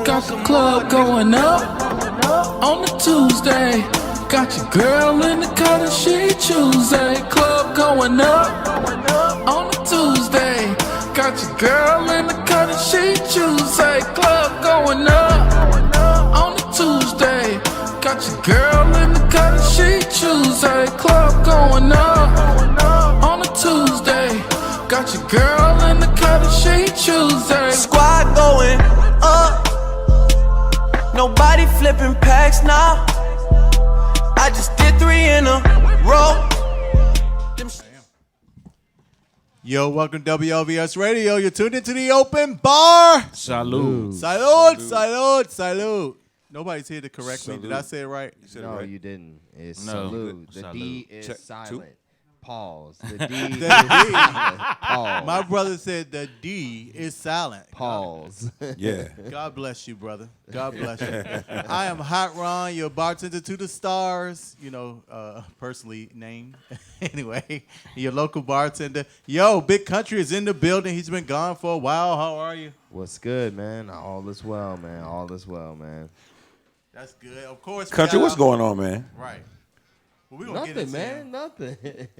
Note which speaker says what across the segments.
Speaker 1: Got the club going up on a Tuesday. Got your girl in the cut and she Tuesday. Club going up on a Tuesday. Got your girl in the cut and she Tuesday. Club going up on a Tuesday. Got your girl in the cut and she Tuesday. Club going up on a Tuesday. Got your girl in the cut and she Tuesday.
Speaker 2: Squad going up. Nobody flipping packs now. I just did 3 in a row.
Speaker 3: Yo, welcome to WLVS Radio. You're tuned into the open bar.
Speaker 4: Salud.
Speaker 3: Salud. Nobody's here to correct me. Did I say it right?
Speaker 5: No, you didn't. It's
Speaker 4: No.
Speaker 5: salute. The
Speaker 4: Salute.
Speaker 5: D is
Speaker 4: Check
Speaker 5: silent.
Speaker 4: two.
Speaker 5: Pause. The D is
Speaker 3: The
Speaker 5: silent. Pause.
Speaker 3: My brother said the D is silent.
Speaker 5: Pause.
Speaker 4: Yeah.
Speaker 3: God bless you, brother. God bless you. I am Hot Ron, your bartender to the stars. You know, personally named. Anyway, your local bartender. Yo, Big Country is in the building. He's been gone for a while. How are you?
Speaker 5: What's good, man? All is well, man. All is well, man.
Speaker 3: That's good. Of course.
Speaker 4: Country, what's going on, man?
Speaker 3: Right. Well, we gonna get
Speaker 5: Nothing,
Speaker 3: into
Speaker 5: man.
Speaker 3: him.
Speaker 5: Nothing.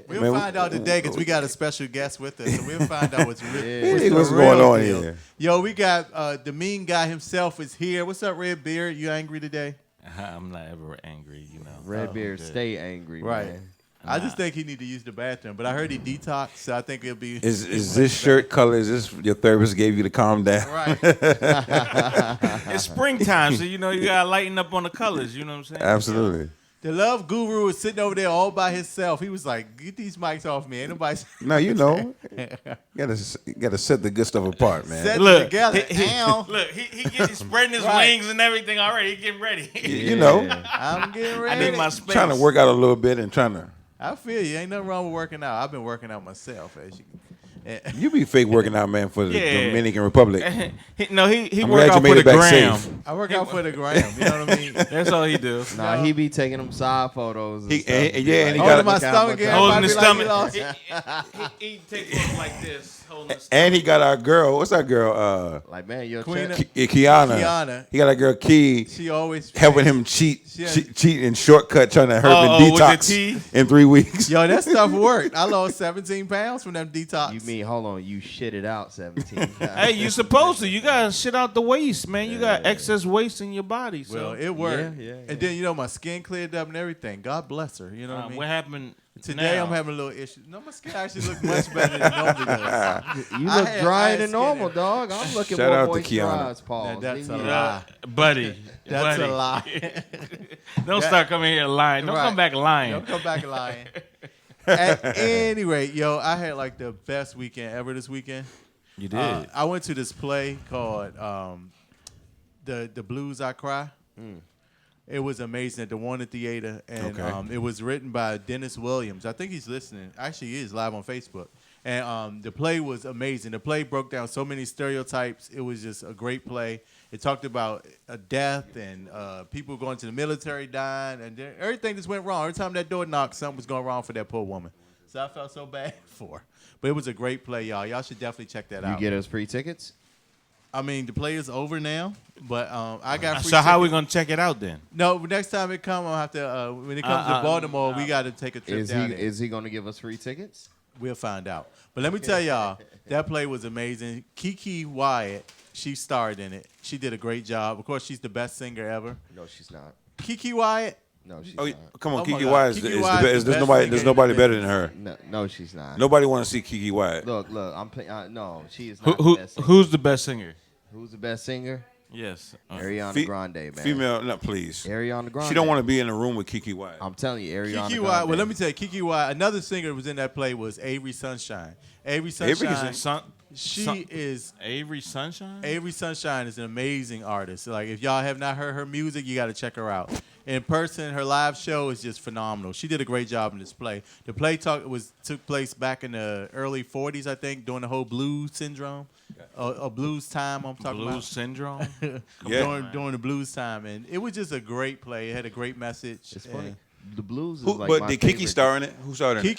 Speaker 3: We'll
Speaker 4: Man,
Speaker 3: find out today because we got a special guest with us. So we'll find out what's real.
Speaker 5: Yeah.
Speaker 4: What's
Speaker 3: the
Speaker 4: going
Speaker 3: real
Speaker 4: on
Speaker 3: deal.
Speaker 4: here?
Speaker 3: Yo, we got the mean guy himself is here. What's up, Red Beard? You angry today?
Speaker 4: I'm not ever angry, you know.
Speaker 5: Redbeard,
Speaker 4: good.
Speaker 5: stay angry,
Speaker 3: Right.
Speaker 5: man.
Speaker 3: I just think he need to use the bathroom, but I heard he detoxed, so I think it'll be.
Speaker 4: Is this shirt color? Is this your therapist gave you to calm down?
Speaker 3: Right.
Speaker 6: It's springtime, so you know you gotta lighten up on the colors. You know what I'm saying?
Speaker 4: Absolutely.
Speaker 3: The love guru was sitting over there all by himself. He was like, "Get these mics off me, ain't nobody."
Speaker 4: No, you know, you gotta set the good stuff apart, man.
Speaker 3: Set it
Speaker 6: Look,
Speaker 3: together. Ow.
Speaker 6: Look, he's spreading his
Speaker 3: Right.
Speaker 6: wings and everything already. He getting ready.
Speaker 4: You know,
Speaker 3: I'm getting
Speaker 6: I
Speaker 3: ready.
Speaker 6: need my space.
Speaker 4: trying to work out a little bit and trying to.
Speaker 3: I feel you. Ain't nothing wrong with working out. I've been working out myself, as you can.
Speaker 4: You be fake working out, man, for the
Speaker 6: Yeah.
Speaker 4: Dominican Republic.
Speaker 6: he
Speaker 4: I'm
Speaker 6: work
Speaker 4: glad
Speaker 6: out
Speaker 4: you made
Speaker 6: for the
Speaker 4: it back
Speaker 6: gram.
Speaker 4: safe.
Speaker 3: I work out for the gram. You know what I mean?
Speaker 6: That's all he do.
Speaker 5: Nah, he be taking them side photos. And
Speaker 4: He-
Speaker 5: stuff.
Speaker 4: and- yeah, and he
Speaker 3: Holding
Speaker 4: got
Speaker 3: my
Speaker 5: Look how
Speaker 3: stomach
Speaker 5: much
Speaker 3: in.
Speaker 5: I-
Speaker 6: Holding his
Speaker 3: Everybody
Speaker 6: stomach.
Speaker 3: like he
Speaker 6: He takes one like this, holding his
Speaker 4: And he got our girl. What's that girl?
Speaker 5: Like, man, your
Speaker 3: Queen
Speaker 5: chest.
Speaker 4: Kiana.
Speaker 3: Kiana.
Speaker 4: He got our girl Key.
Speaker 3: She always
Speaker 4: Helping him cheat
Speaker 3: She-
Speaker 4: and shortcut, trying to help him
Speaker 6: with the
Speaker 4: detox
Speaker 6: tea?
Speaker 4: in 3 weeks.
Speaker 3: Yo, that stuff worked. I lost 17 pounds from them detox.
Speaker 5: You mean, hold on, you shit it out 17 times.
Speaker 6: Hey, you supposed to. You gotta shit out the waste, man. You got excess waste in your body. So
Speaker 3: Well, it worked.
Speaker 5: Yeah.
Speaker 3: And then, you know, my skin cleared up and everything. God bless her. You know what I mean?
Speaker 6: what happened
Speaker 3: Today
Speaker 6: now?
Speaker 3: I'm having a little issue. No, my skin actually looks much better than it normally does.
Speaker 5: You
Speaker 3: I
Speaker 5: look
Speaker 3: had- I
Speaker 5: drier
Speaker 3: had
Speaker 5: than
Speaker 3: skin
Speaker 5: normal,
Speaker 3: in.
Speaker 5: dog. I'm looking
Speaker 4: Shout
Speaker 5: more
Speaker 4: out to Kiana.
Speaker 5: moisturized, Paul.
Speaker 3: Now, that's
Speaker 5: Leave
Speaker 3: a
Speaker 5: me
Speaker 3: lie.
Speaker 6: buddy.
Speaker 3: That's
Speaker 6: buddy.
Speaker 3: a lie.
Speaker 6: Don't start coming here lying. Don't
Speaker 3: Right.
Speaker 6: come back lying.
Speaker 3: Don't come back lying. At any rate, yo, I had like the best weekend ever this weekend.
Speaker 6: You did.
Speaker 3: I went to this play called the Blues I Cry. It was amazing at the Warner Theater, and
Speaker 4: Okay.
Speaker 3: it was written by Dennis Williams. I think he's listening. Actually, he is live on Facebook. And the play was amazing. The play broke down so many stereotypes. It was just a great play. It talked about death and people going to the military dying, and then everything just went wrong. Every time that door knocked, something was going wrong for that poor woman. So I felt so bad for her. But it was a great play, y'all. Y'all should definitely check that
Speaker 5: You
Speaker 3: out.
Speaker 5: get us free tickets?
Speaker 3: I mean, the play is over now, but I got free
Speaker 6: So how we
Speaker 3: tickets.
Speaker 6: gonna check it out then?
Speaker 3: No, next time it comes, I'll have to. When it comes to Baltimore, we got to take a trip
Speaker 5: Is
Speaker 3: down
Speaker 5: he
Speaker 3: there.
Speaker 5: is he going to give us free tickets?
Speaker 3: We'll find out. But let me tell y'all, that play was amazing. Kiki Wyatt, she starred in it. She did a great job. Of course, she's the best singer ever.
Speaker 5: No, she's not.
Speaker 3: Kiki Wyatt.
Speaker 5: No, she's
Speaker 4: Oh,
Speaker 5: not.
Speaker 4: come on,
Speaker 3: Oh my
Speaker 4: Kiki
Speaker 3: God.
Speaker 4: Wyatt.
Speaker 3: Kiki
Speaker 4: There's
Speaker 3: Wyatt is the best
Speaker 4: nobody.
Speaker 3: singer
Speaker 4: There's
Speaker 3: in
Speaker 4: nobody
Speaker 3: the
Speaker 4: better than her.
Speaker 5: No, she's not.
Speaker 4: Nobody want to see Kiki Wyatt.
Speaker 5: Look, I'm playing. No, she is
Speaker 6: Who,
Speaker 5: not the
Speaker 6: who
Speaker 5: best singer.
Speaker 6: who's the best singer?
Speaker 5: Who's the best singer?
Speaker 6: Yes.
Speaker 5: Ariana Grande, man.
Speaker 4: Female, no, please.
Speaker 5: Ariana Grande.
Speaker 4: She don't want to be in a room with Kiki Wyatt.
Speaker 5: I'm telling you, Ariana
Speaker 3: Kiki
Speaker 5: Grande.
Speaker 3: Wyatt. Well, let me tell you, Kiki Wyatt. Another singer who was in that play was Avery Sunshine. Avery Sunshine. She is.
Speaker 6: Avery Sunshine.
Speaker 3: Avery Sunshine is an amazing artist. Like, if y'all have not heard her music, you got to check her out. In person, her live show is just phenomenal. She did a great job in this play. The play took place back in the early 40s, I think, during the whole blues syndrome. a blues time. I'm talking
Speaker 6: Blues
Speaker 3: about
Speaker 6: Syndrome.
Speaker 3: during the blues time, and it was just a great play. It had a great message.
Speaker 5: It's funny. The blues is
Speaker 4: Who,
Speaker 5: like
Speaker 4: but
Speaker 5: my
Speaker 4: did Kiki
Speaker 5: favorite.
Speaker 4: star in it? Who starred in it?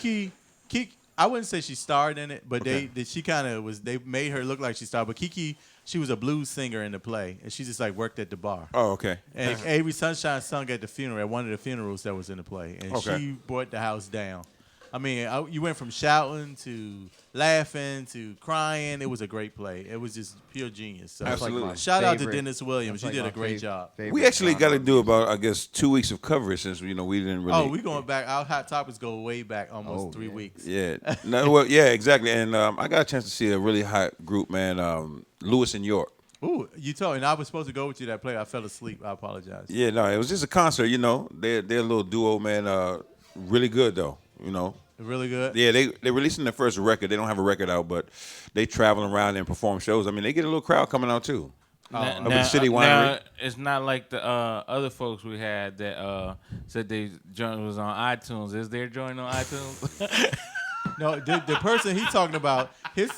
Speaker 3: Kiki, I wouldn't say she starred in it, but
Speaker 4: Okay.
Speaker 3: she kind of was. They made her look like she starred, but Kiki, she was a blues singer in the play, and she just like worked at the bar.
Speaker 4: Oh, okay.
Speaker 3: And Avery Sunshine sung at the funeral, at one of the funerals that was in the play, and
Speaker 4: Okay.
Speaker 3: she brought the house down. I mean, you went from shouting to laughing to crying. It was a great play. It was just pure genius. So
Speaker 5: That's like
Speaker 4: Absolutely.
Speaker 5: my
Speaker 3: shout out to
Speaker 5: favorite-
Speaker 3: Dennis Williams.
Speaker 5: that's
Speaker 3: You
Speaker 5: like
Speaker 3: did a
Speaker 5: my
Speaker 3: great job.
Speaker 5: favorite
Speaker 4: We actually got to
Speaker 5: genre.
Speaker 4: do about, I guess, 2 weeks of coverage since we didn't really.
Speaker 3: Oh, we going back. Our hot topics go way back, almost 3 weeks.
Speaker 4: Yeah. No. Well, yeah, exactly. And I got a chance to see a really hot group, man. Lewis and York.
Speaker 3: Ooh, you told me. And I was supposed to go with you that play. I fell asleep. I apologize.
Speaker 4: Yeah, no, it was just a concert. They're a little duo, man. Really good though.
Speaker 3: Really good.
Speaker 4: Yeah, they're releasing their first record. They don't have a record out, but they travel around and perform shows. I mean, they get a little crowd coming out too. Up in City Winery.
Speaker 6: Now, it's not like the other folks we had that said they joint was on iTunes. Is their joint on iTunes?
Speaker 3: No, the person he's talking about, his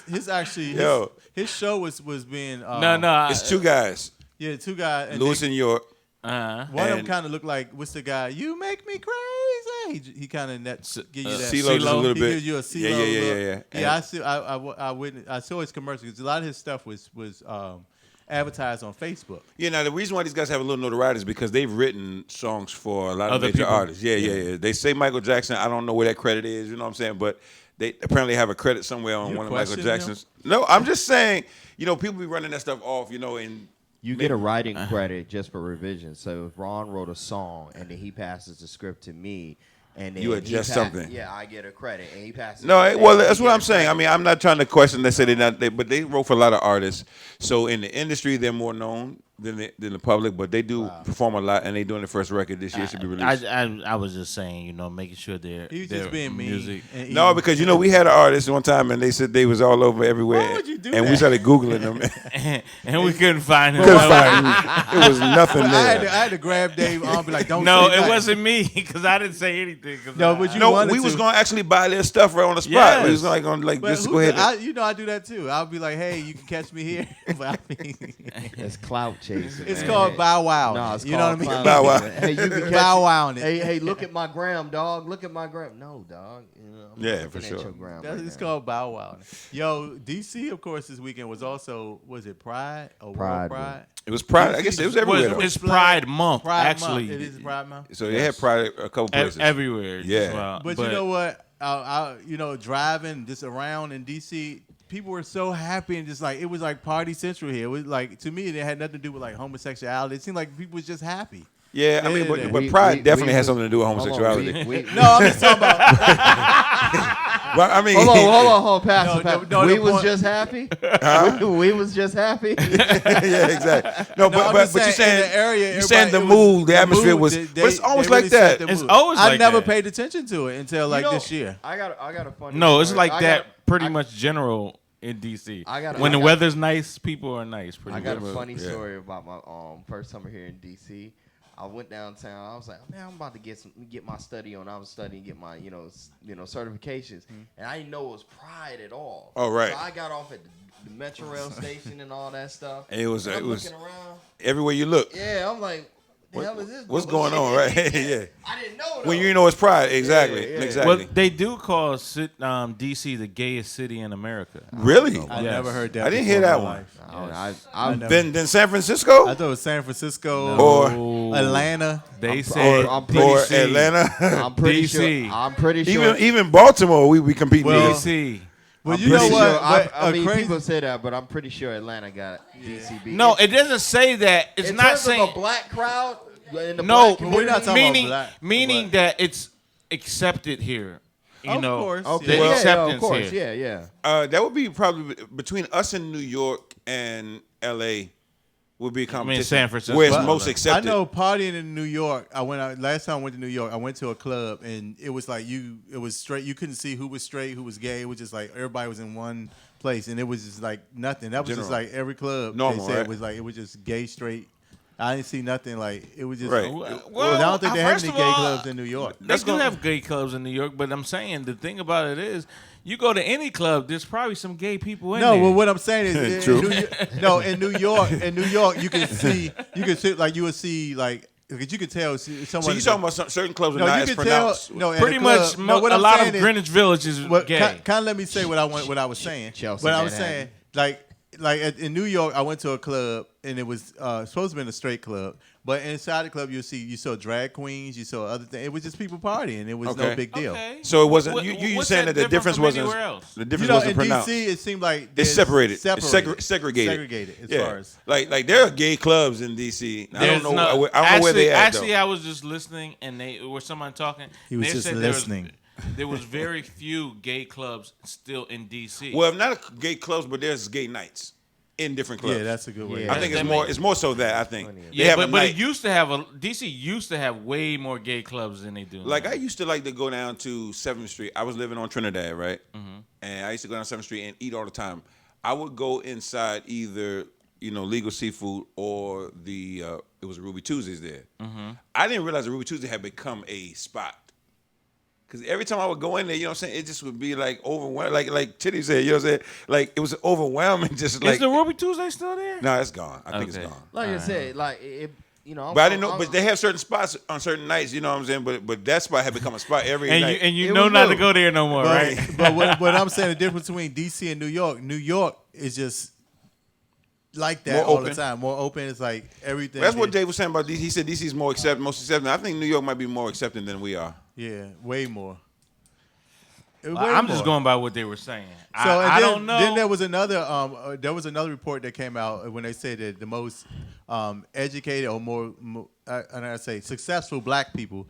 Speaker 3: show was being
Speaker 6: No.
Speaker 4: It's two guys,
Speaker 3: Yeah, two guys. And
Speaker 4: Lewis and York.
Speaker 3: one of them kind of looked like, what's the guy? You make me crazy. He kind of give you that.
Speaker 4: CeeLo just a little
Speaker 3: He
Speaker 4: bit.
Speaker 3: gives you a CeeLo
Speaker 4: Yeah.
Speaker 3: look. Yeah, I see. I saw his commercial because a lot of his stuff was advertised on Facebook.
Speaker 4: Yeah, now the reason why these guys have a little notoriety is because they've written songs for a lot of
Speaker 6: Other
Speaker 4: major
Speaker 6: people.
Speaker 4: artists. Yeah. They say Michael Jackson. I don't know where that credit is. You know what I'm saying? But they apparently have a credit somewhere on
Speaker 3: You
Speaker 4: one of Michael
Speaker 3: questioning him?
Speaker 4: Jackson's. No, I'm just saying. People be running that stuff off. And
Speaker 5: You get a writing credit just for revision. So if Ron wrote a song and then he passes the script to me, and then
Speaker 4: You
Speaker 5: he
Speaker 4: adjust something.
Speaker 5: Yeah, I get a credit, and he passes.
Speaker 4: No,
Speaker 5: it to
Speaker 4: well,
Speaker 5: me,
Speaker 4: that's
Speaker 5: he
Speaker 4: what
Speaker 5: get
Speaker 4: I'm
Speaker 5: a
Speaker 4: saying. I
Speaker 5: credit.
Speaker 4: mean, I'm not trying to question. They say they're not, but they wrote for a lot of artists. So in the industry, they're more known than the public, but they do perform a lot, and they doing the first record this year should be released.
Speaker 6: I was just saying, making sure they're
Speaker 3: He was
Speaker 6: their
Speaker 3: just being mean.
Speaker 6: music.
Speaker 3: and
Speaker 4: No,
Speaker 3: evil.
Speaker 4: because we had an artist one time, and they said they was all over everywhere.
Speaker 3: Why would you do
Speaker 4: and we
Speaker 3: that?
Speaker 4: started googling them.
Speaker 6: and we couldn't find him.
Speaker 4: It was nothing
Speaker 3: I
Speaker 4: there.
Speaker 3: had to grab Dave on, be like, don't.
Speaker 6: No,
Speaker 3: say
Speaker 6: it
Speaker 3: nothing.
Speaker 6: wasn't me because I didn't say anything.
Speaker 3: No, but you
Speaker 4: No,
Speaker 3: wanted
Speaker 4: we
Speaker 3: to.
Speaker 4: was gonna actually buy their stuff right on the spot.
Speaker 6: Yes.
Speaker 4: We was gonna
Speaker 3: But
Speaker 4: just
Speaker 3: who
Speaker 4: go ahead.
Speaker 3: could- I do that too. I'll be like, hey, you can catch me here. But I mean,
Speaker 5: It's clout chasing.
Speaker 3: it's
Speaker 5: man.
Speaker 3: called Bow Wow.
Speaker 5: No, it's
Speaker 3: you know what I
Speaker 5: called
Speaker 3: mean?
Speaker 5: clout
Speaker 4: Bow Wow.
Speaker 5: chasing. Hey, you can catch
Speaker 3: Bow
Speaker 5: it.
Speaker 3: Wow.
Speaker 5: Hey, look at my gram, dog. Look at my gram. No, dog. I'm
Speaker 4: Yeah,
Speaker 5: looking
Speaker 4: for
Speaker 5: at
Speaker 4: sure.
Speaker 5: your gram
Speaker 3: That's
Speaker 5: right
Speaker 3: it's
Speaker 5: now.
Speaker 3: called Bow Wow. Yo, DC, of course, this weekend was it Pride or
Speaker 5: Pride
Speaker 3: World Pride?
Speaker 4: It was Pride. I guess it was everywhere. though.
Speaker 6: It's Pride Month,
Speaker 3: Pride
Speaker 6: actually.
Speaker 3: Month. It is Pride Month.
Speaker 4: So they had Pride a couple places.
Speaker 6: Everywhere.
Speaker 4: Yeah.
Speaker 6: Well,
Speaker 3: But you know what? Driving just around in DC, people were so happy and just like it was like party central here. It was like to me, it had nothing to do with like homosexuality. It seemed like people was just happy.
Speaker 4: Yeah, I mean,
Speaker 3: Yeah,
Speaker 4: but
Speaker 5: We-
Speaker 4: Pride
Speaker 5: we-
Speaker 4: definitely
Speaker 5: we-
Speaker 4: has something to do with
Speaker 5: Hold on,
Speaker 4: homosexuality.
Speaker 3: No, I'm just talking about.
Speaker 4: But I mean,
Speaker 5: hold on, Pastor.
Speaker 3: No,
Speaker 5: Pastor.
Speaker 3: no,
Speaker 5: we
Speaker 3: the
Speaker 5: was
Speaker 3: point-
Speaker 5: just happy. We was just happy.
Speaker 4: yeah, exactly. No,
Speaker 3: I'm
Speaker 4: but
Speaker 3: just
Speaker 4: you're
Speaker 3: in
Speaker 4: saying
Speaker 3: the area,
Speaker 4: you're saying the
Speaker 3: everybody- it was-
Speaker 4: mood, the atmosphere
Speaker 3: mood,
Speaker 4: was,
Speaker 3: they-
Speaker 4: but it's always
Speaker 3: they
Speaker 4: like
Speaker 3: really set
Speaker 4: that.
Speaker 3: the
Speaker 6: It's
Speaker 3: mood.
Speaker 6: always
Speaker 3: I
Speaker 6: like
Speaker 3: never
Speaker 6: that.
Speaker 3: paid attention to it until like this year.
Speaker 5: I got a funny.
Speaker 6: No, it's
Speaker 5: story.
Speaker 6: like
Speaker 5: I
Speaker 6: that
Speaker 5: got-
Speaker 6: pretty
Speaker 5: I-
Speaker 6: much general in DC.
Speaker 5: I
Speaker 6: when the
Speaker 5: got-
Speaker 6: weather's nice, people are nice. Pretty
Speaker 5: I got a
Speaker 6: much.
Speaker 5: funny
Speaker 4: Yeah.
Speaker 5: story about my first summer here in DC. I went downtown. I was like, man, I'm about to get my study on. I was studying, get my certifications, and I didn't know it was Pride at all.
Speaker 4: Oh, right.
Speaker 5: So I got off at the Metro Rail station and all that stuff.
Speaker 4: And it was
Speaker 5: And I'm
Speaker 4: looking
Speaker 5: around.
Speaker 4: everywhere you look.
Speaker 5: Yeah, I'm like, the hell is this?
Speaker 4: What's
Speaker 5: bullshit?
Speaker 4: going on, right? Yeah.
Speaker 5: I didn't know.
Speaker 4: When
Speaker 5: though.
Speaker 4: you know it's Pride, exactly,
Speaker 5: Yeah, yeah.
Speaker 4: exactly.
Speaker 6: Well, they do call DC the gayest city in America.
Speaker 4: Really?
Speaker 3: I
Speaker 6: Yes.
Speaker 3: never heard that.
Speaker 4: I didn't
Speaker 3: before
Speaker 4: hear
Speaker 3: in
Speaker 4: that
Speaker 3: my
Speaker 4: one.
Speaker 3: life.
Speaker 5: I've
Speaker 3: never-
Speaker 4: Then San Francisco
Speaker 3: I thought it was San Francisco
Speaker 4: or
Speaker 3: Atlanta.
Speaker 6: They say
Speaker 5: I'm pretty
Speaker 4: or
Speaker 6: DC.
Speaker 4: Atlanta,
Speaker 5: I'm pretty
Speaker 6: DC.
Speaker 5: sure. I'm pretty sure.
Speaker 4: even Baltimore. We compete
Speaker 3: Well,
Speaker 4: with.
Speaker 6: DC.
Speaker 3: Well,
Speaker 5: I'm
Speaker 3: you know
Speaker 5: pretty
Speaker 3: what?
Speaker 5: sure-
Speaker 3: But
Speaker 5: I mean,
Speaker 3: crazy-
Speaker 5: people say that, but I'm pretty sure Atlanta got DCB.
Speaker 6: No, it doesn't say that. It's
Speaker 5: in
Speaker 6: not
Speaker 5: terms
Speaker 6: saying
Speaker 5: of a black crowd. In the
Speaker 6: no.
Speaker 5: black
Speaker 3: we're not talking
Speaker 6: meaning
Speaker 3: about black,
Speaker 6: meaning
Speaker 3: but-
Speaker 6: that it's accepted here. You
Speaker 3: Of
Speaker 6: know,
Speaker 3: course,
Speaker 5: Okay,
Speaker 6: the
Speaker 3: yeah.
Speaker 6: acceptance
Speaker 5: of course,
Speaker 6: here.
Speaker 5: yeah.
Speaker 4: That would be probably between us in New York and L.A. would be a competition.
Speaker 6: San Francisco.
Speaker 4: where it's
Speaker 6: Well,
Speaker 4: most accepted.
Speaker 3: I know partying in New York. Last time I went to New York. I went to a club and it was like it was straight. You couldn't see who was straight, who was gay. It was just like everybody was in one place, and it was just like nothing. That was just
Speaker 4: General.
Speaker 3: like every club.
Speaker 4: Normal,
Speaker 3: they said
Speaker 4: right?
Speaker 3: was like it was just gay, straight, I didn't see nothing like it was just.
Speaker 4: Right.
Speaker 3: Well, I don't think they have
Speaker 6: first
Speaker 3: any
Speaker 6: of
Speaker 3: gay
Speaker 6: all,
Speaker 3: clubs in New York.
Speaker 6: They do have gay clubs in New York, but I'm saying the thing about it is, you go to any club, there's probably some gay people in there.
Speaker 3: No, well, what I'm saying is,
Speaker 4: True.
Speaker 3: in New York, you can see, like you would see, like, because you could tell someone.
Speaker 4: So you talking about certain clubs are
Speaker 3: No,
Speaker 4: not
Speaker 3: you
Speaker 4: as
Speaker 3: can
Speaker 4: pronounced?
Speaker 3: tell. No, at
Speaker 6: Pretty
Speaker 3: a club,
Speaker 6: much
Speaker 3: no, what
Speaker 6: a
Speaker 3: I'm
Speaker 6: lot
Speaker 3: saying
Speaker 6: of
Speaker 3: is-
Speaker 6: Greenwich Village is gay.
Speaker 3: Kind of let me say what I was saying.
Speaker 5: Chelsea,
Speaker 3: what I was
Speaker 5: Manhattan.
Speaker 3: saying, in New York, I went to a club and it was supposed to be a straight club, but inside the club you saw drag queens, you saw other things. It was just people partying. It was no
Speaker 4: Okay.
Speaker 3: big deal.
Speaker 6: Okay.
Speaker 4: So it wasn't.
Speaker 6: What-
Speaker 4: You
Speaker 6: what's
Speaker 4: saying that the difference
Speaker 6: different from
Speaker 4: wasn't
Speaker 6: anywhere else?
Speaker 4: the difference
Speaker 3: You know,
Speaker 4: wasn't
Speaker 3: in
Speaker 4: pronounced.
Speaker 3: DC, it seemed like
Speaker 4: It's
Speaker 3: there's
Speaker 4: separated.
Speaker 3: Separated.
Speaker 4: It's segregated.
Speaker 3: Segregated as
Speaker 4: Yeah.
Speaker 3: far as.
Speaker 4: Like there are gay clubs in DC. I don't know. I don't know where they at
Speaker 6: Actually,
Speaker 4: though.
Speaker 6: I was just listening, and they were someone talking.
Speaker 3: He was
Speaker 6: they
Speaker 3: just
Speaker 6: said
Speaker 3: listening.
Speaker 6: There was very few gay clubs still in DC.
Speaker 4: Well, not gay clubs, but there's gay nights in different clubs.
Speaker 3: Yeah, that's a good way.
Speaker 5: Yeah.
Speaker 4: I think
Speaker 6: That
Speaker 4: it's more so that I think they
Speaker 6: yeah,
Speaker 4: have a
Speaker 6: but
Speaker 4: night.
Speaker 6: it used to have DC used to have way more gay clubs than they do.
Speaker 4: Like
Speaker 6: now.
Speaker 4: I used to like to go down to 7th Street. I was living on Trinidad, right?
Speaker 6: Mm-hmm.
Speaker 4: And I used to go down 7th Street and eat all the time. I would go inside either Legal Seafood or it was Ruby Tuesdays there.
Speaker 6: Mm-hmm.
Speaker 4: I didn't realize that Ruby Tuesday had become a spot. Because every time I would go in there, you know what I'm saying, it just would be like overwhelming. Like Titty said, you know what I'm saying? Like it was overwhelming. Just like
Speaker 6: is the Ruby Tuesday still there?
Speaker 4: no, it's gone. I think it's
Speaker 6: Okay.
Speaker 4: gone.
Speaker 5: Like I said, like it,
Speaker 4: But I didn't know. But they have certain spots on certain nights. You know what I'm saying? But that spot had become a spot every
Speaker 6: And
Speaker 4: night.
Speaker 6: you
Speaker 5: It
Speaker 6: know
Speaker 5: was
Speaker 6: not
Speaker 5: new.
Speaker 6: to go there no more, right?
Speaker 3: But what I'm saying, the difference between DC and New York is just like that
Speaker 4: More
Speaker 3: all
Speaker 4: open.
Speaker 3: the time. More open. It's like everything.
Speaker 4: That's what
Speaker 3: is-
Speaker 4: Dave was saying about DC. He said DC is more most accepting. I think New York might be more accepting than we are.
Speaker 3: Yeah, way more.
Speaker 6: I'm just going by what they were saying.
Speaker 3: So and
Speaker 6: I
Speaker 3: then,
Speaker 6: don't know.
Speaker 3: Then there was another report that came out when they said that the most educated or more and I say successful black people,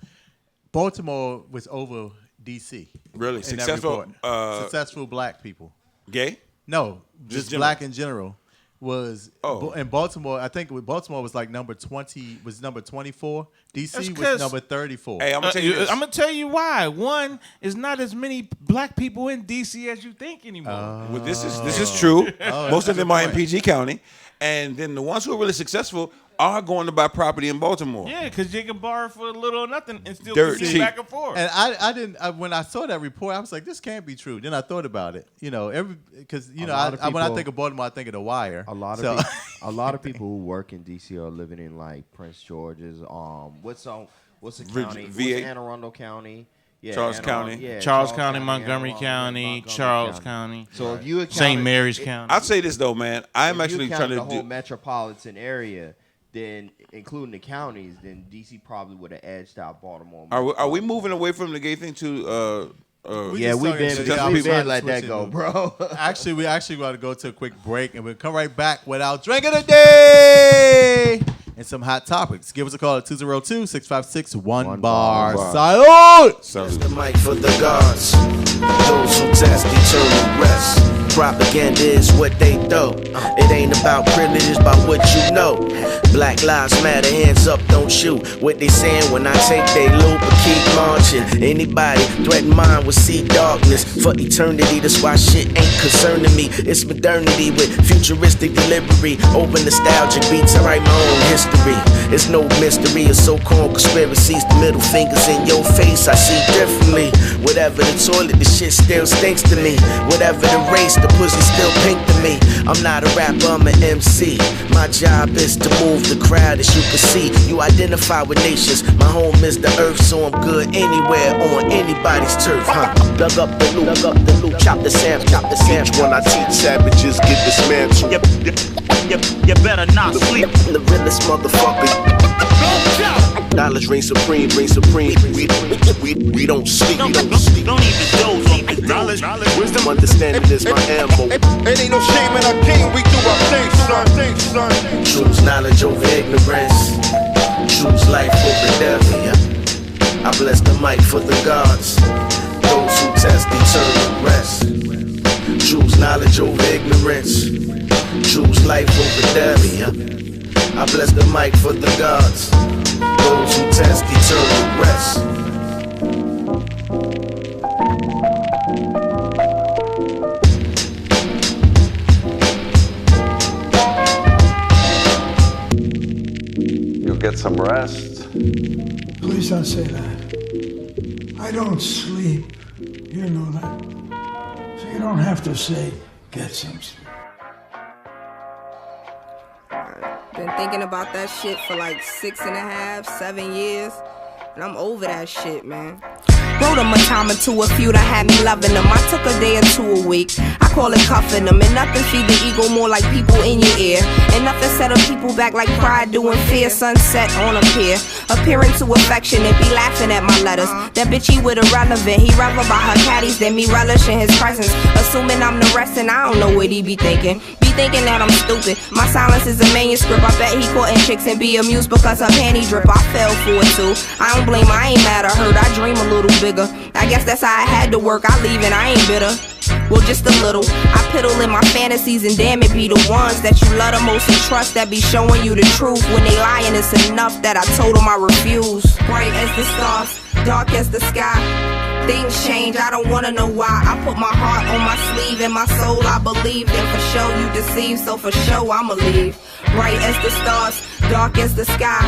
Speaker 3: Baltimore was over DC.
Speaker 4: Really?
Speaker 3: in that
Speaker 4: Successful,
Speaker 3: report. Successful black people.
Speaker 4: Gay?
Speaker 3: No,
Speaker 4: Just
Speaker 3: just
Speaker 4: general.
Speaker 3: black in general was.
Speaker 4: Oh.
Speaker 3: In Baltimore, I think Baltimore was like number 20. Was number 24.
Speaker 6: That's
Speaker 3: DC
Speaker 6: 'cause-
Speaker 3: was number 34.
Speaker 4: Hey, I'm gonna tell you this.
Speaker 6: I'm gonna tell you why. One is not as many black people in DC as you think anymore.
Speaker 4: Well, this is true. Most of
Speaker 3: that's
Speaker 4: them
Speaker 3: a
Speaker 4: are in
Speaker 3: point.
Speaker 4: PG County, and then the ones who are really successful are going to buy property in Baltimore.
Speaker 6: Yeah, because you can borrow for a little or nothing and still
Speaker 4: Dirt
Speaker 6: commute
Speaker 4: cheap.
Speaker 6: back and forth.
Speaker 3: And I didn't when I saw that report, I was like, this can't be true. Then I thought about it, because
Speaker 5: A lot of
Speaker 3: when I
Speaker 5: people-
Speaker 3: think of Baltimore, I think of The Wire.
Speaker 5: A lot
Speaker 3: So-
Speaker 5: of a lot of people who work in DC are living in like Prince George's. What's the county?
Speaker 4: VA?
Speaker 5: What's Anne Arundel County? Yeah,
Speaker 4: Charles
Speaker 5: Anne
Speaker 4: County.
Speaker 5: Arundel- yeah,
Speaker 6: Charles County,
Speaker 5: Anne
Speaker 6: Montgomery
Speaker 5: Arundel,
Speaker 6: County,
Speaker 5: Montgomery
Speaker 6: Charles County,
Speaker 5: So if you
Speaker 6: St.
Speaker 5: accounted-
Speaker 6: Mary's
Speaker 5: if-
Speaker 6: County.
Speaker 4: I'd say this though, man. I'm
Speaker 5: if
Speaker 4: actually
Speaker 5: you
Speaker 4: trying
Speaker 5: counted
Speaker 4: to
Speaker 5: the whole
Speaker 4: do.
Speaker 5: metropolitan area, then including the counties, then DC probably would have edged out Baltimore.
Speaker 4: Are we moving away from the gay thing to?
Speaker 3: We
Speaker 5: Yeah,
Speaker 3: just
Speaker 5: we've
Speaker 3: talking
Speaker 5: been
Speaker 3: to
Speaker 4: the
Speaker 5: we've
Speaker 4: people.
Speaker 5: been let that go, bro.
Speaker 3: Actually, we got to go to a quick break, and we'll come right back with our drink of the day and some hot topics. Give us a call at 202-656-1BAR.
Speaker 5: bar.
Speaker 3: Salute!
Speaker 4: Sounds
Speaker 7: The mic for the gods, those who test eternal rest. Propaganda is what they throw. It ain't about privilege, it's about what you know. Black lives matter, hands up, don't shoot. What they saying when I take they loop, but keep marching. Anybody threaten mine will see darkness for eternity. That's why shit ain't concerning me. It's modernity with futuristic delivery. Open nostalgic beats, I write my own history. It's no mystery of so-called conspiracies. The middle fingers in your face, I see differently. Whatever the toilet, the shit still stinks to me. Whatever the race, the pussy still pink to me. I'm not a rapper, I'm an MC. My job is to move the crowd, as you can see. You identify with nations. My home is the earth, so I'm good anywhere on anybody's turf, huh? Dug up the loop, chop the Sam.
Speaker 8: When I teach savages get dismantled.
Speaker 7: You better not sleep. The realest motherfucker. Knowledge reigns supreme.
Speaker 8: We don't sleep.
Speaker 7: Don't even doze on the
Speaker 8: Knowledge, wisdom, understanding is my ammo.
Speaker 9: It ain't no shame in our king, we do our thing, son.
Speaker 7: Choose knowledge over ignorance. Choose life over death. Yeah. I bless the mic for the gods, those who test eternal rest. Choose knowledge over ignorance. Choose life over death. Yeah. I bless the mic for the gods, those who test eternal rest.
Speaker 10: get some rest.
Speaker 11: Please don't say that. I don't sleep. You know that. So you don't have to say, get some sleep.
Speaker 12: Been thinking about that shit for like 6.5, 7 years. And I'm over that shit, man. Wrote him a time or two, a few that had me loving them. I took a day or two a week. I call it cuffing them. And nothing feed the ego more like people in your ear. And nothing set up people back like pride doing fear. Sunset on a pier. Appearing to affection and be laughing at my letters. That bitch he with irrelevant. He revel about her caddies, then me relishing his presence. Assuming I'm the rest and I don't know what he be thinking. Thinking that I'm stupid. My silence is a manuscript. I bet he courting chicks and be amused because her panty drip. I fell for it too. I don't blame her, I ain't mad at her. I dream a little bigger. I guess that's how I had to work. I leave and I ain't bitter. Well, just a little. I piddle in my fantasies and damn it be the ones that you love the most and trust that be showing you the truth. When they lying, it's enough that I told them I refuse. Bright as the stars, dark as the sky. Things change, I don't wanna know why. I put my heart on my sleeve and my soul I believe. Then for sure you deceive, so for sure I'ma leave. Bright as the stars, dark as the sky.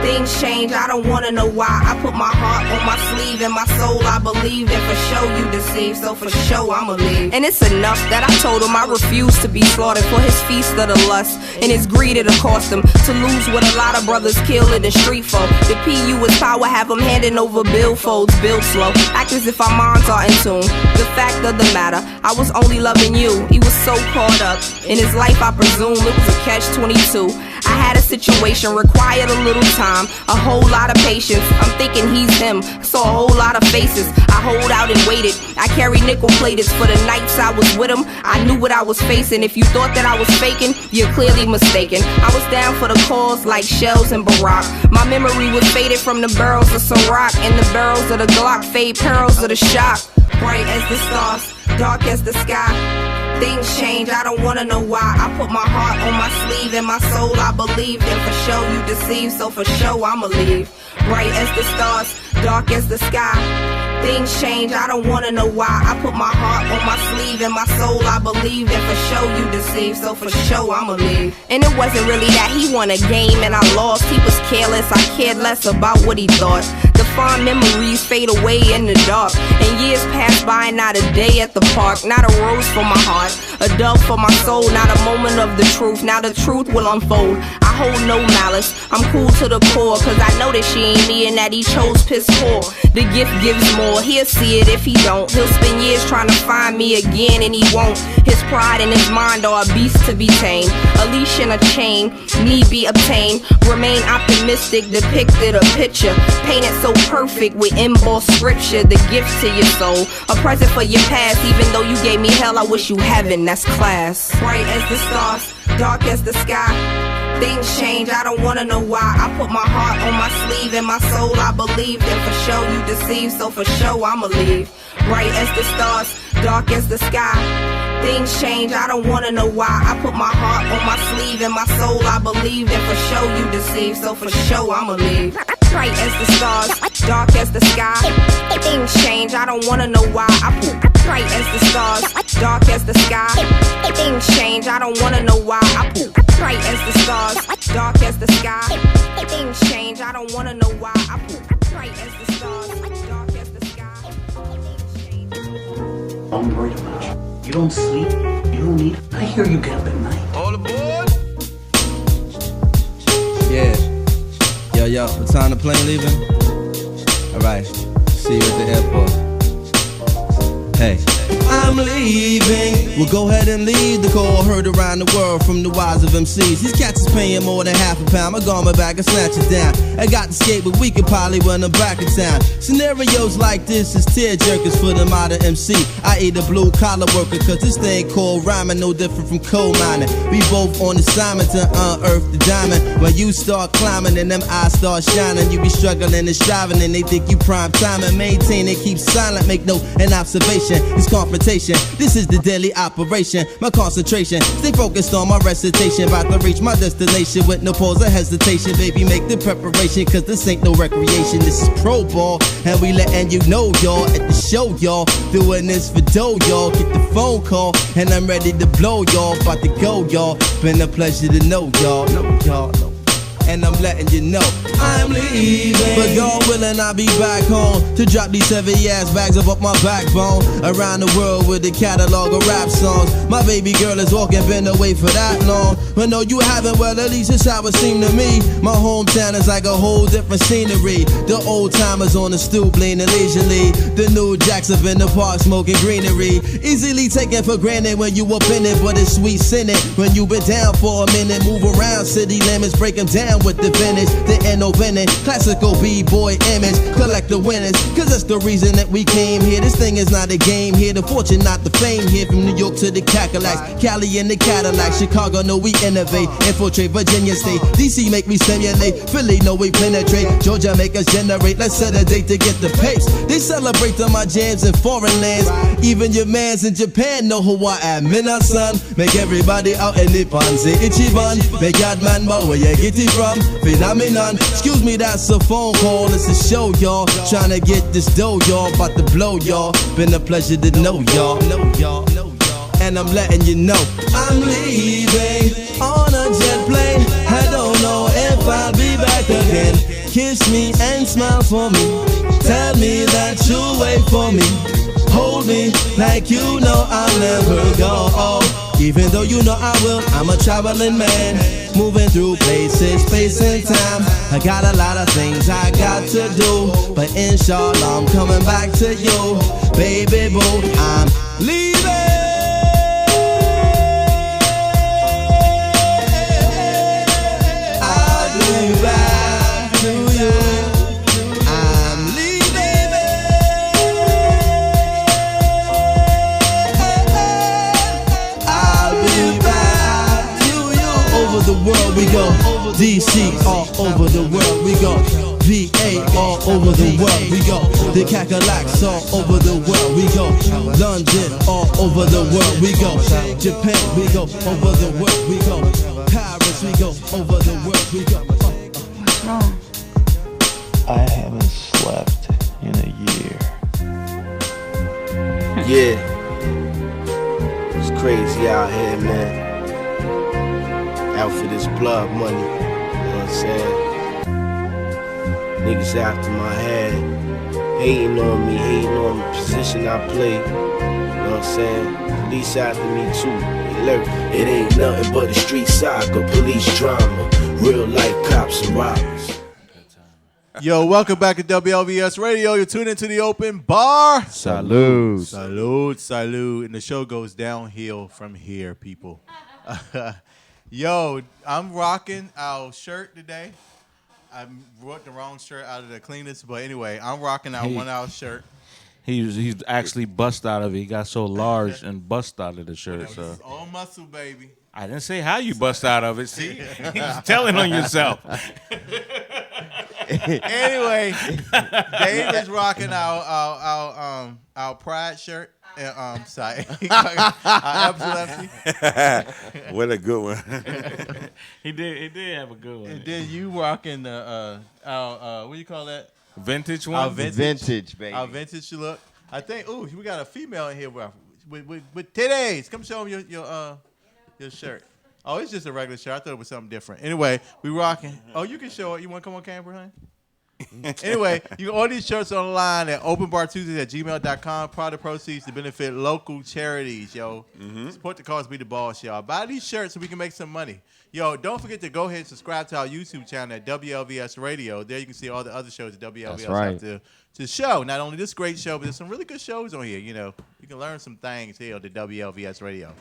Speaker 12: Things change, I don't wanna know why. I put my heart on my sleeve and my soul I believe. Then for sure you deceive, so for sure I'ma leave. And it's enough that I told him I refuse to be slaughtered for his feast of the lust. And his greed it'll cost him to lose what a lot of brothers kill in the street for. The PU is power, have him handing over billfolds, build slow. Act as if our minds are in tune. The fact of the matter, I was only loving you. He was so caught up in his life, I presume it was a catch-22. I had a situation, required a little time, a whole lot of patience. I'm thinking he's him, saw a whole lot of faces. I hold out and waited. I carry nickel platers for the nights I was with him. I knew what I was facing. If you thought that I was faking, you're clearly mistaken. I was down for the cause like shells and Barack. My memory was faded from the barrels of some rock and the barrels of the Glock, fade perils of the shock. Bright as the stars, dark as the sky. Things change, I don't wanna know why. I put my heart on my sleeve and my soul I believe. Then for sure you deceive, so for sure I'ma leave. Bright as the stars, dark as the sky. Things change, I don't wanna know why. I put my heart on my sleeve and my soul I believe. Then for sure you deceive, so for sure I'ma leave. And it wasn't really that he won a game and I lost. He was careless, I cared less about what he thought. The fond memories fade away in the dark. And years pass by, not a day at the park. Not a rose for my heart, a dove for my soul. Not a moment of the truth, now the truth will unfold. I hold no malice, I'm cool to the core. Cause I know that she ain't me and that he chose piss poor. The gift gives more, he'll see it if he don't. He'll spend years trying to find me again and he won't. His pride and his mind are a beast to be tamed. A leash and a chain, need be obtained. Remain optimistic, depicted a picture painted so perfect with embossed scripture. The gift to your soul, a present for your past. Even though you gave me hell, I wish you heaven, that's class. Bright as the stars, dark as the sky. Things change, I don't wanna know why. I put my heart on my sleeve and my soul I believe. Then for sure you deceive, so for sure I'ma leave. Bright as the stars, dark as the sky. Things change, I don't wanna know why. I put my heart on my sleeve and my soul I believe. Then for sure you deceive, so for sure I'ma leave. Bright as the stars, dark as the sky. Things change, I don't wanna know why. I put bright as the stars, dark as the sky. Things change, I don't wanna know why. I put bright as the stars, dark as the sky. Things change, I don't wanna know why. I put bright as the stars, dark as the sky.
Speaker 13: I'm worried about you. You don't sleep, you don't eat. I hear you get up at night.
Speaker 2: All aboard!
Speaker 14: Yeah. Yo, what time the plane leaving? Alright, see you at the airport. Hey. I'm leaving. Well, go ahead and leave the call heard around the world from the wise of MCs. These cats is paying more than £50. I got my bag and snatch it down. I got to skate, but we could probably run them back in town. Scenarios like this is tear jerkers for the modern MC. I eat a blue collar worker, cause this thing called rhyming no different from coal mining. We both on assignment to unearth the diamond. When you start climbing and them eyes start shining, you be struggling and striving and they think you prime time and maintain it. Keep silent, make no an observation. It's confrontation. This is the daily operation. My concentration, stay focused on my recitation. About to reach my destination with no pause or hesitation. Baby, make the preparation, cause this ain't no recreation. This is pro ball, and we letting you know, y'all. At the show, y'all. Doing this for dough, y'all. Get the phone call, and I'm ready to blow, y'all. About to go, y'all. Been a pleasure to know, y'all. No, y'all, no. and I'm letting you know I'm leaving. But God willing, I'll be back home to drop these heavy ass bags up my backbone. Around the world with a catalog of rap songs. My baby girl is walking, been away for that long. But no, you haven't, well, at least it's how it seemed to me. My hometown is like a whole different scenery. The old timers on the stoop leaning leisurely. The new jacks up in the park smoking greenery. Easily taken for granted when you up in it, but it's sweet sinning when you been down for a minute. Move around city limits, break them down with the vintage. The innovative, classical b-boy image. Collect the winners, cause that's the reason that we came here. This thing is not a game here, the fortune, not the fame here. From New York to the Cadillacs, Cali and the Cadillac, Chicago, know we innovate, infiltrate Virginia State, DC make me stimulate, Philly know we penetrate, Georgia make us generate. Let's set a date to get the pace. They celebrate on my jams in foreign lands. Even your mans in Japan know who I am. Minasan, make everybody out in the pan say Ichiban. Make God man, but where you get it from? Phenomenon. Excuse me, that's a phone call. It's a show, y'all. Trying to get this dough, y'all. About to blow, y'all. Been a pleasure to know y'all. And I'm letting you know I'm leaving on a jet plane. I don't know if I'll be back again. Kiss me and smile for me. Tell me that you'll wait for me. Hold me like you know I'll never go. Even though you know I will, I'm a traveling man. Moving through places, space and time. I got a lot of things I got to do, but inshallah I'm coming back to you. Baby boo, I'm leaving. Back to you. I'm leaving. I'll be back to you. Over the world we go. DC all over the world we go. VA all over the world we go. The Cadillacs all over the world we go. London all over the world we go. Japan we go. Over the world we go. Paris we go. Over the world we go.
Speaker 12: Wrong.
Speaker 10: I haven't slept in a year.
Speaker 7: Yeah. It's crazy out here, man. Out for this blood money. You know what I'm saying? Niggas after my head. Hating on me, hating on the position I play. You know what I'm saying? Police after me too. It ain't nothing but a street saga, police drama. Real life cops and robbers.
Speaker 3: Yo, welcome back to WLVS Radio. You're tuned into the open bar.
Speaker 4: Salud.
Speaker 3: Salud, salud. And the show goes downhill from here, people. Yo, I'm rocking our shirt today. I brought the wrong shirt out of the cleanest, but anyway, I'm rocking our 1 hour shirt.
Speaker 6: He's actually bust out of it. He got so large and bust out of the shirt. So
Speaker 3: all muscle, baby.
Speaker 6: I didn't say how you bust out of it. See, he's telling on yourself.
Speaker 3: Anyway, Dave is rocking our Pride shirt. Sorry, Lefty.
Speaker 4: What a good one.
Speaker 6: He did have a good one.
Speaker 3: And then you rocking the our what do you call that?
Speaker 6: Vintage one.
Speaker 3: Our
Speaker 5: vintage, baby.
Speaker 3: Our vintage look. I think. Ooh, we got a female in here with titties. Come show them your shirt. Oh, it's just a regular shirt. I thought it was something different. Anyway, we rocking. Oh, you can show it. You want to come on camera, honey? Anyway, you can order these shirts online at openbartuesdays@gmail.com. Part of proceeds to benefit local charities, yo. Support the cause, be the boss, y'all. Buy these shirts so we can make some money. Yo, don't forget to go ahead and subscribe to our YouTube channel at WLVS Radio. There you can see all the other shows that WLVS have to show. Not only this great show, but there's some really good shows on here. You know, you can learn some things here at the WLVS Radio.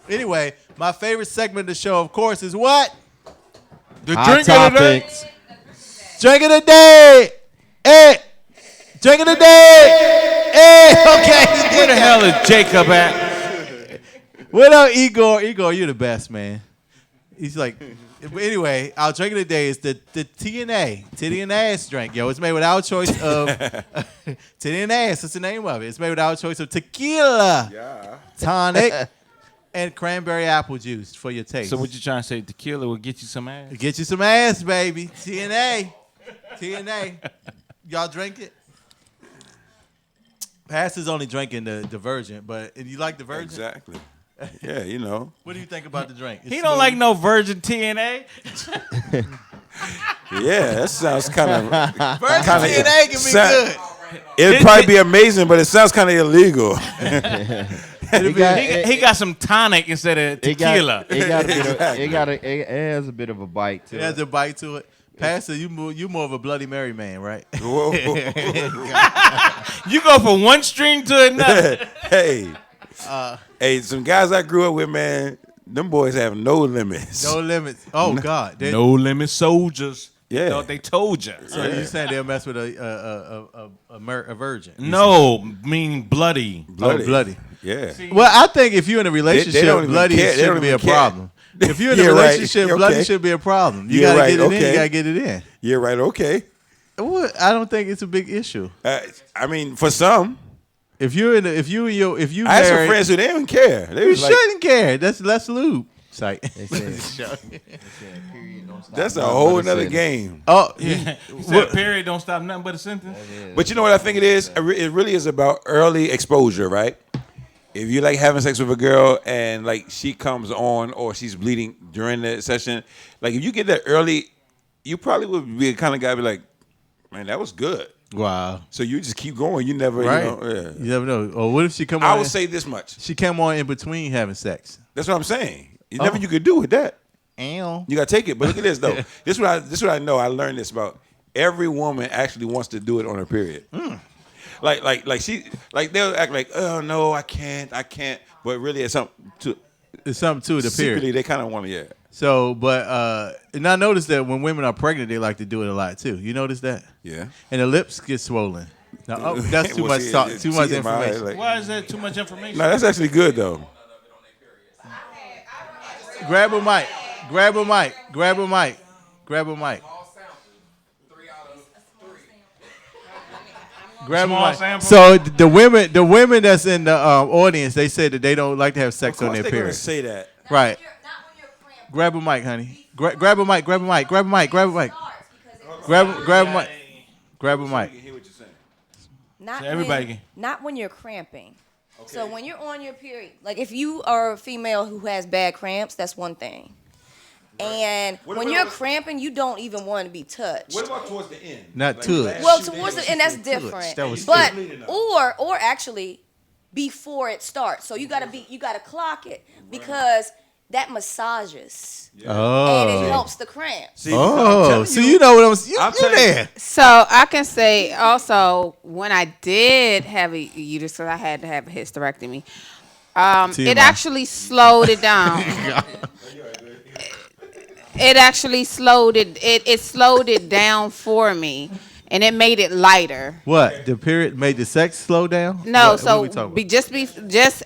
Speaker 3: Anyway, my favorite segment of the show, of course, is what?
Speaker 6: The drink of the day.
Speaker 3: Drink of the day. Hey. Drink of the day. Hey. Okay.
Speaker 6: Where the hell is Jacob at?
Speaker 3: What up, Igor? Igor, you're the best, man. He's like, anyway, our drink of the day is the TNA, titty and ass drink. Yo, it's made with our choice of titty and ass. That's the name of it. It's made with our choice of tequila, tonic, and cranberry apple juice for your taste.
Speaker 6: So what you trying to say? Tequila will get you some ass?
Speaker 3: Get you some ass, baby. TNA. Y'all drink it? Pastor's only drinking the Virgin, but you like the Virgin?
Speaker 4: Exactly. Yeah, you know.
Speaker 3: What do you think about the drink?
Speaker 6: He don't like no Virgin TNA.
Speaker 4: Yeah, that sounds kind of.
Speaker 3: Virgin DNA can be good.
Speaker 4: It'd probably be amazing, but it sounds kind of illegal.
Speaker 6: He got some tonic instead of tequila.
Speaker 5: It has a bit of a bite to it.
Speaker 3: It has a bite to it. Pastor, you more of a Bloody Mary man, right?
Speaker 4: Whoa.
Speaker 6: You go from one string to another.
Speaker 4: Hey, some guys I grew up with, man, them boys have no limits.
Speaker 3: No limits. Oh God.
Speaker 6: No limit soldiers.
Speaker 4: Yeah.
Speaker 6: Thought they told you.
Speaker 3: So you saying they'll mess with a virgin?
Speaker 6: No, meaning bloody.
Speaker 3: Oh, bloody.
Speaker 4: Yeah.
Speaker 3: Well, I think if you're in a relationship, bloody shouldn't be a problem. If you're in a relationship, bloody should be a problem. You gotta get it in. You gotta get it in.
Speaker 4: You're right. Okay.
Speaker 3: Well, I don't think it's a big issue.
Speaker 4: I mean, for some,
Speaker 3: if you
Speaker 4: I have some friends who they don't care. They
Speaker 3: you shouldn't care. That's less lube. Psych.
Speaker 4: That's a whole nother game.
Speaker 3: Oh,
Speaker 6: yeah. Period don't stop nothing but a sentence.
Speaker 4: But you know what I think it is? It really is about early exposure, right? If you like having sex with a girl and like she comes on or she's bleeding during the session, like if you get that early, you probably would be the kind of guy be like, man, that was good.
Speaker 3: Wow.
Speaker 4: So you just keep going. You never,
Speaker 3: right.
Speaker 4: You
Speaker 3: never know. Or what if she come on?
Speaker 4: I would say this much.
Speaker 3: She came on in between having sex.
Speaker 4: That's what I'm saying. Never you could do with that.
Speaker 3: Ew.
Speaker 4: You gotta take it. But look at this though. This is what I know. I learned this about. Every woman actually wants to do it on her period. Like they'll act like, oh no, I can't. But really it's something to
Speaker 3: the
Speaker 4: secretly
Speaker 3: period.
Speaker 4: they kind of want to, yeah.
Speaker 3: So, but and I noticed that when women are pregnant, they like to do it a lot too. You notice that?
Speaker 4: Yeah.
Speaker 3: And the lips get swollen. Now, that's too much talk. Too much information.
Speaker 6: Why is that too much information?
Speaker 4: No, that's actually good though.
Speaker 3: Grab a mic. Grab a mic. Grab a mic. Grab a mic. Grab a mic.
Speaker 6: Sample.
Speaker 3: So the women that's in the audience, they say that they don't like to have sex on their period.
Speaker 4: Say that.
Speaker 3: Right. Grab a mic, honey. Grab a mic. Grab a mic. Grab a mic. Grab a mic. Grab a mic. Grab a mic.
Speaker 15: Not when you're cramping. Okay. So when you're on your period, like if you are a female who has bad cramps, that's one thing. Right. And when you're cramping, you don't even want to be touched.
Speaker 4: What about towards the end?
Speaker 3: Not like touch.
Speaker 15: Well, towards the end, that's different. But or actually before it starts. So you gotta clock it because that massages. Yeah.
Speaker 3: Oh.
Speaker 15: And it helps the cramps.
Speaker 3: See, so you know what I'm there.
Speaker 16: So I can say also when I did have a uterus, because I had to have a hysterectomy, it actually slowed it down. It actually slowed it slowed it down for me. And it made it lighter.
Speaker 3: What? The period made the sex slow down?
Speaker 16: No,
Speaker 3: what
Speaker 16: just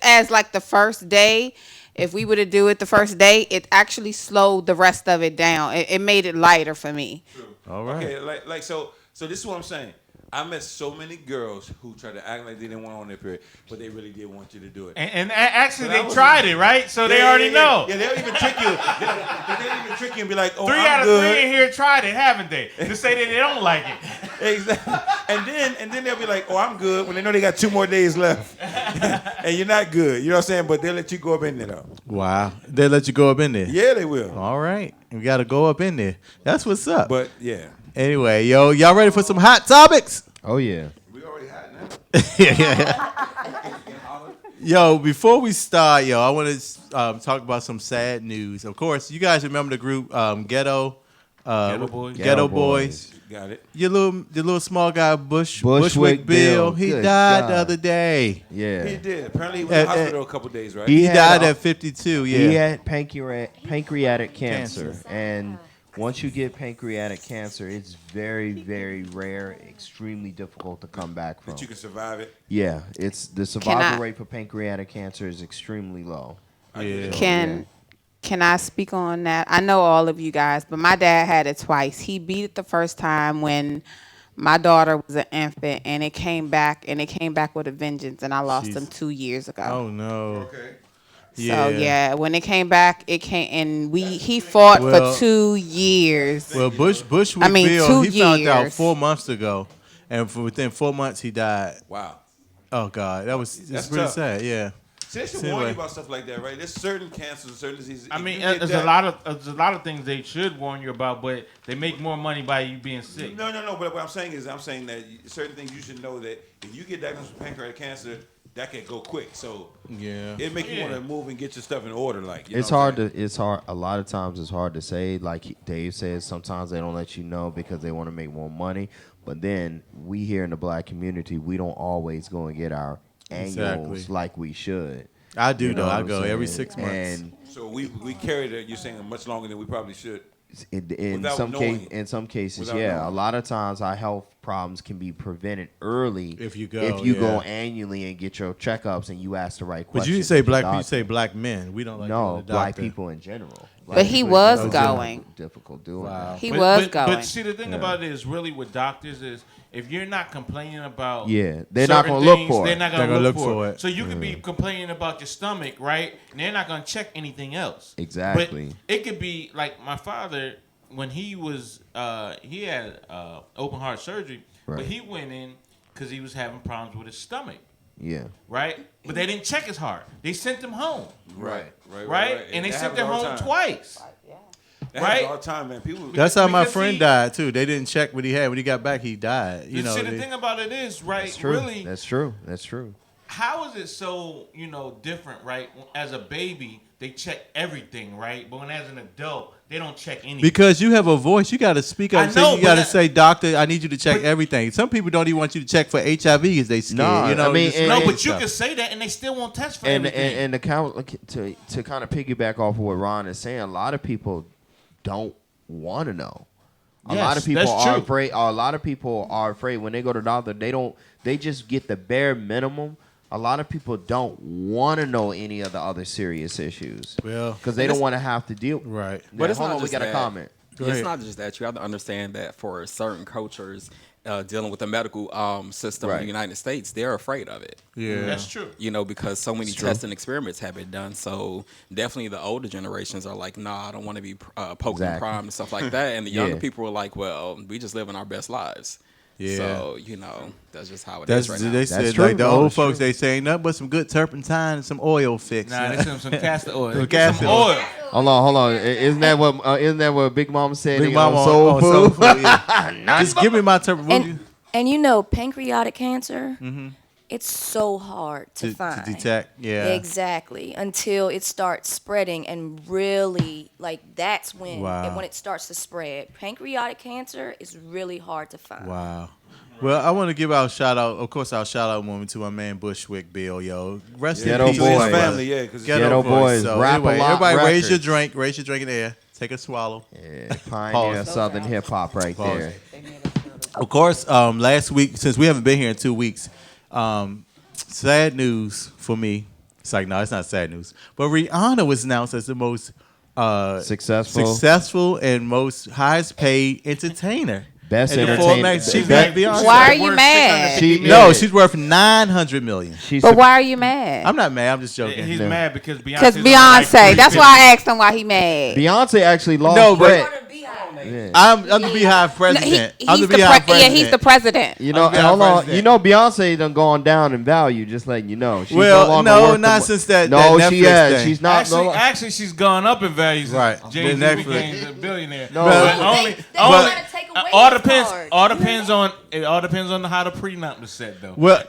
Speaker 16: as like the first day. If we were to do it the first day, it actually slowed the rest of it down. It made it lighter for me.
Speaker 4: True.
Speaker 3: All right.
Speaker 4: Okay, so this is what I'm saying. I met so many girls who tried to act like they didn't want on their period, but they really did want you to do it.
Speaker 6: And actually, they tried it, right? So they already know.
Speaker 4: Yeah, they'll even trick you. They'll even trick you and be like, "Oh,
Speaker 6: 3
Speaker 4: I'm
Speaker 6: out of
Speaker 4: good.
Speaker 6: 3 in here tried it, haven't they? To say that they don't like it.
Speaker 4: Exactly. And then they'll be like, "Oh, I'm good," when they know they got 2 more days left, and you're not good. You know what I'm saying? But they'll let you go up in there though.
Speaker 3: Wow, they let you go up in there.
Speaker 4: Yeah, they will.
Speaker 3: All right, we got to go up in there. That's what's up.
Speaker 4: But yeah.
Speaker 3: Anyway, y'all ready for some hot topics?
Speaker 5: Oh yeah.
Speaker 4: We already hot now.
Speaker 3: Yo, before we start, I want to talk about some sad news. Of course, you guys remember the group Ghetto Boys. Ghetto Boys.
Speaker 4: Got it.
Speaker 3: The little small guy Bushwick Bill. He died the other day.
Speaker 5: Yeah,
Speaker 4: he did. Apparently, he was in the hospital a couple days, right?
Speaker 3: He died at 52. Yeah,
Speaker 5: he had pancreatic cancer, and once you get pancreatic cancer, it's very, very rare, extremely difficult to come back from.
Speaker 4: But you can survive it?
Speaker 5: Yeah, it's the survival rate for pancreatic cancer is extremely low.
Speaker 3: Yeah.
Speaker 16: Can I speak on that? I know all of you guys, but my dad had it twice. He beat it the first time when my daughter was an infant, and it came back with a vengeance, and I lost him 2 years ago.
Speaker 3: Oh, no.
Speaker 4: Okay.
Speaker 16: So yeah, when it came back, and he fought for 2 years.
Speaker 3: Well, Bushwick Bill, he found out 4 months ago, and within 4 months he died.
Speaker 4: Wow.
Speaker 3: Oh God, that's pretty
Speaker 4: tough.
Speaker 3: sad. Yeah.
Speaker 4: See, they should warn you about stuff like that, right? There's certain cancers, certain diseases.
Speaker 6: I mean, there's a lot of things they should warn you about, but they make more money by you being sick.
Speaker 4: No. But what I'm saying is, I'm saying that certain things you should know that if you get diagnosed with pancreatic cancer, that can go quick. So it make you want to move and get your stuff in order. Like
Speaker 17: it's hard. A lot of times it's hard to say. Like Dave says, sometimes they don't let you know because they want to make more money. But then we here in the black community, we don't always go and get our annuals like we should.
Speaker 3: I do though. I go every 6 months.
Speaker 17: And
Speaker 4: so we carry that. You're saying much longer than we probably should.
Speaker 17: In some cases, yeah. A lot of times our health problems can be prevented early
Speaker 3: if you
Speaker 17: go annually and get your checkups and you ask the right questions.
Speaker 3: But you say black people, you say black men. We don't like
Speaker 17: no black people in general.
Speaker 16: But he was going.
Speaker 17: Difficult doing that.
Speaker 16: He was going.
Speaker 6: But see, the thing about it is really with doctors is if you're not complaining about
Speaker 17: they're not going to look for it.
Speaker 6: They're not going to look for it. So you could be complaining about your stomach, right? And they're not going to check anything else.
Speaker 17: Exactly.
Speaker 6: But it could be like my father when he was he had open heart surgery, but he went in because he was having problems with his stomach.
Speaker 17: Yeah.
Speaker 6: Right? But they didn't check his heart. They sent him home.
Speaker 4: Right.
Speaker 6: And they sent him home twice.
Speaker 4: That happens all the time, man. People.
Speaker 3: That's how my friend died too. They didn't check what he had. When he got back, he died. You know.
Speaker 6: See, the thing about it is, right?
Speaker 17: That's true.
Speaker 6: Really,
Speaker 17: that's true.
Speaker 6: How is it so different, right? As a baby, they check everything, right? But when as an adult, they don't check anything.
Speaker 3: Because you have a voice, you got to speak up. You got to say, "Doctor, I need you to check everything." Some people don't even want you to check for HIV because they scared.
Speaker 6: But you can say that, and they still won't test for everything.
Speaker 17: And to kind of piggyback off of what Ron is saying, a lot of people don't want to know. A lot of people are afraid. A lot of people are afraid when they go to the doctor. They just get the bare minimum. A lot of people don't want to know any of the other serious issues. Well, because they don't want to have to deal.
Speaker 3: Right.
Speaker 18: But it's
Speaker 17: hold
Speaker 18: not
Speaker 17: on,
Speaker 18: just
Speaker 17: we got
Speaker 18: that.
Speaker 17: a comment.
Speaker 18: It's not just that. You have to understand that for certain cultures dealing with the medical system in the United States, they're afraid of it.
Speaker 3: Yeah,
Speaker 6: that's true.
Speaker 18: Because so many tests and experiments have been done. So definitely the older generations are like, nah, I don't want to be poked and primed and stuff like that. And the younger people are like, well, we just living our best lives.
Speaker 3: Yeah.
Speaker 18: So, that's just how it is right now.
Speaker 3: They said, like, the old folks, they say nothing but some good turpentine and some oil fix.
Speaker 6: Nah, they send some castor oil.
Speaker 3: Some oil.
Speaker 17: Hold on. Isn't that what Big Mama said?
Speaker 3: Big Mama on soul food. Yeah. Just give me my turpentine.
Speaker 15: And pancreatic cancer, it's so hard to find.
Speaker 3: To detect, yeah.
Speaker 15: Exactly. Until it starts spreading and really, that's when, and when it starts to spread. Pancreatic cancer is really hard to find.
Speaker 3: Wow. Well, I want to give out a shout out. Of course, I'll shout out moment to my man Bushwick Bill, yo. Rest in peace,
Speaker 17: boys.
Speaker 3: his family,
Speaker 17: Ghetto boys.
Speaker 3: So
Speaker 17: Rap-A-Lot
Speaker 3: everybody, raise your
Speaker 17: records.
Speaker 3: drink in the air. Take a swallow.
Speaker 17: Yeah, pioneer Southern hip hop right there.
Speaker 3: Of course, last week, since we haven't been here in 2 weeks, sad news for me. It's like, no, it's not sad news. But Rihanna was announced as the most successful and most highest paid entertainer.
Speaker 17: Best entertainer.
Speaker 16: Why are you mad?
Speaker 3: She's worth $900 million.
Speaker 16: But why are you mad?
Speaker 3: I'm not mad. I'm just joking.
Speaker 6: He's mad because Beyonce.
Speaker 16: Because Beyonce. That's why I asked him why he mad.
Speaker 17: Beyonce actually lost Brett.
Speaker 3: I'm the Beehive president. I'm the Beehive president.
Speaker 16: Yeah, he's the president.
Speaker 17: Hold on. Beyonce done gone down in value. Just letting you know. She's
Speaker 3: not since that.
Speaker 17: No,
Speaker 3: that
Speaker 17: she
Speaker 3: Netflix
Speaker 17: has.
Speaker 3: thing.
Speaker 17: She's not.
Speaker 6: Actually, she's gone up in value.
Speaker 3: Right.
Speaker 6: Jay-Z became a billionaire.
Speaker 17: No,
Speaker 6: all depends on how the prenup is set though.
Speaker 3: Well,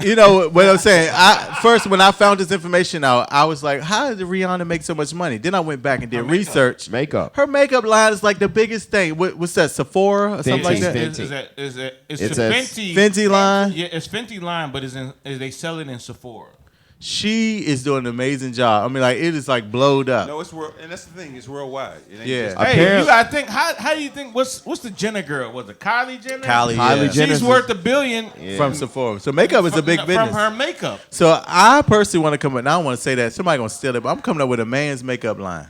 Speaker 3: what I'm saying. First, when I found this information out, I was like, "How did Rihanna make so much money?" Then I went back and did research.
Speaker 17: Makeup.
Speaker 3: Her makeup line is like the biggest thing. What's that? Sephora or something like that?
Speaker 6: It's a
Speaker 3: Fenty line.
Speaker 6: Yeah, it's Fenty line, but they sell it in Sephora.
Speaker 3: She is doing an amazing job. I mean, like it is like blowed up.
Speaker 4: No, it's world, and that's the thing. It's worldwide. It ain't
Speaker 3: Yeah.
Speaker 6: Hey, you gotta think. How do you think? What's the Jenner girl? Was it Kylie Jenner?
Speaker 3: Kylie
Speaker 6: Jenner. She's worth $1 billion
Speaker 3: from Sephora. So makeup is a big business.
Speaker 6: From her makeup.
Speaker 3: So I personally want to come up. And I don't want to say that somebody gonna steal it, but I'm coming up with a man's makeup line.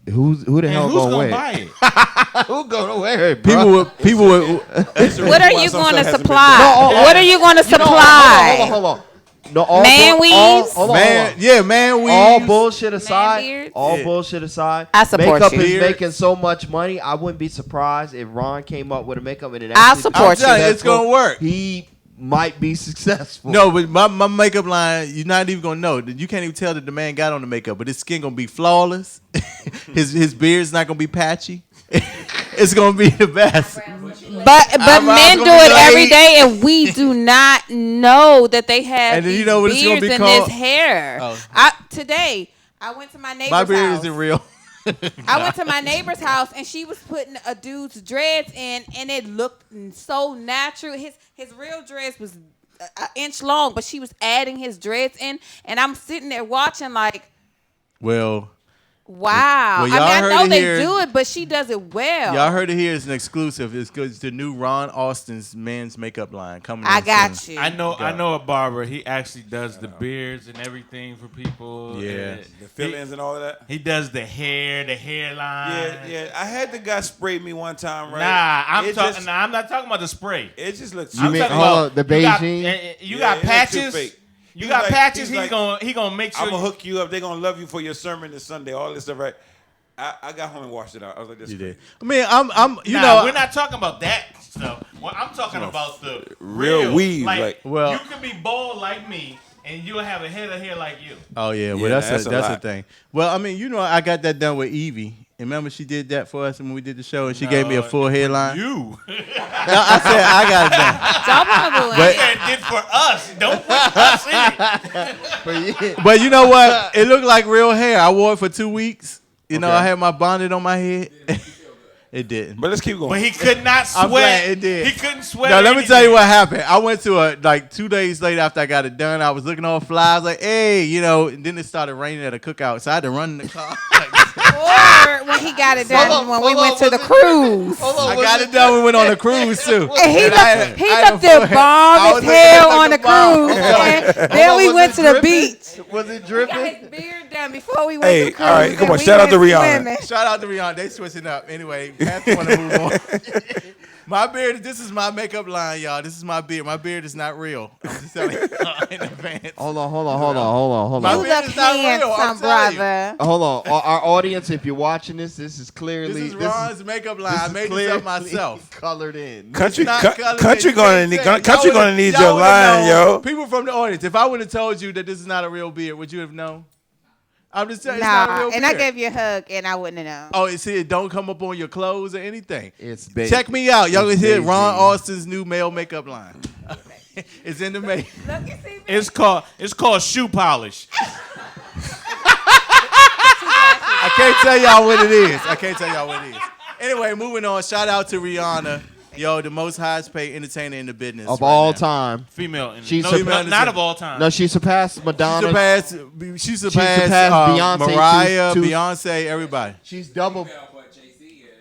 Speaker 17: Who the hell
Speaker 6: gonna
Speaker 17: wear
Speaker 6: buy
Speaker 17: it?
Speaker 6: it?
Speaker 17: Who gonna wear it, bro?
Speaker 3: People would.
Speaker 16: What are you going to supply? What are you going to supply?
Speaker 17: Hold on. No,
Speaker 16: man weaves?
Speaker 3: Man weaves.
Speaker 17: All bullshit aside.
Speaker 16: beards?
Speaker 17: Bullshit aside.
Speaker 16: I support
Speaker 17: makeup
Speaker 16: you.
Speaker 17: is making so much money. I wouldn't be surprised if Ron came up with a makeup and it
Speaker 16: I'll
Speaker 17: actually
Speaker 16: support you.
Speaker 3: It's gonna work.
Speaker 17: He might be successful.
Speaker 3: No, but my makeup line, you're not even gonna know. You can't even tell that the man got on the makeup, but his skin gonna be flawless. his beard's not gonna be patchy. It's gonna be the best.
Speaker 16: But men do it every day, and we do not know that they have
Speaker 3: And then
Speaker 16: these
Speaker 3: you know what it's gonna
Speaker 16: beards
Speaker 3: be
Speaker 16: in
Speaker 3: called?
Speaker 16: this hair.
Speaker 3: Oh.
Speaker 16: Today, I went to my neighbor's
Speaker 3: My beard
Speaker 16: house.
Speaker 3: isn't real.
Speaker 16: I went to my neighbor's house, and she was putting a dude's dreads in, and it looked so natural. His real dreads was an inch long, but she was adding his dreads in, and I'm sitting there watching like,
Speaker 3: Well,
Speaker 16: wow.
Speaker 3: Well, y'all
Speaker 16: I
Speaker 3: heard
Speaker 16: know
Speaker 3: it
Speaker 16: they
Speaker 3: here.
Speaker 16: do it, but she does it well.
Speaker 3: y'all heard it here. It's an exclusive. It's good. It's the new Ron Austin's men's makeup line coming.
Speaker 16: I
Speaker 3: in
Speaker 16: got
Speaker 3: soon.
Speaker 16: you.
Speaker 6: I know a barber. He actually does the beards and everything for people.
Speaker 3: Yeah.
Speaker 4: The fill-ins and all of that.
Speaker 6: He does the hair, the hairline.
Speaker 4: Yeah. I had the guy spray me one time, right?
Speaker 6: Nah, I'm not talking about the spray.
Speaker 4: It just looks.
Speaker 6: I'm talking about
Speaker 17: the Beijing?
Speaker 6: You got patches. You got patches. He gonna make sure.
Speaker 4: I'm gonna hook you up. They're gonna love you for your sermon this Sunday. All this stuff, right? I got home and washed it out. I was like, this.
Speaker 3: You did. I mean, you
Speaker 6: Nah,
Speaker 3: know,
Speaker 6: we're not talking about that stuff. Well, I'm talking about the
Speaker 4: real weave, like-
Speaker 3: Well-
Speaker 6: you can be bald like me, and you'll have a head of hair like you.
Speaker 3: Oh yeah, well
Speaker 4: Yeah,
Speaker 3: that's
Speaker 4: a
Speaker 3: the
Speaker 4: lot.
Speaker 3: thing. Well, I mean, you know, I got that done with Evie. And remember, she did that for us when we did the show, and she gave me a full headline.
Speaker 6: You.
Speaker 3: No, I said I got it done.
Speaker 6: But you did for us. Don't put us in it.
Speaker 3: But you know what? It looked like real hair. I wore it for 2 weeks. You know, I had my bonnet on my head. It didn't.
Speaker 4: But let's keep going.
Speaker 6: But he could not
Speaker 3: I'm
Speaker 6: sweat.
Speaker 3: glad it did.
Speaker 6: He couldn't sweat.
Speaker 3: Now, let me
Speaker 6: anything.
Speaker 3: tell you what happened. I went to like 2 days later after I got it done. I was looking all fly. I was like, hey, you know, and then it started raining at a cookout. So I had to run in the car.
Speaker 16: Or when he got it done when we went to the cruise.
Speaker 3: I got it done when we went on the cruise, too.
Speaker 16: And he looked the
Speaker 3: I
Speaker 16: bomb
Speaker 3: was
Speaker 16: as hell
Speaker 3: looking
Speaker 16: on the
Speaker 3: like a bomb.
Speaker 16: cruise. And then we went to the beach.
Speaker 17: Was it
Speaker 16: He got
Speaker 17: dripping?
Speaker 16: his beard done before we went
Speaker 4: Hey,
Speaker 16: to the cruise.
Speaker 4: all right, come
Speaker 16: and
Speaker 4: on,
Speaker 16: we
Speaker 4: shout out to
Speaker 16: went
Speaker 4: Rihanna.
Speaker 16: swimming.
Speaker 3: Shout out to Rihanna. They switching up. Anyway, Pat want to move on. My beard, this is my makeup line, y'all. This is my beard. My beard is not real. I'm just telling you in advance.
Speaker 17: Hold on.
Speaker 3: My
Speaker 16: You
Speaker 3: beard
Speaker 16: look
Speaker 3: is not real. I'm
Speaker 16: handsome,
Speaker 3: telling you.
Speaker 16: brother.
Speaker 17: Hold on. Our audience, if you're watching this is clearly
Speaker 3: This is Ron's makeup line. I made this up myself.
Speaker 17: Colored in.
Speaker 4: Country,
Speaker 3: Not
Speaker 4: co-
Speaker 3: colored
Speaker 4: country
Speaker 3: in.
Speaker 4: gonna
Speaker 3: You
Speaker 4: need,
Speaker 3: can't say.
Speaker 4: country
Speaker 3: Y'all
Speaker 4: gonna
Speaker 3: would've-
Speaker 4: need
Speaker 3: y'all
Speaker 4: your
Speaker 3: would've
Speaker 4: line,
Speaker 3: known.
Speaker 4: yo.
Speaker 3: People from the audience, if I would have told you that this is not a real beard, would you have known? I'm just telling you, it's not a
Speaker 16: Nah,
Speaker 3: real
Speaker 16: and
Speaker 3: beard.
Speaker 16: I gave you a hug, and I wouldn't have known.
Speaker 3: Oh, you see, it don't come up on your clothes or anything.
Speaker 17: It's
Speaker 3: Check me out. Y'all can
Speaker 17: it's
Speaker 3: hear
Speaker 17: Beijing.
Speaker 3: Ron Austin's new male makeup line. It's in the make.
Speaker 6: It's called shoe polish.
Speaker 3: I can't tell y'all what it is. Anyway, moving on. Shout out to Rihanna. Yo, the most highest paid entertainer in the business
Speaker 17: Of
Speaker 3: right
Speaker 17: all
Speaker 3: now.
Speaker 17: time.
Speaker 6: Female.
Speaker 17: She
Speaker 6: No,
Speaker 17: surpassed-
Speaker 6: not of all time.
Speaker 17: No, she surpassed Madonna.
Speaker 3: She surpassed
Speaker 17: Beyonce.
Speaker 3: Mariah,
Speaker 17: to-
Speaker 3: Beyonce, everybody.
Speaker 17: She's double.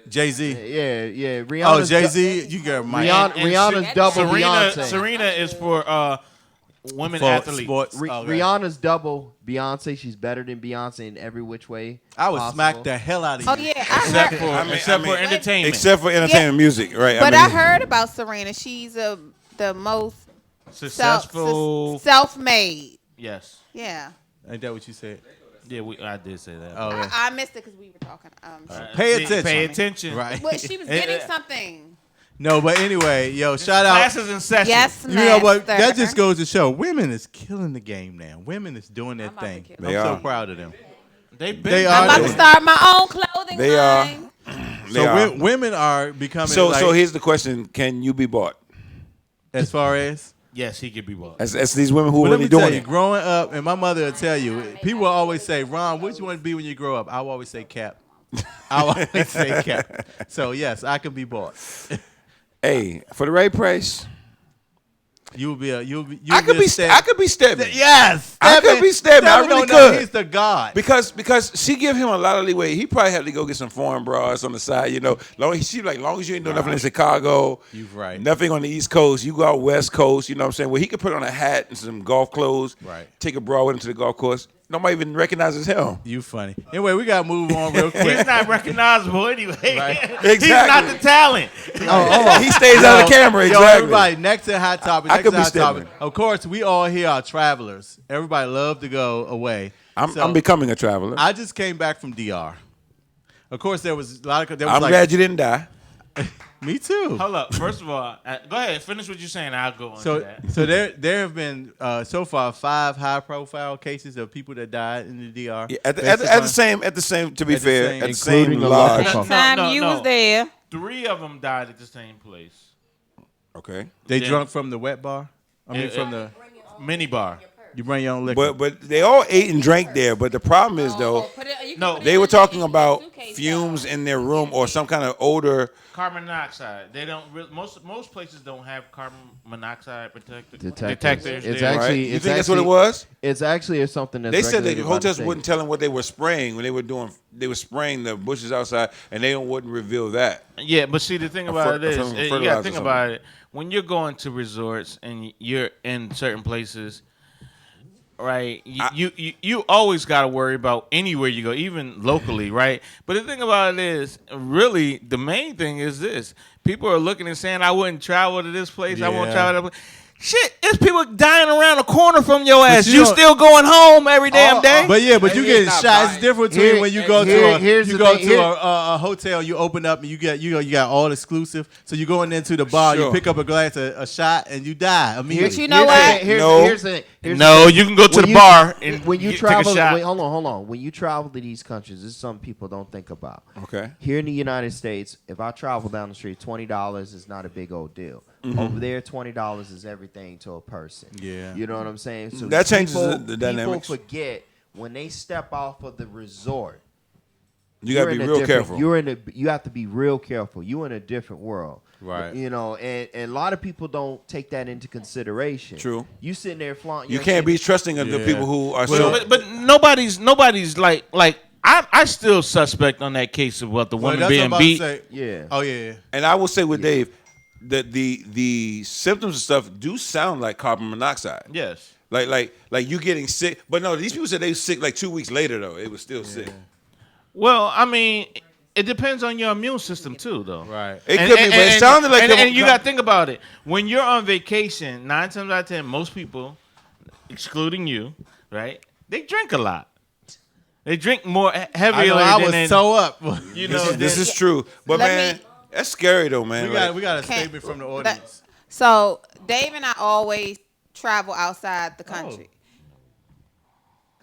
Speaker 3: Jay-Z.
Speaker 17: Yeah.
Speaker 3: Oh,
Speaker 17: Rihanna's
Speaker 3: Jay-Z, you got Mike.
Speaker 17: Rihanna's double Beyonce.
Speaker 6: Serena is for women
Speaker 3: For
Speaker 6: athletes.
Speaker 3: sports. Okay.
Speaker 17: Rihanna's double Beyonce. She's better than Beyonce in every which way.
Speaker 3: I would
Speaker 17: possible.
Speaker 3: smack the hell out of you.
Speaker 16: Oh yeah, I
Speaker 6: Except
Speaker 16: heard.
Speaker 6: for except for entertainment.
Speaker 4: Except for entertainment music, right?
Speaker 16: But I heard about Serena. She's the most
Speaker 6: Successful.
Speaker 16: self-made.
Speaker 6: Yes.
Speaker 16: Yeah.
Speaker 3: Ain't that what you said?
Speaker 6: Yeah, I did say that.
Speaker 3: Oh, yeah.
Speaker 16: I missed it because we were talking.
Speaker 3: Pay
Speaker 6: See,
Speaker 3: attention.
Speaker 6: Pay attention.
Speaker 3: Right.
Speaker 16: But she was getting something.
Speaker 3: No, but anyway, yo, shout out.
Speaker 6: Classes in session.
Speaker 16: Yes,
Speaker 3: You know what?
Speaker 16: master.
Speaker 3: That just goes to show women is killing the game now. Women is doing their thing. I'm
Speaker 4: They
Speaker 3: so
Speaker 4: are.
Speaker 3: proud of them.
Speaker 6: They
Speaker 3: They
Speaker 16: I'm
Speaker 3: are
Speaker 16: about to
Speaker 3: doing-
Speaker 16: start my own clothing
Speaker 4: They are.
Speaker 16: line.
Speaker 4: They are.
Speaker 3: Women are becoming
Speaker 4: So
Speaker 3: like,
Speaker 4: so here's the question: can you be bought?
Speaker 3: as far as
Speaker 6: Yes, he could be bought.
Speaker 4: As these women who
Speaker 3: well,
Speaker 4: are
Speaker 3: let
Speaker 4: really
Speaker 3: me tell
Speaker 4: doing
Speaker 3: you,
Speaker 4: it.
Speaker 3: growing up, and my mother will tell you, people will always say, Ron, what you want to be when you grow up? I will always say Cap. I will always say Cap. So yes, I can be bought.
Speaker 4: Hey, for the right price,
Speaker 3: You'll be a
Speaker 4: I could be Stedman.
Speaker 3: Yes,
Speaker 4: I could be Stedman. I really
Speaker 3: don't know.
Speaker 4: could.
Speaker 3: He's the god.
Speaker 4: Because she give him a lot of leeway. He probably had to go get some foreign bras on the side, you know. Long as you ain't doing nothing in Chicago,
Speaker 3: You right.
Speaker 4: nothing on the East Coast, you go out West Coast, you know what I'm saying? Well, he could put on a hat and some golf clothes,
Speaker 3: Right.
Speaker 4: take a bra with him to the golf course. Nobody even recognizes him.
Speaker 3: You funny. Anyway, we gotta move on real quick.
Speaker 6: He's not recognizable anyway.
Speaker 3: Right.
Speaker 6: He's not the talent.
Speaker 4: He stays out of the camera,
Speaker 3: Yo,
Speaker 4: exactly.
Speaker 3: everybody, next to Hot Topic,
Speaker 4: I
Speaker 3: next
Speaker 4: could
Speaker 3: to
Speaker 4: be
Speaker 3: Hot
Speaker 4: Stedman.
Speaker 3: Topic. Of course, we all here are travelers. Everybody love to go away.
Speaker 4: I'm becoming a traveler.
Speaker 3: I just came back from DR. Of course, there was a lot of. There was
Speaker 4: I'm
Speaker 3: like,
Speaker 4: glad you didn't die.
Speaker 3: Me too.
Speaker 6: Hold up. First of all, go ahead. Finish what you're saying. I'll go on to that.
Speaker 3: So there have been so far 5 high-profile cases of people that died in the DR.
Speaker 4: Yeah, at the same. To be fair, at the same
Speaker 17: Including a
Speaker 4: lodge.
Speaker 17: local
Speaker 16: Time you was there.
Speaker 6: 3 of them died at the same place.
Speaker 4: Okay.
Speaker 3: They
Speaker 6: Then-
Speaker 3: drunk from the wet bar. I mean, from the
Speaker 6: mini bar.
Speaker 3: You bring your own liquor.
Speaker 4: But they all ate and drank there. But the problem is though, they were talking about fumes in their room or some kind of odor.
Speaker 6: Carbon monoxide. They don't. Most places don't have carbon monoxide detectors.
Speaker 17: It's
Speaker 6: there.
Speaker 17: actually.
Speaker 4: Right? You
Speaker 17: It's
Speaker 4: think that's
Speaker 17: actually,
Speaker 4: what it was?
Speaker 17: It's actually something that's.
Speaker 4: They said that
Speaker 17: regulated by the
Speaker 4: hotels
Speaker 17: state.
Speaker 4: wouldn't tell them what they were spraying when they were doing. They were spraying the bushes outside, and they wouldn't reveal that.
Speaker 6: Yeah, but see, the thing
Speaker 4: A
Speaker 6: about
Speaker 4: fer-
Speaker 6: it
Speaker 4: a
Speaker 6: is,
Speaker 4: fer-
Speaker 6: you
Speaker 4: fertilizer
Speaker 6: got to
Speaker 4: or
Speaker 6: think
Speaker 4: something.
Speaker 6: about it. When you're going to resorts and you're in certain places, right? You always got to worry about anywhere you go, even locally, right? But the thing about it is, really, the main thing is this: people are looking and saying, "I wouldn't travel to this place. I won't
Speaker 3: Yeah.
Speaker 6: travel to that place." Shit, it's people dying around the corner from your ass.
Speaker 3: you
Speaker 6: You
Speaker 3: don't-
Speaker 6: still going home every damn day?
Speaker 3: But yeah, but you get shot. It's different between
Speaker 17: Here-
Speaker 3: when you go
Speaker 17: here-
Speaker 3: to
Speaker 17: here's
Speaker 3: you
Speaker 17: the
Speaker 3: go
Speaker 17: thing.
Speaker 3: to
Speaker 17: Here-
Speaker 3: a hotel. You open up and you got all exclusive. So you go into the bar, you
Speaker 4: Sure.
Speaker 3: pick up a glass of a shot, and you die immediately.
Speaker 16: But you know what?
Speaker 17: Here's
Speaker 4: No.
Speaker 17: the thing. Here's
Speaker 6: No,
Speaker 17: the thing.
Speaker 6: you can go to
Speaker 17: When
Speaker 6: the
Speaker 17: you-
Speaker 6: bar and
Speaker 17: when you
Speaker 6: take a
Speaker 17: travel.
Speaker 6: shot.
Speaker 17: Wait, hold on. When you travel to these countries, this is something people don't think about.
Speaker 4: Okay.
Speaker 17: Here in the United States, if I travel down the street, $20 is not a big old deal. Over there, $20 is everything to a person.
Speaker 3: Yeah.
Speaker 17: You know what I'm saying? So
Speaker 4: That changes
Speaker 17: people,
Speaker 4: the dynamics.
Speaker 17: People forget when they step off of the resort.
Speaker 4: You gotta
Speaker 17: you're
Speaker 4: be
Speaker 17: in a
Speaker 4: real
Speaker 17: different-
Speaker 4: careful.
Speaker 17: You have to be real careful. You're in a different world.
Speaker 3: Right.
Speaker 17: You know, and a lot of people don't take that into consideration.
Speaker 4: True.
Speaker 17: You sitting there flaunting.
Speaker 4: You
Speaker 17: your
Speaker 4: can't
Speaker 17: shit.
Speaker 4: be trusting of the
Speaker 3: Yeah.
Speaker 4: people who are
Speaker 3: Well,
Speaker 4: so.
Speaker 6: But nobody's like I still suspect on that case about the
Speaker 3: Well,
Speaker 6: woman
Speaker 3: that's what I'm
Speaker 6: being
Speaker 3: about to
Speaker 6: beat.
Speaker 3: say.
Speaker 17: Yeah.
Speaker 3: Oh yeah.
Speaker 4: And I will say with Dave, that the symptoms and stuff do sound like carbon monoxide.
Speaker 6: Yes.
Speaker 4: Like you getting sick. But no, these people said they was sick like 2 weeks later though. It was still sick.
Speaker 6: Well, I mean, it depends on your immune system too, though.
Speaker 3: Right.
Speaker 4: It could be, but it sounded like
Speaker 6: and you got to think about it. When you're on vacation, 9 times out of 10, most people, excluding you, right? They drink a lot. They drink more heavier.
Speaker 3: I
Speaker 6: than
Speaker 3: was
Speaker 6: they-
Speaker 3: so up.
Speaker 6: You know,
Speaker 4: This is true. But
Speaker 16: Let
Speaker 4: man, that's scary though, man.
Speaker 3: We got a
Speaker 16: Can't-
Speaker 3: statement from the audience.
Speaker 16: So Dave and I always travel outside the country.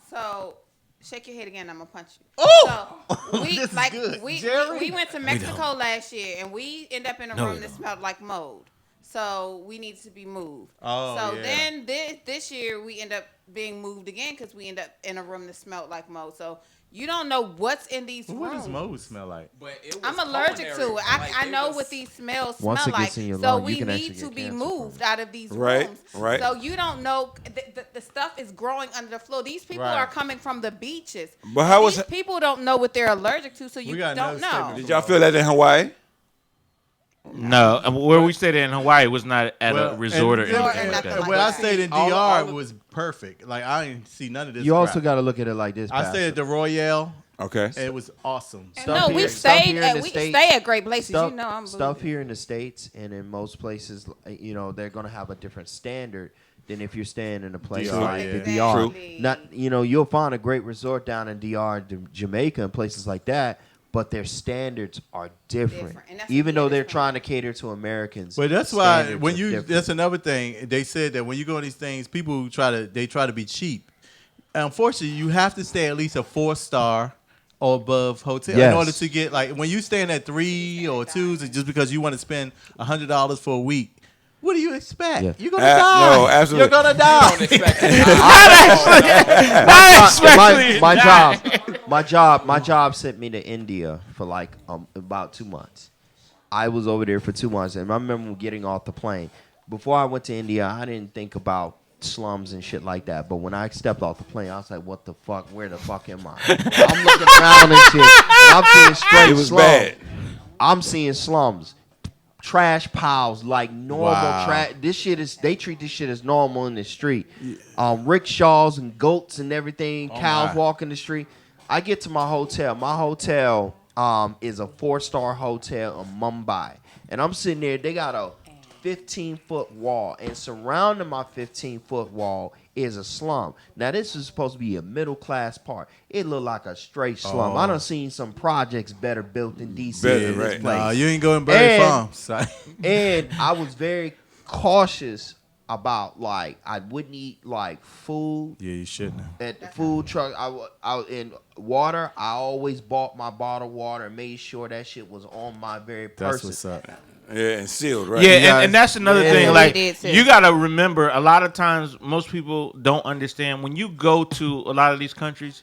Speaker 16: So shake your head again. I'm gonna punch you.
Speaker 3: Oh!
Speaker 16: So we
Speaker 3: This is
Speaker 16: like
Speaker 3: good.
Speaker 16: we
Speaker 3: Jerry?
Speaker 16: went to Mexico last year and we end up in a
Speaker 3: No,
Speaker 16: room
Speaker 3: we
Speaker 16: that
Speaker 3: don't.
Speaker 16: smelled like mold. So we needed to be moved.
Speaker 3: Oh,
Speaker 16: so
Speaker 3: yeah.
Speaker 16: then this year we end up being moved again because we end up in a room that smelled like mold. So you don't know what's in these
Speaker 3: What
Speaker 16: rooms.
Speaker 3: does mold smell like?
Speaker 18: But it was
Speaker 16: I'm allergic to it. I know what these smells
Speaker 17: Once
Speaker 16: smell
Speaker 17: it gets
Speaker 16: like.
Speaker 17: in your
Speaker 16: So
Speaker 17: lung, you
Speaker 16: we
Speaker 17: can
Speaker 16: need
Speaker 17: actually
Speaker 16: to
Speaker 17: get
Speaker 16: be
Speaker 17: cancer
Speaker 16: moved out of these
Speaker 4: Right,
Speaker 16: rooms.
Speaker 4: right.
Speaker 16: So you don't know the stuff is growing under the floor. These people
Speaker 3: Right.
Speaker 16: are coming from the beaches.
Speaker 4: But how was
Speaker 16: These people don't know what they're allergic to, so you
Speaker 3: got
Speaker 16: don't
Speaker 3: another
Speaker 16: know.
Speaker 3: statement.
Speaker 4: Did y'all feel that in Hawaii?
Speaker 6: No, where we stayed in Hawaii was not at a resort or anything like that.
Speaker 3: Where I stayed in
Speaker 17: All-
Speaker 3: DR
Speaker 17: all the-
Speaker 3: was perfect. Like I didn't see none of this.
Speaker 17: You also
Speaker 3: crap.
Speaker 17: got to look at it like this.
Speaker 3: I stayed at the Royale.
Speaker 4: Okay.
Speaker 3: And it was awesome.
Speaker 16: No, we stayed at stay at great places. You know, I'm
Speaker 17: stuff
Speaker 16: bougie.
Speaker 17: here in the States and in most places, you know, they're gonna have a different standard than if you're staying in a place
Speaker 3: DR,
Speaker 17: like
Speaker 3: yeah.
Speaker 17: DR.
Speaker 4: True.
Speaker 17: Not, you know, you'll find a great resort down in DR, Jamaica, and places like that. But their standards are different.
Speaker 16: And that's
Speaker 17: Even
Speaker 16: the
Speaker 17: though they're
Speaker 16: biggest
Speaker 17: trying to cater to Americans.
Speaker 3: But that's why
Speaker 17: standards
Speaker 3: when
Speaker 17: are
Speaker 3: you
Speaker 17: different.
Speaker 3: that's another thing they said that when you go on these things, people try to be cheap. Unfortunately, you have to stay at least a 4-star or above hotel
Speaker 17: Yes.
Speaker 3: in order to get like when you staying at 3 or 2s, just because you want to spend $100 for a week. What do you expect?
Speaker 17: Yeah.
Speaker 3: You're gonna die.
Speaker 4: No, absolutely.
Speaker 3: You're gonna die.
Speaker 17: My job sent me to India for like about 2 months. I was over there for 2 months, and I remember getting off the plane. Before I went to India, I didn't think about slums and shit like that. But when I stepped off the plane, I was like, "What the fuck? Where the fuck am I?" I'm looking around and shit, and I'm seeing straight
Speaker 4: It was
Speaker 17: slums.
Speaker 4: bad.
Speaker 17: I'm seeing slums. Trash piles like normal
Speaker 3: Wow.
Speaker 17: trash. They treat this shit as normal in the street. Rickshaws and goats and everything, cows
Speaker 3: my.
Speaker 17: walking the street. I get to my hotel. My hotel is a 4-star hotel in Mumbai. And I'm sitting there, they got a 15-foot wall. And surrounding my 15-foot wall is a slum. Now this is supposed to be a middle class part. It looked like a straight slum. I done seen some projects better built in DC than this place.
Speaker 3: Nah, you ain't going Berry Farms.
Speaker 17: And I was very cautious about like I wouldn't eat like food.
Speaker 3: Yeah, you shouldn't.
Speaker 17: At the food truck, I in water. I always bought my bottled water and made sure that shit was on my very person.
Speaker 3: That's what's up.
Speaker 4: Yeah, and sealed, right?
Speaker 6: Yeah, and that's another thing.
Speaker 15: Yeah.
Speaker 6: Like,
Speaker 15: They did too.
Speaker 6: you got to remember, a lot of times, most people don't understand. When you go to a lot of these countries,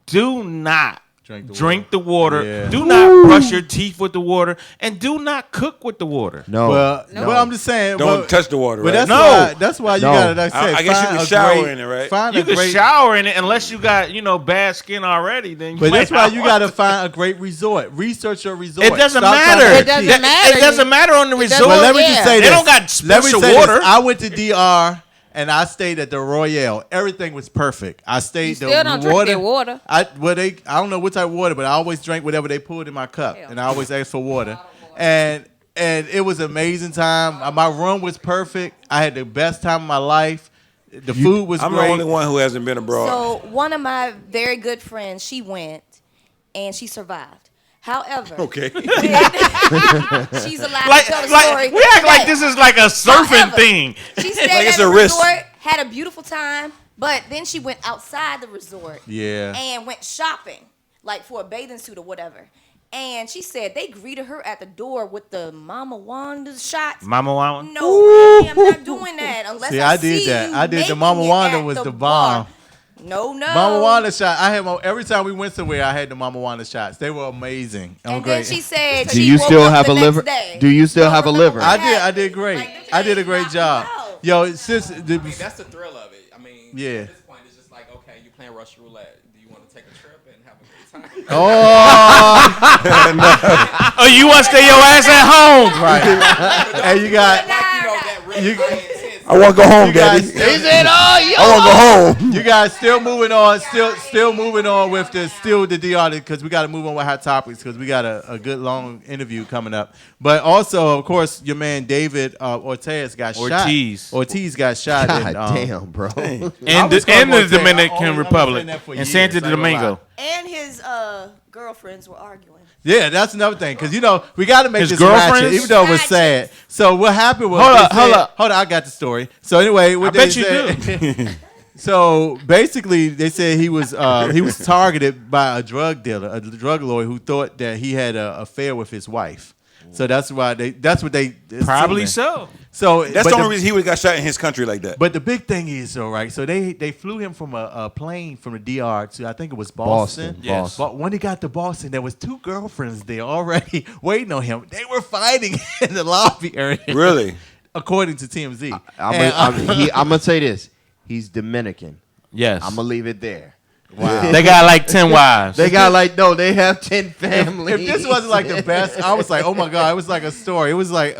Speaker 6: do not drink the water.
Speaker 3: Yeah.
Speaker 6: Do not brush your teeth with the water. And do not cook with the water.
Speaker 17: No.
Speaker 3: Well, I'm just saying.
Speaker 4: Don't touch the water,
Speaker 3: But
Speaker 4: right?
Speaker 3: that's why you gotta. Like I said,
Speaker 4: I guess you can shower in it, right?
Speaker 3: Find
Speaker 6: You
Speaker 3: a
Speaker 6: can
Speaker 3: great,
Speaker 6: shower in it unless you got, bad skin already. Then you
Speaker 3: But
Speaker 6: might
Speaker 3: that's why
Speaker 6: not
Speaker 3: you
Speaker 6: want
Speaker 3: gotta
Speaker 6: to.
Speaker 3: find a great resort. Research your resort.
Speaker 6: It doesn't
Speaker 3: Stop trying to
Speaker 6: matter.
Speaker 3: be
Speaker 15: It doesn't
Speaker 3: cheap.
Speaker 15: matter.
Speaker 6: It doesn't matter on the resort.
Speaker 3: Well, let me just say
Speaker 6: They
Speaker 3: this.
Speaker 6: don't got
Speaker 3: Let me
Speaker 6: special
Speaker 3: say
Speaker 6: water.
Speaker 3: this. I went to DR and I stayed at the Royale. Everything was perfect. I stayed.
Speaker 15: You still don't drink their water.
Speaker 3: I don't know what type of water, but I always drank whatever they poured in my cup, and I always asked for water. And it was an amazing time. My room was perfect. I had the best time of my life. The food was
Speaker 4: I'm
Speaker 3: great.
Speaker 4: the only one who hasn't been abroad.
Speaker 15: So one of my very good friends, she went and she survived. However,
Speaker 4: okay.
Speaker 15: she's allowed
Speaker 6: Like,
Speaker 15: to tell the
Speaker 6: like
Speaker 15: story.
Speaker 6: we act like this is like a surfing
Speaker 15: However,
Speaker 6: thing.
Speaker 15: She stayed
Speaker 4: Like
Speaker 15: at
Speaker 4: it's
Speaker 15: the
Speaker 4: a risk.
Speaker 15: resort, had a beautiful time, but then she went outside the resort
Speaker 3: Yeah.
Speaker 15: and went shopping, like for a bathing suit or whatever. And she said they greeted her at the door with the Mama Wanda shots.
Speaker 6: Mama Wanda?
Speaker 15: No, I'm not doing that unless
Speaker 3: See,
Speaker 15: I
Speaker 3: I did
Speaker 15: see
Speaker 3: that.
Speaker 15: you
Speaker 3: I did the
Speaker 15: making
Speaker 3: Mama
Speaker 15: it
Speaker 3: Wanda
Speaker 15: at
Speaker 3: was the
Speaker 15: bar.
Speaker 3: bomb.
Speaker 15: No.
Speaker 3: Mama Wanda shot. I had every time we went somewhere. I had the Mama Wanda shots. They were amazing.
Speaker 15: And then she said,
Speaker 17: Do you still have a liver? Do you still have a liver?
Speaker 3: I did great. I did a great job. Yo, sis.
Speaker 18: That's the thrill of it. I mean,
Speaker 3: Yeah.
Speaker 18: at this point, it's just like, okay, you're playing Russian roulette. Do you want to take a trip and have a great time?
Speaker 3: Oh,
Speaker 6: you want to stay your ass at home,
Speaker 3: right? And you got.
Speaker 4: I want to go home,
Speaker 3: You guys
Speaker 4: Daddy.
Speaker 3: still-
Speaker 4: He said, I want to go home.
Speaker 3: You guys still moving on, still moving on with the DR because we got to move on with hot topics because we got a good long interview coming up. But also, of course, your man David Ortiz got shot. Ortiz got shot.
Speaker 17: God damn, bro.
Speaker 6: In the Dominican Republic, in Santo Domingo.
Speaker 15: And his girlfriends were arguing.
Speaker 3: Yeah, that's another thing because we got to make
Speaker 6: His
Speaker 3: this
Speaker 6: girlfriends?
Speaker 3: ratchet, even though it was sad. So what happened was
Speaker 6: Hold up.
Speaker 3: I got the story. So anyway, what
Speaker 6: I
Speaker 3: they
Speaker 6: bet you
Speaker 3: said, So basically, they said he was targeted by a drug dealer, a drug lord who thought that he had an affair with his wife. So that's what they
Speaker 6: Probably
Speaker 3: assuming.
Speaker 6: so.
Speaker 3: So
Speaker 4: That's
Speaker 3: but
Speaker 4: the only reason he would have got shot in his country like that.
Speaker 3: But the big thing is, though, right? So they flew him from a plane from the DR to I think it was Boston.
Speaker 17: Yes.
Speaker 3: But when he got to Boston, there was 2 girlfriends there already waiting on him. They were fighting in the lobby area.
Speaker 4: Really?
Speaker 3: According to TMZ.
Speaker 17: I'm gonna say this. He's Dominican.
Speaker 6: Yes.
Speaker 17: I'm gonna leave it there.
Speaker 3: Wow.
Speaker 6: They got like 10 wives.
Speaker 17: They have 10 families.
Speaker 3: If this wasn't like the best, I was like, oh my God, it was like a story. It was like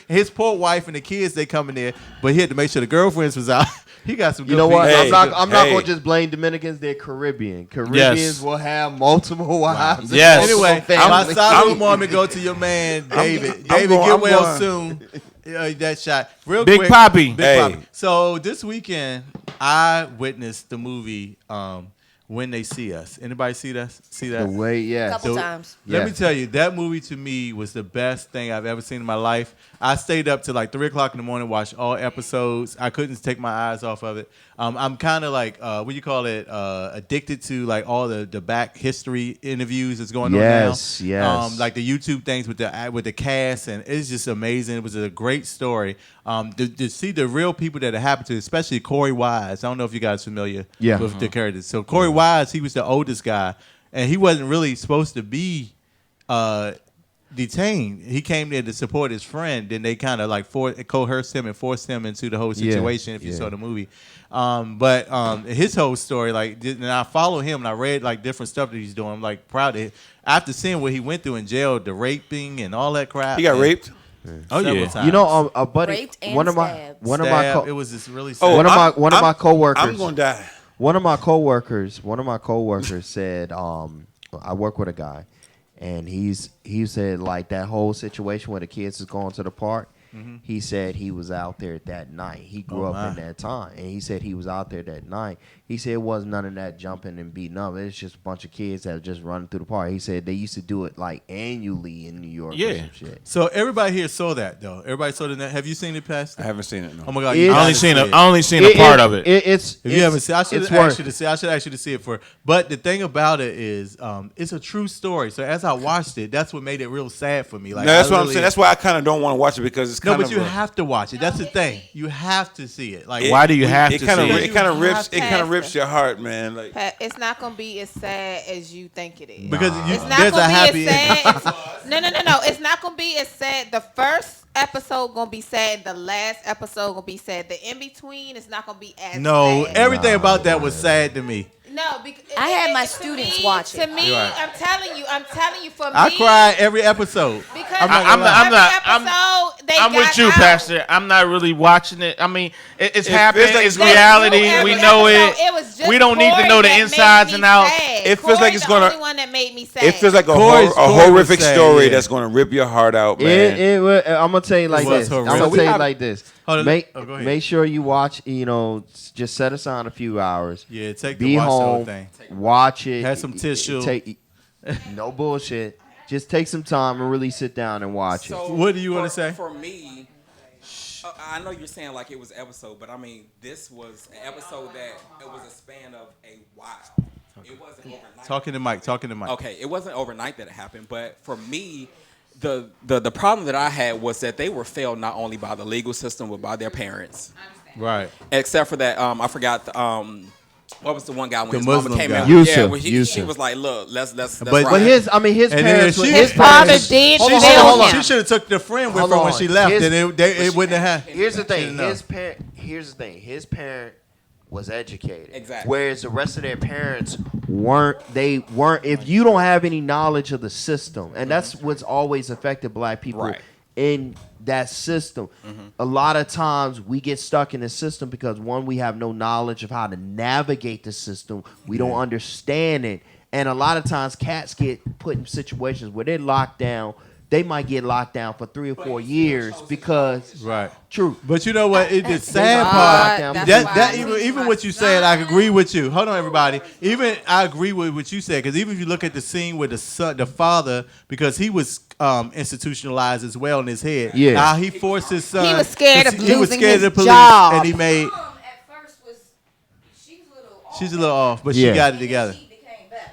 Speaker 3: his poor wife and the kids, they coming there, but he had to make sure the girlfriends was out. He got some good
Speaker 17: You know what?
Speaker 3: people.
Speaker 17: I'm not gonna just blame Dominicans. They're Caribbean. Caribbeans will have multiple wives.
Speaker 6: Yes.
Speaker 3: Anyway,
Speaker 17: Family.
Speaker 3: my solid moment go to your man David. David, get well soon. That shot, real
Speaker 6: Big
Speaker 3: quick.
Speaker 6: Poppy.
Speaker 3: Big Poppy. So this weekend, I witnessed the movie When They See Us. Anybody see that?
Speaker 17: The way, yeah.
Speaker 15: Couple times.
Speaker 3: Let me tell you, that movie to me was the best thing I've ever seen in my life. I stayed up to like 3 o'clock in the morning, watched all episodes. I couldn't take my eyes off of it. I'm kind of like, what do you call it? Addicted to like all the back history interviews that's going on now.
Speaker 17: Yes.
Speaker 3: Like the YouTube things with the cast, and it's just amazing. It was a great story. To see the real people that it happened to, especially Corey Wise. I don't know if you guys are familiar with the characters. So Corey Wise, he was the oldest guy, and he wasn't really supposed to be detained. He came there to support his friend. Then they kind of like coerced him and forced him into the whole situation. If you saw the movie, but his whole story, like, and I follow him and I read like different stuff that he's doing. I'm like proud of it. After seeing what he went through in jail, the raping and all that crap.
Speaker 4: He got raped.
Speaker 3: Oh yeah,
Speaker 17: You know, a buddy,
Speaker 15: Raped and
Speaker 17: one of my
Speaker 15: stabbed.
Speaker 3: it was just really sad.
Speaker 17: one of my coworkers.
Speaker 4: I'm gonna die.
Speaker 17: One of my coworkers said, I work with a guy, and he said like that whole situation where the kids is going to the park. He said he was out there that night. He grew up in that time, and he said he was out there that night. He said it wasn't none of that jumping and beating up. It's just a bunch of kids that were just running through the park. He said they used to do it like annually in New York. Or some shit.
Speaker 3: So everybody here saw that though. Everybody saw that. Have you seen it, Pastor?
Speaker 4: I haven't seen it. No.
Speaker 3: Oh my God!
Speaker 6: I only seen a part of it.
Speaker 3: If you haven't seen, I should ask you to see. I should ask you to see it for. But the thing about it is, it's a true story. So as I watched it, that's what made it real sad for me. Like,
Speaker 4: no, that's what I'm saying. That's why I kind of don't want to watch it because it's kind of.
Speaker 3: No, but you have to watch it. That's the thing. You have to see it. Like,
Speaker 6: why do you have to see it?
Speaker 4: It kind of rips. It kind of rips your heart, man. Like,
Speaker 16: it's not gonna be as sad as you think it is.
Speaker 3: Because
Speaker 16: it's not
Speaker 3: there's
Speaker 16: gonna
Speaker 3: a
Speaker 16: be
Speaker 3: happy
Speaker 16: as sad. No. It's not gonna be as sad. The first episode gonna be sad. The last episode gonna be sad. The in between is not gonna be as.
Speaker 3: No,
Speaker 16: sad.
Speaker 3: everything about that was sad to me.
Speaker 16: No, because
Speaker 15: I had my students watch it.
Speaker 16: To me,
Speaker 3: Right.
Speaker 16: I'm telling you. For me,
Speaker 3: I cried every episode.
Speaker 16: Because
Speaker 6: I'm with you, Pastor. I'm not really watching it. I mean, it's happening.
Speaker 4: like
Speaker 6: it's reality. We know it. We don't need to know the insides and outs.
Speaker 4: It feels like it's gonna.
Speaker 16: Only one that made me sad.
Speaker 4: It feels like a horrific story that's gonna rip your heart out, man.
Speaker 17: I'm gonna tell you like this. I'm gonna tell you like this.
Speaker 3: Go ahead.
Speaker 17: Make sure you watch. Just set aside a few hours.
Speaker 3: Yeah,
Speaker 17: be
Speaker 3: watch
Speaker 17: home.
Speaker 3: the whole thing.
Speaker 17: Watch it.
Speaker 3: Have some tissue.
Speaker 17: No bullshit. Just take some time and really sit down and watch it.
Speaker 3: What do you want to say?
Speaker 18: For me, I know you're saying like it was an episode, but I mean this was an episode that it was a span of a while. It wasn't overnight.
Speaker 3: Talking to Mike.
Speaker 18: Okay, it wasn't overnight that it happened, but for me, the problem that I had was that they were failed not only by the legal system but by their parents.
Speaker 3: Right.
Speaker 18: Except for that, I forgot. What was the one guy when his
Speaker 3: Muslim
Speaker 18: mama came
Speaker 3: guy.
Speaker 18: out?
Speaker 17: Yusuf.
Speaker 18: She was like, "Look, let's
Speaker 17: But
Speaker 18: ride."
Speaker 17: his parents.
Speaker 16: His father did fail him.
Speaker 3: She should have took the friend with
Speaker 17: Hold
Speaker 3: her
Speaker 17: on.
Speaker 3: when she left, and it wouldn't have happened.
Speaker 17: Here's the thing. His parent was educated.
Speaker 18: Exactly.
Speaker 17: Whereas the rest of their parents weren't. If you don't have any knowledge of the system, and that's what's always affected black people in that system. A lot of times we get stuck in the system because one, we have no knowledge of how to navigate the system. We don't understand it. And a lot of times cats get put in situations where they're locked down. They might get locked down for 3 or 4 years because true.
Speaker 3: But you know what? The sad part that even what you said, I agree with you. Hold on, everybody. Even I agree with what you said because even if you look at the scene with the father, because he was institutionalized as well in his head.
Speaker 16: Yeah.
Speaker 3: Now he forced his son.
Speaker 16: He was scared of
Speaker 3: He was
Speaker 16: losing
Speaker 3: scared
Speaker 16: his
Speaker 3: of the police,
Speaker 16: job.
Speaker 3: and he made. She's a little off, but she got it together.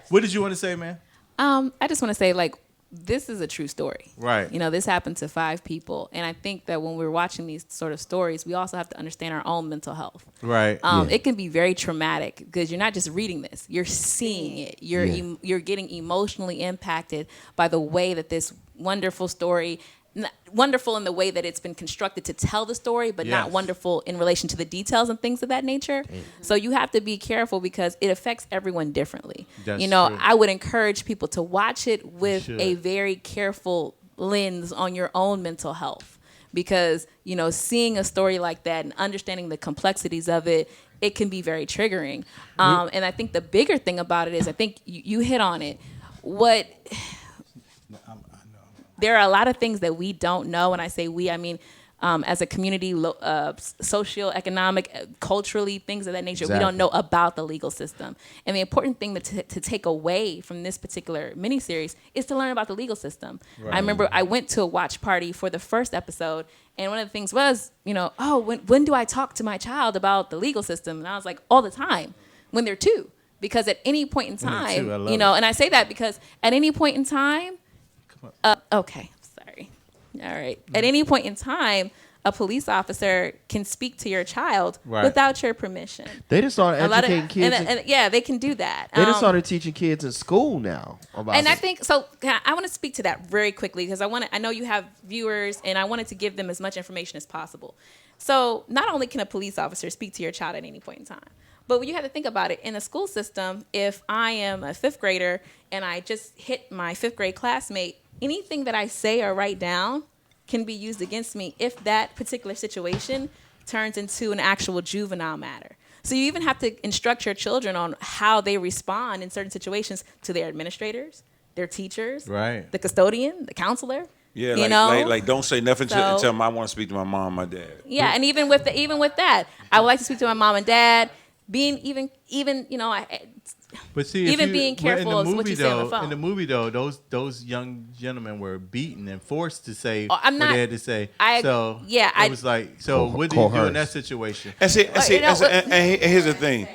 Speaker 3: What did you want to say, man?
Speaker 19: I just want to say, like, this is a true story.
Speaker 3: Right.
Speaker 19: You know, this happened to 5 people. And I think that when we're watching these sort of stories, we also have to understand our own mental health.
Speaker 3: Right.
Speaker 19: It can be very traumatic because you're not just reading this, you're seeing it. You're getting emotionally impacted by the way that this wonderful story, wonderful in the way that it's been constructed to tell the story, but not wonderful in relation to the details and things of that nature. So you have to be careful because it affects everyone differently.
Speaker 3: That's
Speaker 19: true. I would encourage people to watch it with a very careful lens on your own mental health because, seeing a story like that and understanding the complexities of it, it can be very triggering. And I think the bigger thing about it is, I think you hit on it. There are a lot of things that we don't know. When I say we, I mean as a community, socioeconomic, culturally, things of that nature. We don't know about the legal system. And the important thing to take away from this particular miniseries is to learn about the legal system. Right. I remember I went to a watch party for the first episode, and one of the things was, when do I talk to my child about the legal system? And I was like, all the time, when they're 2. Because at any point in time, and I say that because at any point in time, okay, sorry. All right. At any point in time, a police officer can speak to your child without your permission.
Speaker 17: They just started educating kids.
Speaker 19: And they can do that.
Speaker 17: They just started teaching kids in school now about
Speaker 19: I think so. I want to speak to that very quickly because I know you have viewers, and I wanted to give them as much information as possible. So not only can a police officer speak to your child at any point in time, but you have to think about it in a school system. If I am a 5th grader and I just hit my 5th grade classmate, anything that I say or write down can be used against me if that particular situation turns into an actual juvenile matter. So you even have to instruct your children on how they respond in certain situations to their administrators, their teachers, the custodian, the counselor.
Speaker 4: Yeah,
Speaker 19: you know,
Speaker 4: like don't say nothing
Speaker 19: So-
Speaker 4: until I want to speak to my mom, my dad.
Speaker 19: yeah, and even with that, I would like to speak to my mom and dad. Being even
Speaker 3: But see,
Speaker 19: even
Speaker 3: if
Speaker 19: being careful
Speaker 3: in
Speaker 19: of
Speaker 3: the
Speaker 19: what
Speaker 3: movie
Speaker 19: you say on the
Speaker 3: though,
Speaker 19: phone.
Speaker 3: in the movie though, those young gentlemen were beaten and forced to say
Speaker 19: I'm
Speaker 3: what
Speaker 19: not-
Speaker 3: they had to say.
Speaker 19: I-
Speaker 3: so
Speaker 19: yeah,
Speaker 3: it was like, so what do you do in that situation?
Speaker 4: And here's the thing.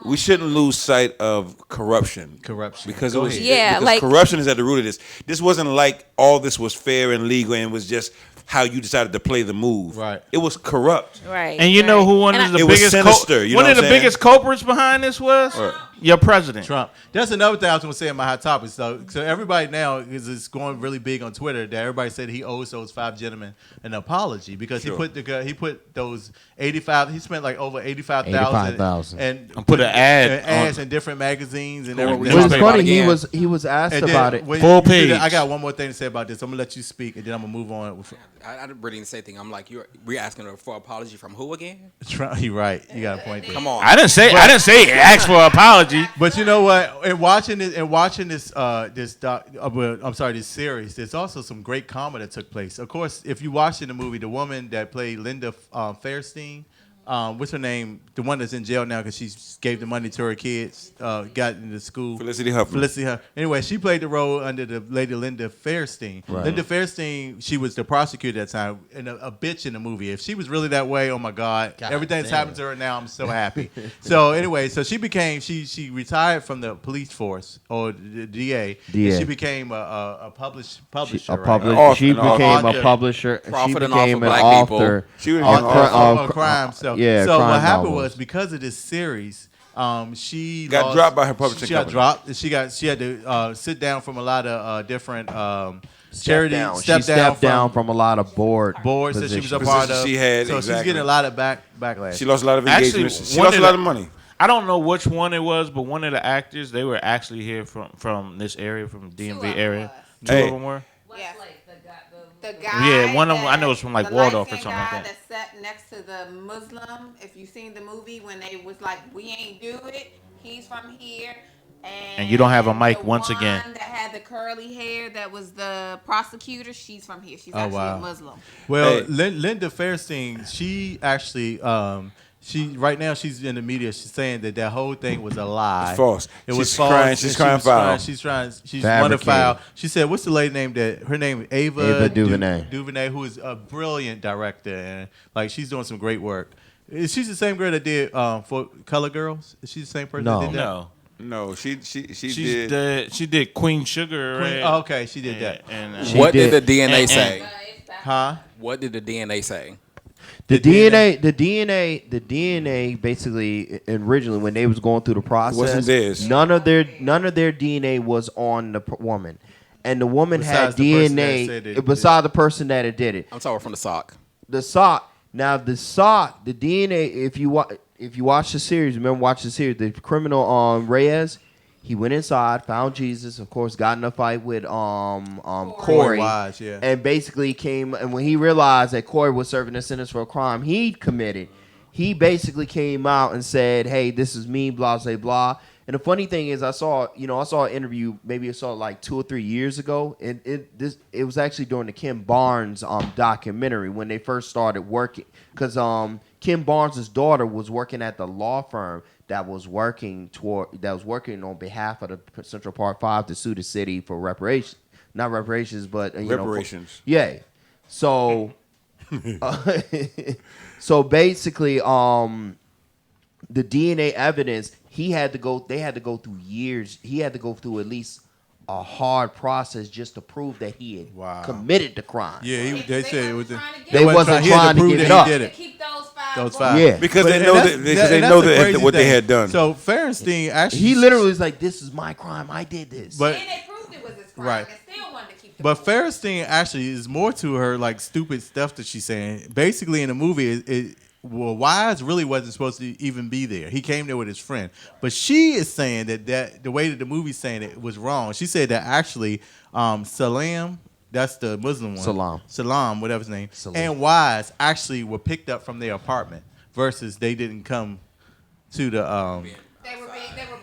Speaker 4: We shouldn't lose sight of corruption. Because
Speaker 3: Go
Speaker 4: it was
Speaker 3: ahead.
Speaker 19: Yeah,
Speaker 4: because
Speaker 19: like-
Speaker 4: corruption is at the root of this. This wasn't like all this was fair and legal and was just how you decided to play the move. Right. It was corrupt.
Speaker 19: Right.
Speaker 6: And you know who one of the
Speaker 4: it was
Speaker 6: biggest
Speaker 4: sinister. You know
Speaker 6: one
Speaker 4: what
Speaker 6: of the
Speaker 4: I'm saying?
Speaker 6: biggest culprits behind this was your president.
Speaker 3: Trump. That's another thing I was going to say in my hot topic. So everybody now is going really big on Twitter that everybody said he owes those 5 gentlemen an apology because
Speaker 4: Sure.
Speaker 3: he put those 85. He spent like over 85,000
Speaker 17: $85,000.
Speaker 3: and
Speaker 6: put an ad
Speaker 3: ads in different magazines and everything.
Speaker 17: Well, it's funny. He was asked
Speaker 3: And then
Speaker 17: about it.
Speaker 3: when
Speaker 6: Full
Speaker 3: you do
Speaker 6: page.
Speaker 3: that, I got one more thing to say about this. I'm gonna let you speak, and then I'm gonna move on.
Speaker 18: I really didn't say anything. I'm like, we're asking her for apology from who again?
Speaker 3: Trump, you're right. You got a point there.
Speaker 18: Come on.
Speaker 6: I didn't say ask for an apology.
Speaker 3: But you know what? In watching this this series, there's also some great comedy that took place. Of course, if you watch in the movie, the woman that played Linda Fairstein, what's her name? The one that's in jail now because she gave the money to her kids, got into school.
Speaker 4: Felicity Huffman.
Speaker 3: Anyway, she played the role under the lady Linda Fairstein.
Speaker 17: Right.
Speaker 3: Linda Fairstein, she was the prosecutor at that time, and a bitch in the movie. If she was really that way, oh my God, everything that's happened to her now, I'm so happy. So anyway, so she she retired from the police force or the DA.
Speaker 17: DA.
Speaker 3: And she became a publisher.
Speaker 17: She became a publisher. She
Speaker 18: Profit and
Speaker 17: became an
Speaker 18: author black people.
Speaker 17: author.
Speaker 4: She was
Speaker 3: of crime. So
Speaker 17: yeah,
Speaker 3: so
Speaker 17: crime
Speaker 3: what happened
Speaker 17: novels.
Speaker 3: was because of this series, she
Speaker 4: Got
Speaker 3: lost-
Speaker 4: dropped by her publishing
Speaker 3: She got
Speaker 4: company.
Speaker 3: dropped. She had to sit down from a lot of different charity.
Speaker 17: She stepped down from a lot of boards
Speaker 3: that she was a part of.
Speaker 4: She had,
Speaker 3: so she's
Speaker 4: exactly.
Speaker 3: getting a lot of backlash.
Speaker 4: She lost a lot of
Speaker 6: Actually,
Speaker 4: engagements. She lost a lot of money.
Speaker 6: I don't know which one it was, but one of the actors, they were actually here from this area, from DMV area. Two
Speaker 4: Hey.
Speaker 6: of them were.
Speaker 16: Yes. The guy.
Speaker 6: Yeah, one of them. I know it's from like
Speaker 16: the
Speaker 6: Waldorf or
Speaker 16: light-skinned
Speaker 6: something like
Speaker 16: guy
Speaker 6: that.
Speaker 16: sat next to the Muslim. If you seen the movie when they was like, "We ain't do it." He's from here.
Speaker 6: And you don't have a mic
Speaker 16: the
Speaker 6: once
Speaker 16: one
Speaker 6: again.
Speaker 16: that had the curly hair, that was the prosecutor. She's from here. She's
Speaker 3: Oh,
Speaker 16: actually
Speaker 3: wow.
Speaker 16: a Muslim.
Speaker 3: Well,
Speaker 4: Hey.
Speaker 3: Linda Fairstein, she actually, she right now she's in the media. She's saying that whole thing was a lie.
Speaker 4: It's false.
Speaker 3: It
Speaker 4: She's
Speaker 3: was false.
Speaker 4: crying-
Speaker 3: and
Speaker 4: she's
Speaker 3: she
Speaker 4: crying
Speaker 3: was
Speaker 4: foul.
Speaker 3: She's want to
Speaker 17: Fabricated.
Speaker 3: file. She said, "What's the lady name that her name
Speaker 17: Ava DuVernay.
Speaker 3: DuVernay, who is a brilliant director and like she's doing some great work. Is she the same girl that did for Color Girls? Is she the same person that did that?
Speaker 6: No,
Speaker 4: she did.
Speaker 6: She did Queen Sugar.
Speaker 3: Queen-
Speaker 6: Right?
Speaker 3: oh, okay, she did that.
Speaker 6: And,
Speaker 18: What did the DNA say?
Speaker 3: Huh?
Speaker 18: What did the DNA say?
Speaker 17: The DNA basically originally when they was going through the process,
Speaker 4: Wasn't theirs.
Speaker 17: none of their DNA was on the woman, and the woman
Speaker 3: Besides
Speaker 17: had
Speaker 3: the person that
Speaker 17: DNA
Speaker 3: said it
Speaker 17: beside the person that it did it.
Speaker 18: I'm talking from the sock.
Speaker 17: The sock. Now the sock, the DNA. If you watch the series, remember watch the series. The criminal Reyes, he went inside, found Jesus. Of course, got in a fight with Corey,
Speaker 3: Wise, yeah.
Speaker 17: and basically came. And when he realized that Corey was serving a sentence for a crime he'd committed, he basically came out and said, "Hey, this is me." Blah blah blah. And the funny thing is, I saw an interview. Maybe I saw it like 2 or 3 years ago, and it was actually during the Kim Barnes documentary when they first started working, because Kim Barnes' daughter was working at the law firm that was working on behalf of the Central Park 5 to sue the city for reparations, not reparations, but
Speaker 4: Reparations.
Speaker 17: Yeah. So, so basically, the DNA evidence, they had to go through years. He had to go through at least a hard process just to prove that he had committed the crime.
Speaker 3: Yeah, they said it was.
Speaker 17: They wasn't trying to
Speaker 3: prove
Speaker 17: give it
Speaker 3: that
Speaker 17: up.
Speaker 3: he did it.
Speaker 16: Keep those 5
Speaker 3: Those
Speaker 16: votes.
Speaker 3: 5.
Speaker 17: Yeah.
Speaker 4: Because
Speaker 3: But-
Speaker 4: they
Speaker 3: and
Speaker 4: know
Speaker 3: that's-
Speaker 4: they
Speaker 3: and
Speaker 4: know
Speaker 3: that's the crazy
Speaker 4: what they
Speaker 3: thing.
Speaker 4: had done.
Speaker 3: So Fairstein actually,
Speaker 17: He literally was like, "This is my crime. I did this."
Speaker 3: But
Speaker 16: And they proved it was his crime.
Speaker 3: Right.
Speaker 16: And still wanted to keep the
Speaker 3: But
Speaker 16: votes.
Speaker 3: Fairstein actually is more to her like stupid stuff that she's saying. Basically, in the movie, Wise really wasn't supposed to even be there. He came there with his friend. But she is saying that the way that the movie's saying it was wrong. She said that actually Salam, that's the Muslim one. Salam, whatever his name, and Wise actually were picked up from their apartment versus they didn't come to the.
Speaker 16: They were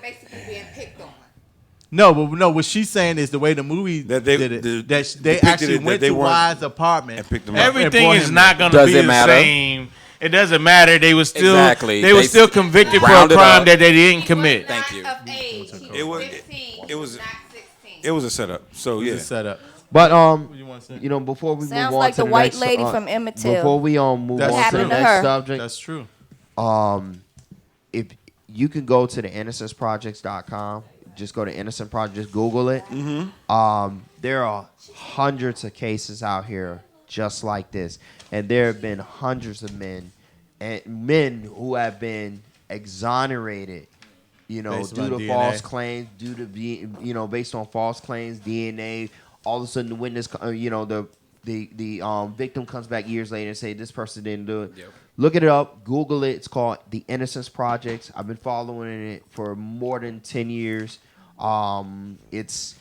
Speaker 16: basically being picked on.
Speaker 3: No, but no. What she's saying is the way the movie did it. That they actually went to Wyatt's apartment
Speaker 4: and picked him
Speaker 3: up.
Speaker 6: Everything is not going to
Speaker 18: Does
Speaker 6: be
Speaker 18: it
Speaker 6: the
Speaker 18: matter?
Speaker 6: same. It doesn't matter. They were still
Speaker 18: Exactly.
Speaker 6: they were still convicted for a
Speaker 18: rounded
Speaker 6: crime
Speaker 18: up.
Speaker 6: that they didn't commit.
Speaker 18: Thank you.
Speaker 4: It was a setup. So yeah,
Speaker 3: a setup.
Speaker 17: But before we
Speaker 15: Sounds
Speaker 17: move on
Speaker 15: like
Speaker 17: to
Speaker 15: the
Speaker 17: the
Speaker 15: white
Speaker 17: next,
Speaker 15: lady from Emmett Till.
Speaker 17: Before we move
Speaker 3: That's
Speaker 17: on to
Speaker 3: true.
Speaker 17: the
Speaker 15: Happened to
Speaker 17: next
Speaker 15: her.
Speaker 17: subject,
Speaker 3: That's true.
Speaker 17: If you can go to the innocenceprojects.com, just go to Innocent Project, just Google it. There are hundreds of cases out here just like this, and there have been hundreds of men who have been exonerated,
Speaker 3: Based
Speaker 17: due
Speaker 3: on
Speaker 17: to
Speaker 3: DNA.
Speaker 17: false claims, based on false claims, DNA. All of a sudden, the witness, the victim comes back years later and say this person didn't do it.
Speaker 18: Yep.
Speaker 17: Look it up, Google it. It's called the Innocence Project. I've been following it for more than 10 years.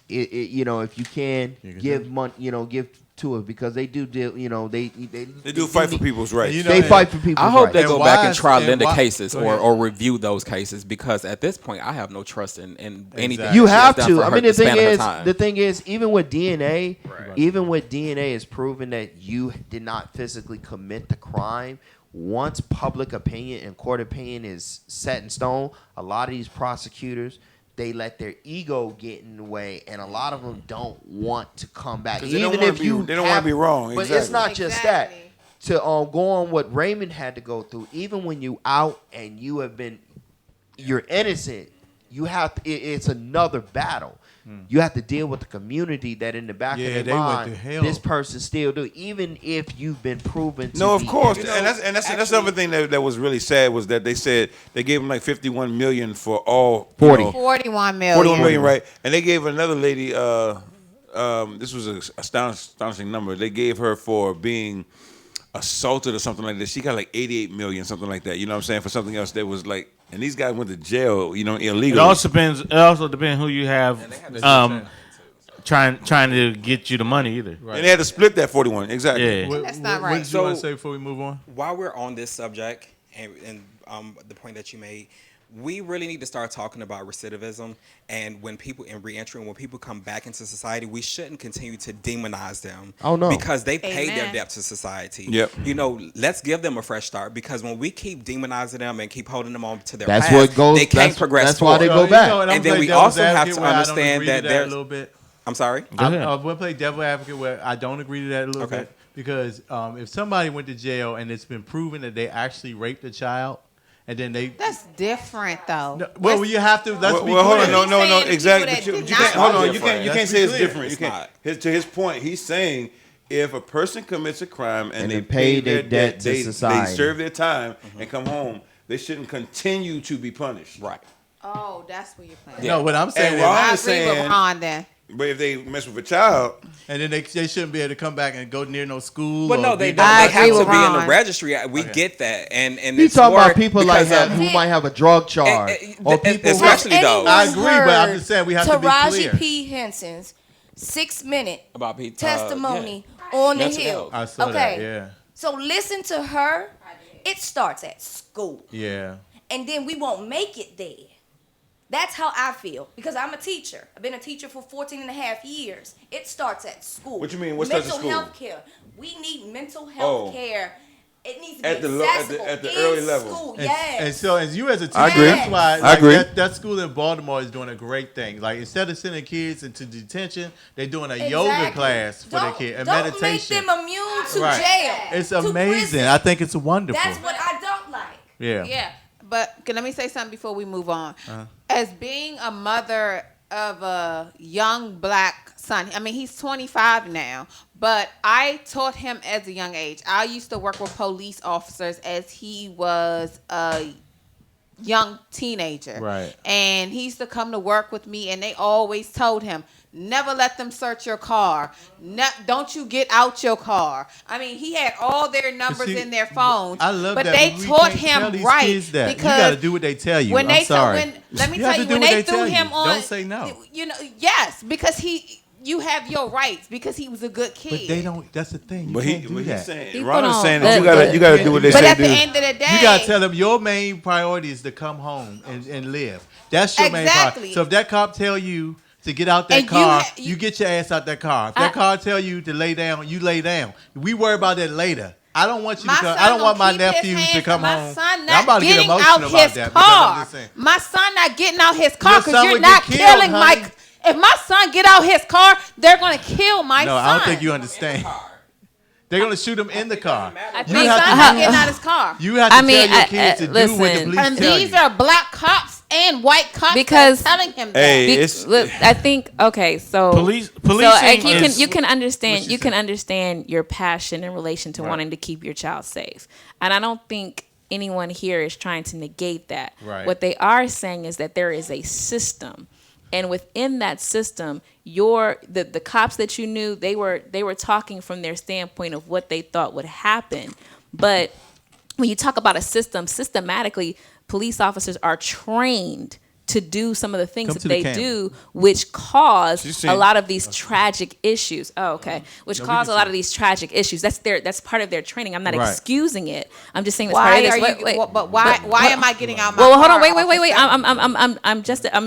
Speaker 17: If you can give money, give to it because they do deal. They
Speaker 4: do fight for people's rights.
Speaker 17: They fight for people's
Speaker 18: I hope
Speaker 17: rights.
Speaker 18: they go back and try
Speaker 3: and
Speaker 18: Linda
Speaker 3: why-
Speaker 18: cases
Speaker 3: go ahead.
Speaker 18: or review those cases because at this point I have no trust in anything.
Speaker 3: Exactly.
Speaker 17: You
Speaker 18: she has
Speaker 17: have
Speaker 18: done
Speaker 17: to.
Speaker 18: for
Speaker 17: I
Speaker 18: her-
Speaker 17: mean,
Speaker 18: the span of her time.
Speaker 17: the thing is, even with DNA, is proven that you did not physically commit the crime. Once public opinion and court opinion is set in stone, a lot of these prosecutors, they let their ego get in the way, and a lot of them don't want to come back.
Speaker 4: 'Cause they don't wanna be wrong.
Speaker 17: But it's
Speaker 4: Exactly.
Speaker 17: not just that. To go on what Raymond had to go through, even when you out and you're innocent, you have to, it's another battle. You have to deal with the community that in the back
Speaker 3: Yeah,
Speaker 17: of
Speaker 3: they
Speaker 17: their
Speaker 3: went
Speaker 17: mind,
Speaker 3: through hell.
Speaker 17: this person still do, even if you've been proven to
Speaker 4: No, of
Speaker 17: be
Speaker 4: course,
Speaker 17: innocent.
Speaker 4: and that's the other thing that was really sad was that they said they gave him like 51 million for all
Speaker 17: 40.
Speaker 16: 41 million.
Speaker 4: 41 million, right? And they gave another lady. This was an astonishing number. They gave her for being assaulted or something like that. She got like 88 million, something like that. You know what I'm saying? For something else that was like, and these guys went to jail. Illegally.
Speaker 6: It also depends who you have trying to get you the money either.
Speaker 4: And they had to split that 41. Exactly.
Speaker 6: Yeah.
Speaker 16: That's not
Speaker 3: What
Speaker 16: right.
Speaker 3: did you want to say before we move on?
Speaker 18: While we're on this subject and the point that you made, we really need to start talking about recidivism and when people in reentry and when people come back into society, we shouldn't continue to demonize them.
Speaker 17: Oh, no.
Speaker 18: Because they paid their
Speaker 16: Amen.
Speaker 18: debt to society.
Speaker 4: Yep.
Speaker 18: Let's give them a fresh start because when we keep demonizing them and keep holding them on to their
Speaker 17: That's
Speaker 18: past,
Speaker 17: what goes.
Speaker 18: they can't
Speaker 17: That's,
Speaker 18: progress
Speaker 17: that's why they
Speaker 18: forward.
Speaker 17: go back.
Speaker 3: And
Speaker 18: And then we also have to understand that
Speaker 3: a
Speaker 18: there's.
Speaker 3: little bit.
Speaker 18: I'm sorry.
Speaker 6: Go ahead.
Speaker 3: I'm going to play devil advocate where I don't agree to that a little
Speaker 18: Okay.
Speaker 3: bit because if somebody went to jail and it's been proven that they actually raped a child and then they
Speaker 16: That's different, though.
Speaker 3: No, well, you have to. Let's be
Speaker 4: Well, hold
Speaker 3: clear.
Speaker 4: on, no,
Speaker 16: He's saying
Speaker 4: exactly.
Speaker 16: people
Speaker 4: But
Speaker 16: that
Speaker 4: you
Speaker 16: did
Speaker 4: can't.
Speaker 16: not-
Speaker 4: Hold on, you
Speaker 3: Let's
Speaker 4: can't
Speaker 3: be
Speaker 4: say it's
Speaker 3: clear.
Speaker 4: different. You
Speaker 18: It's
Speaker 4: can't. To his point, he's saying if a person commits a crime and
Speaker 17: they
Speaker 4: they
Speaker 17: pay
Speaker 4: pay their
Speaker 17: their
Speaker 4: debt,
Speaker 17: debt to
Speaker 4: they
Speaker 17: society.
Speaker 4: serve their time and come home, they shouldn't continue to be punished.
Speaker 18: Right.
Speaker 16: Oh, that's what you're playing.
Speaker 3: No, what I'm saying
Speaker 4: And
Speaker 3: is,
Speaker 4: Ron
Speaker 16: I
Speaker 4: is
Speaker 16: agree with
Speaker 4: saying,
Speaker 16: Ron then.
Speaker 4: but if they mess with a child,
Speaker 3: and then they shouldn't be able to come back and go near no school.
Speaker 18: But
Speaker 3: or
Speaker 18: no, they
Speaker 3: be-
Speaker 18: don't.
Speaker 16: I
Speaker 18: They have
Speaker 16: agree
Speaker 18: to
Speaker 16: with
Speaker 18: be in the
Speaker 16: Ron.
Speaker 18: registry. We get that, and
Speaker 17: He's
Speaker 18: it's
Speaker 17: talking
Speaker 18: more
Speaker 17: about people like
Speaker 18: because of-
Speaker 17: who might have a drug charge or people.
Speaker 18: especially
Speaker 15: Has
Speaker 18: those.
Speaker 3: I
Speaker 15: anyone
Speaker 3: agree, but I'm
Speaker 15: heard
Speaker 3: just saying we have to be
Speaker 15: Taraji
Speaker 3: clear.
Speaker 15: P. Henson's 6-minute
Speaker 18: about Pete,
Speaker 15: testimony on the
Speaker 18: Mental
Speaker 15: Hill.
Speaker 18: health.
Speaker 3: I saw that. Yeah,
Speaker 15: So listen to her. It starts at school.
Speaker 3: yeah.
Speaker 15: And then we won't make it there. That's how I feel because I'm a teacher. I've been a teacher for 14 and a half years. It starts at school.
Speaker 4: What you mean? What starts at school?
Speaker 15: Mental health care. We need mental health care. It needs to be
Speaker 4: At the
Speaker 15: accessible
Speaker 4: at the
Speaker 15: in
Speaker 4: early level.
Speaker 15: school.
Speaker 3: And,
Speaker 15: Yes.
Speaker 3: and so, as you as a teacher,
Speaker 4: I agree.
Speaker 3: that's why
Speaker 4: I
Speaker 3: like,
Speaker 4: agree.
Speaker 3: That school in Baltimore is doing a great thing. Like instead of sending kids into detention, they're doing a yoga
Speaker 15: Exactly.
Speaker 3: class for their kids and
Speaker 15: don't
Speaker 3: meditation.
Speaker 15: make them immune to
Speaker 3: Right.
Speaker 15: jail.
Speaker 3: It's
Speaker 15: to
Speaker 3: amazing.
Speaker 15: prison.
Speaker 3: I think it's wonderful.
Speaker 15: That's what I don't like.
Speaker 3: Yeah.
Speaker 16: Yeah, but let me say something before we move on.
Speaker 3: Uh-huh.
Speaker 16: As being a mother of a young black son, I mean, he's 25 now, but I taught him as a young age. I used to work with police officers as he was a young teenager.
Speaker 3: Right.
Speaker 16: And he used to come to work with me, and they always told him, never let them search your car. Don't you get out your car. I mean, he had all their numbers
Speaker 3: see,
Speaker 16: in their phones.
Speaker 3: I love
Speaker 16: but
Speaker 3: that.
Speaker 16: they
Speaker 3: we
Speaker 16: taught
Speaker 3: can't tell
Speaker 16: him
Speaker 3: these
Speaker 16: right
Speaker 3: kids that.
Speaker 16: because
Speaker 3: You got to do what they tell you.
Speaker 16: when
Speaker 3: I'm
Speaker 16: they
Speaker 3: sorry.
Speaker 16: let me
Speaker 3: You
Speaker 16: tell
Speaker 3: have
Speaker 16: you
Speaker 3: to do
Speaker 16: when
Speaker 3: what
Speaker 16: they
Speaker 3: tell
Speaker 16: threw
Speaker 3: you.
Speaker 16: him on,
Speaker 3: Don't say no.
Speaker 16: yes, because you have your rights because he was a good kid.
Speaker 3: But they don't. That's the thing. You
Speaker 4: but
Speaker 3: can't do
Speaker 4: he's
Speaker 3: that.
Speaker 4: saying, Ron is saying that
Speaker 15: But-
Speaker 4: you got to do what they
Speaker 16: But
Speaker 4: say
Speaker 16: at
Speaker 4: do.
Speaker 16: the end of the day,
Speaker 3: You gotta tell them your main priority is to come home and live. That's your main
Speaker 16: Exactly.
Speaker 3: priority. So if that cop tell you to get out that
Speaker 16: And
Speaker 3: car, you get your ass out that car. If that car tell you to lay down, you lay down. We worry about that later. I don't want you to come. I don't want my nephews to come home.
Speaker 16: My son
Speaker 3: I'm
Speaker 16: not
Speaker 3: about to get
Speaker 16: getting
Speaker 3: emotional
Speaker 16: out
Speaker 3: about
Speaker 16: his
Speaker 3: that because I'm
Speaker 16: car.
Speaker 3: just saying.
Speaker 16: My son not getting out his car
Speaker 3: Your
Speaker 16: because
Speaker 3: son
Speaker 16: you're
Speaker 3: would
Speaker 16: not
Speaker 3: get killed,
Speaker 16: killing
Speaker 3: honey.
Speaker 16: my. If my son get out his car, they're gonna kill my
Speaker 3: No,
Speaker 16: son.
Speaker 3: I don't think you understand. They're gonna shoot him in the car.
Speaker 16: My son's not getting out his car.
Speaker 3: You have to tell your kids to do what the police
Speaker 16: And
Speaker 3: tell
Speaker 16: these
Speaker 3: you.
Speaker 16: are black cops and white cops
Speaker 19: Because-
Speaker 16: that are telling him that.
Speaker 4: Hey,
Speaker 19: Look, I think okay. So
Speaker 6: Police-
Speaker 19: So
Speaker 6: policing
Speaker 19: you can understand your passion in relation to wanting to keep your child safe, and I don't think anyone here is trying to negate that.
Speaker 3: Right.
Speaker 19: What they are saying is that there is a system. And within that system, the cops that you knew, they were talking from their standpoint of what they thought would happen. But when you talk about a system, systematically, police officers are trained to do some of the things that they do, which cause a lot of these tragic issues. Oh, okay. Which cause a lot of these tragic issues. That's part of their training. I'm not excusing it. I'm just saying that's part of this.
Speaker 16: But why am I getting out my
Speaker 19: Well,
Speaker 16: car?
Speaker 19: hold on. Wait.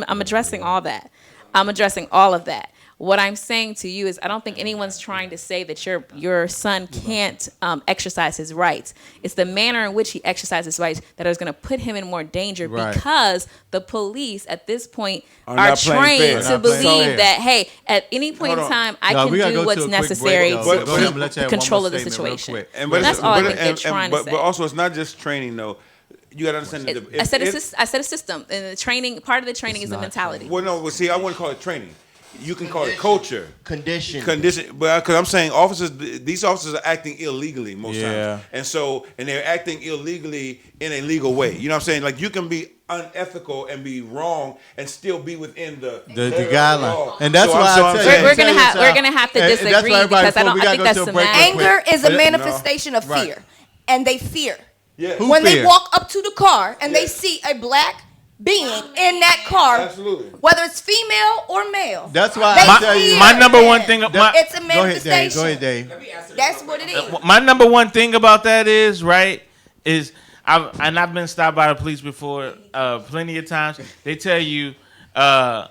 Speaker 19: I'm addressing all that. I'm addressing all of that. What I'm saying to you is I don't think anyone's trying to say that your son can't exercise his rights. It's the manner in which he exercises his rights that is going to put him in more danger because the police at this point are trained to believe that, hey, at any point in time, I can do what's necessary to keep control of the situation.
Speaker 4: And
Speaker 19: that's all I think they're trying to say.
Speaker 4: But also, it's not just training, though. You got to understand.
Speaker 19: I said a system. And the training, part of the training is the mentality.
Speaker 4: Well, no, see, I wouldn't call it training. You can call it culture.
Speaker 17: Condition.
Speaker 4: But because I'm saying these officers are acting illegally most times. And they're acting illegally in a legal way. You know what I'm saying? Like, you can be unethical and be wrong and still be within the
Speaker 3: guideline. And that's why I tell you.
Speaker 19: We're gonna have to disagree because I think that's semantic.
Speaker 15: Anger is a manifestation of fear. And they fear.
Speaker 4: Yeah.
Speaker 15: When they walk up to the car and they see a black being in that car, whether it's female or male.
Speaker 3: That's why I tell you.
Speaker 6: My number one thing.
Speaker 15: It's a manifestation.
Speaker 3: Go ahead, Dave.
Speaker 15: That's what it is.
Speaker 6: My number one thing about that is I've been stopped by the police before plenty of times. They tell you, I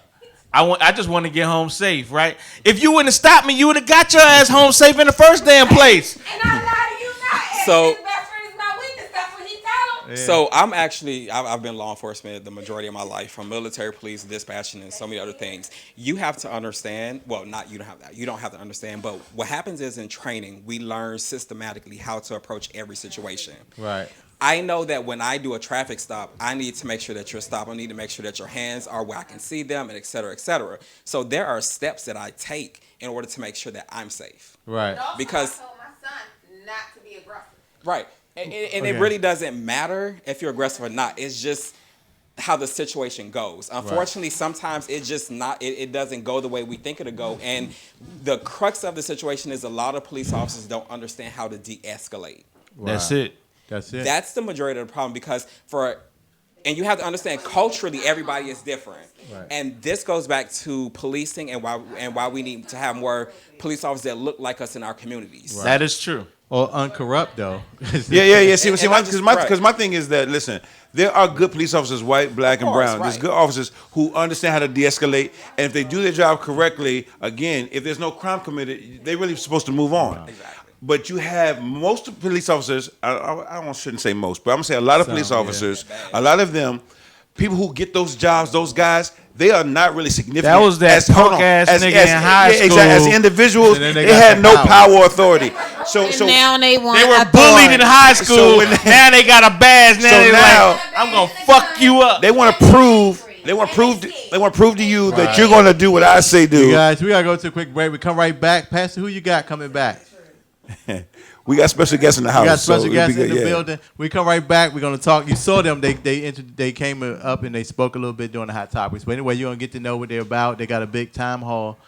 Speaker 6: just want to get home safe, right? If you wouldn't have stopped me, you would have got your ass home safe in the first damn place.
Speaker 16: And I lie to you not.
Speaker 18: So-
Speaker 16: His best friend is my weakness. That's what he tell him.
Speaker 18: So I've been law enforcement the majority of my life, from military, police, dispatching, and so many other things. You have to understand. Well, not you don't have that. You don't have to understand. But what happens is in training, we learn systematically how to approach every situation.
Speaker 3: Right.
Speaker 18: I know that when I do a traffic stop, I need to make sure that you're stopped. I need to make sure that your hands are where I can see them, and et cetera, et cetera. So there are steps that I take in order to make sure that I'm safe.
Speaker 3: Right.
Speaker 18: Because
Speaker 16: I told my son not to be aggressive.
Speaker 18: right. And it really doesn't matter if you're aggressive or not. It's just how the situation goes. Unfortunately, sometimes it doesn't go the way we think it'll go. And the crux of the situation is a lot of police officers don't understand how to de-escalate.
Speaker 6: That's it.
Speaker 18: That's the majority of the problem, because and you have to understand, culturally everybody is different. Right. And this goes back to policing and why we need to have more police officers that look like us in our communities.
Speaker 3: Right.
Speaker 6: That is true.
Speaker 3: Or uncorrupt though.
Speaker 4: Yeah. See, because my thing is that, listen, there are good police officers, white, black, and brown. There's good officers who understand how to de-escalate, and if they do their job correctly, again, if there's no crime committed, they're really supposed to move on. Exactly. But you have most of police officers, I shouldn't say most, but I'm going to say a lot of police officers, a lot of them, people who get those jobs, those guys, they are not really significant.
Speaker 6: That was that punk ass nigga in high school.
Speaker 4: Exactly. As individuals, they had no power or authority. So
Speaker 16: now they
Speaker 6: were bullied in high school. Now they got a badge. Now they're like, I'm gonna fuck you up.
Speaker 4: They want to prove. They want to prove to you that you're gonna do what I say do.
Speaker 3: You guys, we gotta go to a quick break. We come right back. Pastor, who you got coming back?
Speaker 4: We got special guests in the house.
Speaker 3: We got special guests in the building. We come right back. We're gonna talk. You saw them. They came up and they spoke a little bit during the hot topics. But anyway, you're gonna get to know what they're about. They got a big town hall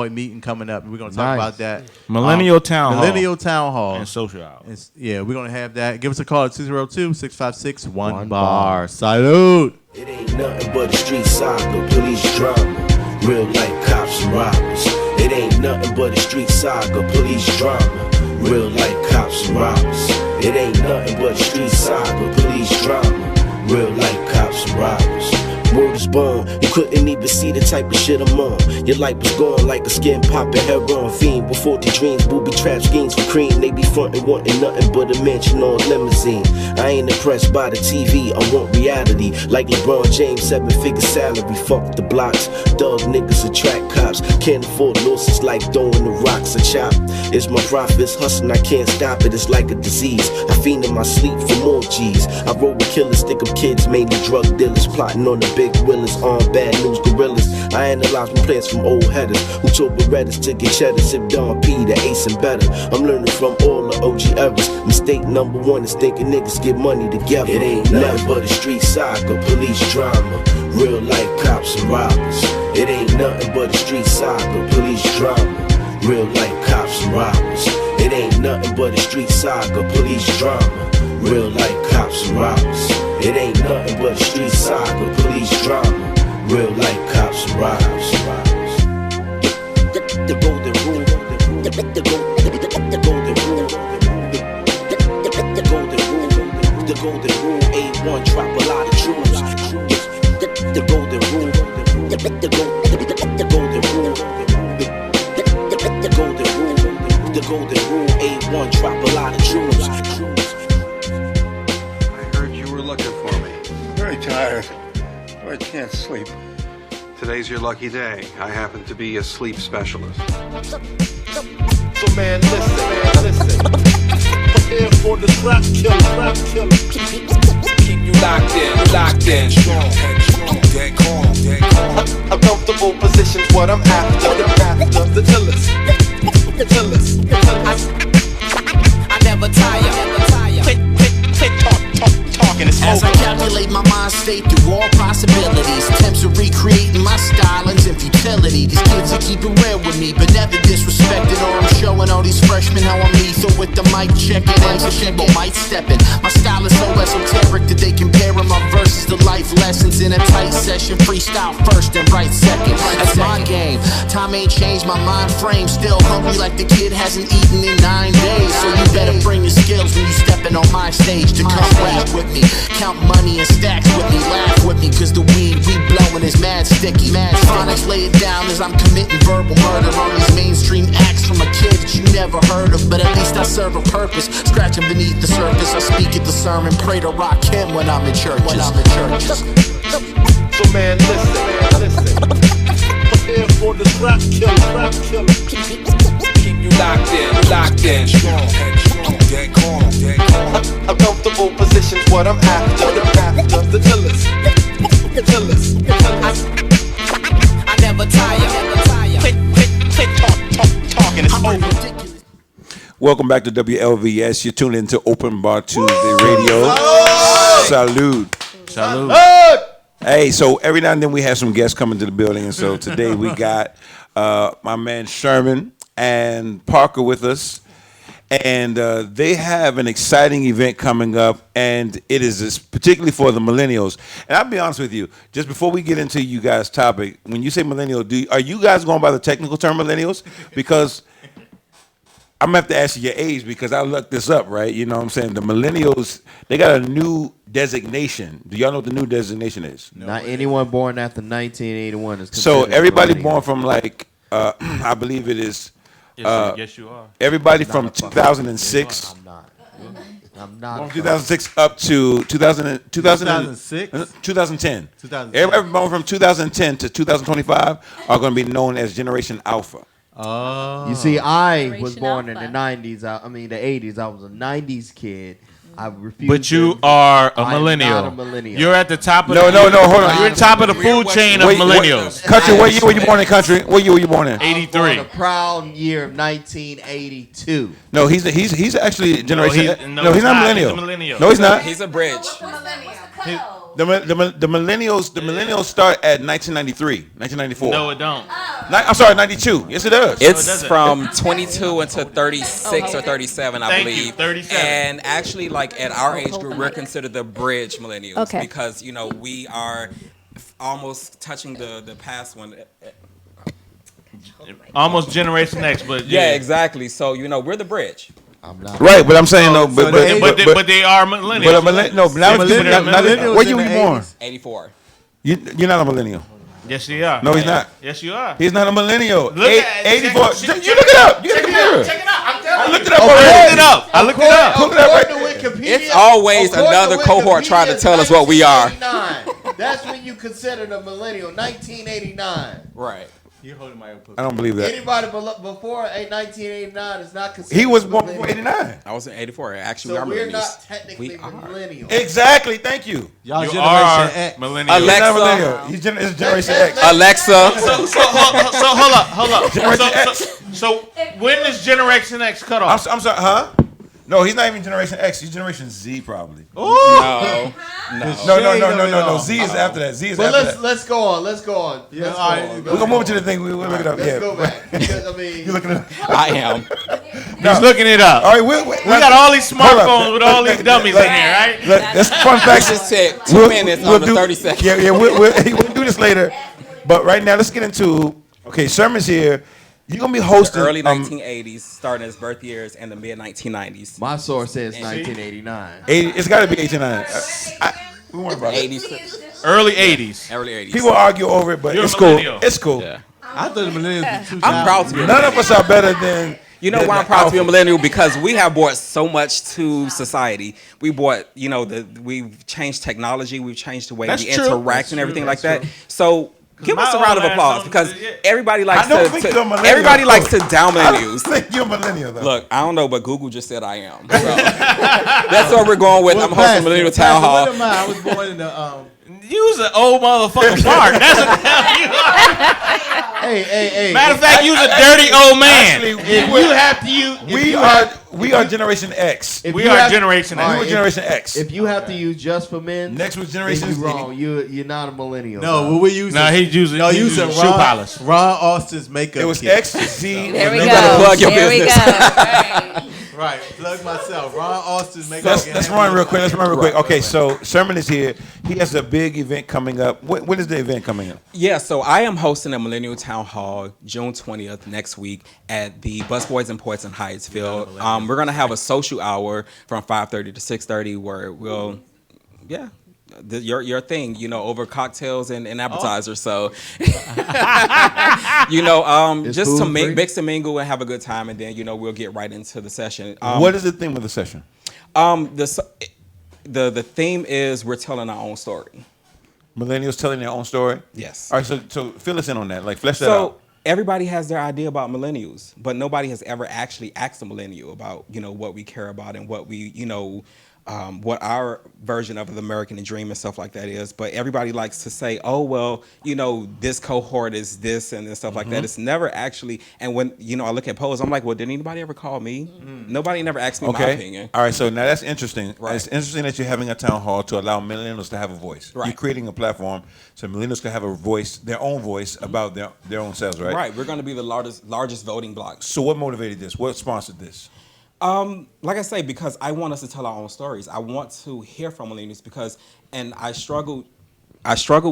Speaker 3: meeting coming up. We're gonna talk about that.
Speaker 6: Millennial Town
Speaker 3: Hall
Speaker 6: and social hours.
Speaker 3: Yeah, we're gonna have that. Give us a call at 202-656-1BAR. Salute.
Speaker 7: It ain't nothing but a street saga, police drama, real life cops and robbers. It ain't nothing but a street saga, police drama, real life cops and robbers. It ain't nothing but a street saga, police drama, real life cops and robbers. Word is born. You couldn't even see the type of shit I'm on. Your light was gone like a skin popping heroin fiend. With 40 dreams, booby trap schemes for cream. They be frontin' wanting nothing but a mansion or a limousine. I ain't impressed by the TV, I want reality. Like LeBron James, 7-figure salary. Fuck the blocks, dog niggas attract cops. Can't afford losses like throwing the rocks a chop. It's my profits, hustling, I can't stop it. It's like a disease. I fiend in my sleep for more G's. I roll with killers, stick up kids, mainly drug dealers. Plotting on the big willers, on bad news gorillas. I analyze my plans from old headers who told Berettas to get cheddar. Sip Don P, the ace and better. I'm learning from all the OG errors. Mistake number one is thinking niggas get money together. It ain't nothing but a street saga, police drama, real life cops and robbers. It ain't nothing but a street saga, police drama, real life cops and robbers. It ain't nothing but a street saga, police drama, real life cops and robbers. It ain't nothing but a street saga, police drama, real life cops and robbers. The golden rule, the golden rule, the golden rule, the golden rule. A1 drop a lot of jewels. The golden rule, the golden rule, the golden rule, the golden rule. A1 drop a lot of jewels.
Speaker 20: I heard you were looking for me.
Speaker 11: Very tired. I can't sleep.
Speaker 20: Today's your lucky day. I happen to be a sleep specialist.
Speaker 9: So man, listen. Prepare for the rap killer.
Speaker 1: Keep you locked in, strong, dead calm.
Speaker 2: Uncomfortable positions, what I'm after. The killers.
Speaker 1: I never tire. Quit talking. As I calculate my mind state through all possibilities, attempts of recreating my stylings and futility. These kids are keeping real with me, but never disrespecting. Or I'm showing all these freshmen how I'm lethal with the mic checking. Rhymes and people might stepping. My style is so esoteric that they comparing my verses to life lessons in a tight session. Freestyle first and right second. That's my game. Time ain't changed my mind frame. Still hungry like the kid hasn't eaten in 9 days. So you better bring your skills when you stepping on my stage to come rap with me. Count money and stacks with me, laugh with me, cause the weed we blowing is mad sticky. Mad phonics lay it down as I'm committing verbal murder on these mainstream acts from a kid that you never heard of. But at least I serve a purpose, scratching beneath the surface. I speak at the sermon, pray to rock him when I'm in churches.
Speaker 9: So man, listen. Prepare for the rap killer.
Speaker 1: Keep you locked in, strong, dead calm.
Speaker 2: Uncomfortable positions, what I'm after. The killers.
Speaker 1: I never tire. Quit talking. It's over.
Speaker 4: Welcome back to WLVS. You're tuned into Open Bar Tuesday Radio. Salud. Hey, so every now and then we have some guests coming to the building, and so today we got my man Sherman and Parker with us. And they have an exciting event coming up, and it is particularly for the millennials. And I'll be honest with you, just before we get into you guys' topic, when you say millennial, are you guys going by the technical term millennials? Because I'm going to have to ask you your age, because I looked this up, right? You know what I'm saying? The millennials, they got a new designation. Do y'all know what the new designation is?
Speaker 17: Not anyone born after 1981 is considered
Speaker 4: So everybody
Speaker 17: millennial.
Speaker 4: born from like, I believe it is.
Speaker 6: Yes, you are.
Speaker 4: Everybody from 2006.
Speaker 17: I'm not.
Speaker 4: From 2006 up to
Speaker 3: 2006?
Speaker 4: 2010. Everybody born from 2010 to 2025 are going to be known as Generation Alpha.
Speaker 3: Oh.
Speaker 17: You see, I was
Speaker 19: Generation
Speaker 17: born
Speaker 19: Alpha.
Speaker 17: in the 90s. I mean, the 80s. I was a 90s kid. I refuse.
Speaker 6: But you are a
Speaker 17: I am
Speaker 6: millennial.
Speaker 17: not a millennial.
Speaker 6: You're at the top of
Speaker 4: No, hold on.
Speaker 6: You're at the top of the food chain of millennials.
Speaker 4: Country, what year were you born in country? What year were you born in?
Speaker 6: 83.
Speaker 17: The proud year of 1982.
Speaker 4: No, he's actually Generation.
Speaker 6: No,
Speaker 4: he's not millennial.
Speaker 6: He's a millennial.
Speaker 4: No, he's not.
Speaker 18: He's a bridge.
Speaker 4: The millennials start at 1993, 1994.
Speaker 6: No, it don't.
Speaker 4: I'm sorry, 92. Yes, it does.
Speaker 18: It's from 22 until 36 or 37, I
Speaker 6: Thank
Speaker 18: believe.
Speaker 6: you, 37.
Speaker 18: And actually, like at our age group, we're considered the bridge millennials
Speaker 19: Okay.
Speaker 18: because we are almost touching the past one.
Speaker 6: Almost Generation X, but
Speaker 18: Yeah, exactly. So we're the bridge.
Speaker 17: I'm not.
Speaker 4: Right, but I'm saying no.
Speaker 6: but they are millennials.
Speaker 4: But now where you were born?
Speaker 18: 84.
Speaker 4: You're not a millennial.
Speaker 6: Yes, you are.
Speaker 4: No, he's not.
Speaker 6: Yes, you are.
Speaker 4: He's not a millennial.
Speaker 6: Look at
Speaker 4: 84.
Speaker 6: check
Speaker 4: You look it up. You look it up.
Speaker 6: Check it out. I'm telling
Speaker 4: I
Speaker 6: you.
Speaker 4: looked it up already.
Speaker 6: I looked it up.
Speaker 4: Pull it up right there.
Speaker 18: It's always another cohort trying to tell us what we are.
Speaker 17: 1989. That's when you consider the millennial. 1989.
Speaker 18: Right.
Speaker 3: You're holding my own pussy.
Speaker 4: I don't believe that.
Speaker 17: Anybody before 1989 is not considered.
Speaker 4: He was born before 89.
Speaker 18: I was in 84. Actually,
Speaker 17: So
Speaker 18: we
Speaker 17: we're
Speaker 18: are
Speaker 17: not technically millennials.
Speaker 4: Exactly. Thank you.
Speaker 3: Y'all
Speaker 6: You
Speaker 3: Generation
Speaker 6: are
Speaker 3: X.
Speaker 6: millennial.
Speaker 4: He's not
Speaker 18: Alexa.
Speaker 4: millennial. He's it's Generation X.
Speaker 18: Alexa.
Speaker 6: So hold up.
Speaker 4: Generation X.
Speaker 6: So when is Generation X cut off?
Speaker 4: I'm sorry, huh? No, he's not even Generation X. He's Generation Z probably.
Speaker 18: No.
Speaker 4: No. Z is after that. Z is
Speaker 17: But
Speaker 4: after that.
Speaker 17: let's go on. Let's go on.
Speaker 3: Yeah,
Speaker 17: Let's
Speaker 3: all
Speaker 17: go
Speaker 3: right.
Speaker 17: on.
Speaker 4: We're gonna move to the thing. We'll look it up.
Speaker 17: Let's
Speaker 4: Yeah.
Speaker 17: go back. Because, I mean,
Speaker 4: You looking it up?
Speaker 18: I am.
Speaker 6: He's looking it up.
Speaker 4: All right,
Speaker 6: We got all these smartphones with all these dummies in here, right?
Speaker 4: Look, that's fun fact.
Speaker 18: Just said 2 minutes on the 30 seconds.
Speaker 4: Yeah, we'll do this later. But right now, let's get into. Okay, Sermon's here. You're gonna be hosting
Speaker 18: Early 1980s, starting his birth years, and the mid 1990s.
Speaker 17: my source says 1989.
Speaker 4: 80, it's got to be 89. We want about it.
Speaker 18: 80s.
Speaker 6: Early 80s.
Speaker 18: Early 80s.
Speaker 4: People argue over it, but
Speaker 6: You're
Speaker 4: it's
Speaker 6: a
Speaker 4: cool.
Speaker 6: millennial.
Speaker 4: It's cool.
Speaker 18: Yeah.
Speaker 3: I thought the millennials were 2000.
Speaker 18: I'm proud to be.
Speaker 4: None of us are better than.
Speaker 18: You know why I'm proud to be a millennial? Because we have brought so much to society. We brought, we've changed technology. We've changed the way
Speaker 6: That's
Speaker 18: we
Speaker 6: true.
Speaker 18: interact and
Speaker 6: That's
Speaker 18: everything
Speaker 6: true.
Speaker 18: like that.
Speaker 6: That's
Speaker 18: So give us a
Speaker 6: my
Speaker 18: round of
Speaker 6: old
Speaker 18: applause
Speaker 6: ass
Speaker 18: because
Speaker 6: don't do it.
Speaker 18: everybody likes
Speaker 4: I don't think you're a millennial.
Speaker 18: everybody likes to down
Speaker 4: I don't
Speaker 18: millennials.
Speaker 4: think you're a millennial though.
Speaker 18: Look, I don't know, but Google just said I am. So that's what we're going with. I'm hosting Millennial Town Hall.
Speaker 3: What am I? I was born in the
Speaker 6: You's an old motherfucking fart. That's what the hell you are.
Speaker 17: Hey.
Speaker 6: Matter of fact, you's a dirty old man.
Speaker 4: Actually,
Speaker 6: If you have to use,
Speaker 4: we are Generation X.
Speaker 6: we are Generation
Speaker 4: We
Speaker 6: X.
Speaker 4: were Generation X.
Speaker 17: If you have to use just for men,
Speaker 4: Next was
Speaker 17: then
Speaker 4: Generation
Speaker 17: you
Speaker 4: Z.
Speaker 17: wrong. You're not a millennial.
Speaker 3: No, what we using?
Speaker 6: No, he's using
Speaker 3: Ron,
Speaker 6: shoe polish.
Speaker 3: Ron Austin's makeup.
Speaker 4: It was
Speaker 3: kit.
Speaker 4: X, Z.
Speaker 15: There we
Speaker 4: and
Speaker 15: go.
Speaker 4: then-
Speaker 18: Plug your
Speaker 15: There we go.
Speaker 18: business.
Speaker 15: Right.
Speaker 3: Right, plug myself. Ron Austin's makeup.
Speaker 4: Let's run real quick. Okay, so Sherman is here. He has a big event coming up. When is the event coming up?
Speaker 18: Yeah, so I am hosting a Millennial Town Hall June 20th next week at the Busboys and Poets in Hyattsville. We're gonna have a social hour from 5:30 to 6:30 where we'll, your thing, over cocktails and appetizers. So, just to mix and mingle and have a good time, and then we'll get right into the session.
Speaker 4: What is the theme of the session?
Speaker 18: The theme is we're telling our own story.
Speaker 4: Millennials telling their own story?
Speaker 18: Yes.
Speaker 4: All right, so fill us in on that. Like, flesh that
Speaker 18: So
Speaker 4: out.
Speaker 18: everybody has their idea about millennials, but nobody has ever actually asked a millennial about, what we care about and what we, what our version of the American dream and stuff like that is. But everybody likes to say, oh, well, this cohort is this and stuff like that. It's never actually, and when, I look at polls, I'm like, well, did anybody ever call me? Nobody never asked me my opinion.
Speaker 4: All right, so now that's interesting.
Speaker 18: Right.
Speaker 4: It's interesting that you're having a town hall to allow millennials to have a voice.
Speaker 18: Right.
Speaker 4: You're creating a platform so millennials can have a voice, their own voice about their own selves, right?
Speaker 18: Right. We're going to be the largest voting bloc.
Speaker 4: So what motivated this? What sponsored this?
Speaker 18: Like I say, because I want us to tell our own stories. I want to hear from millennials and I struggle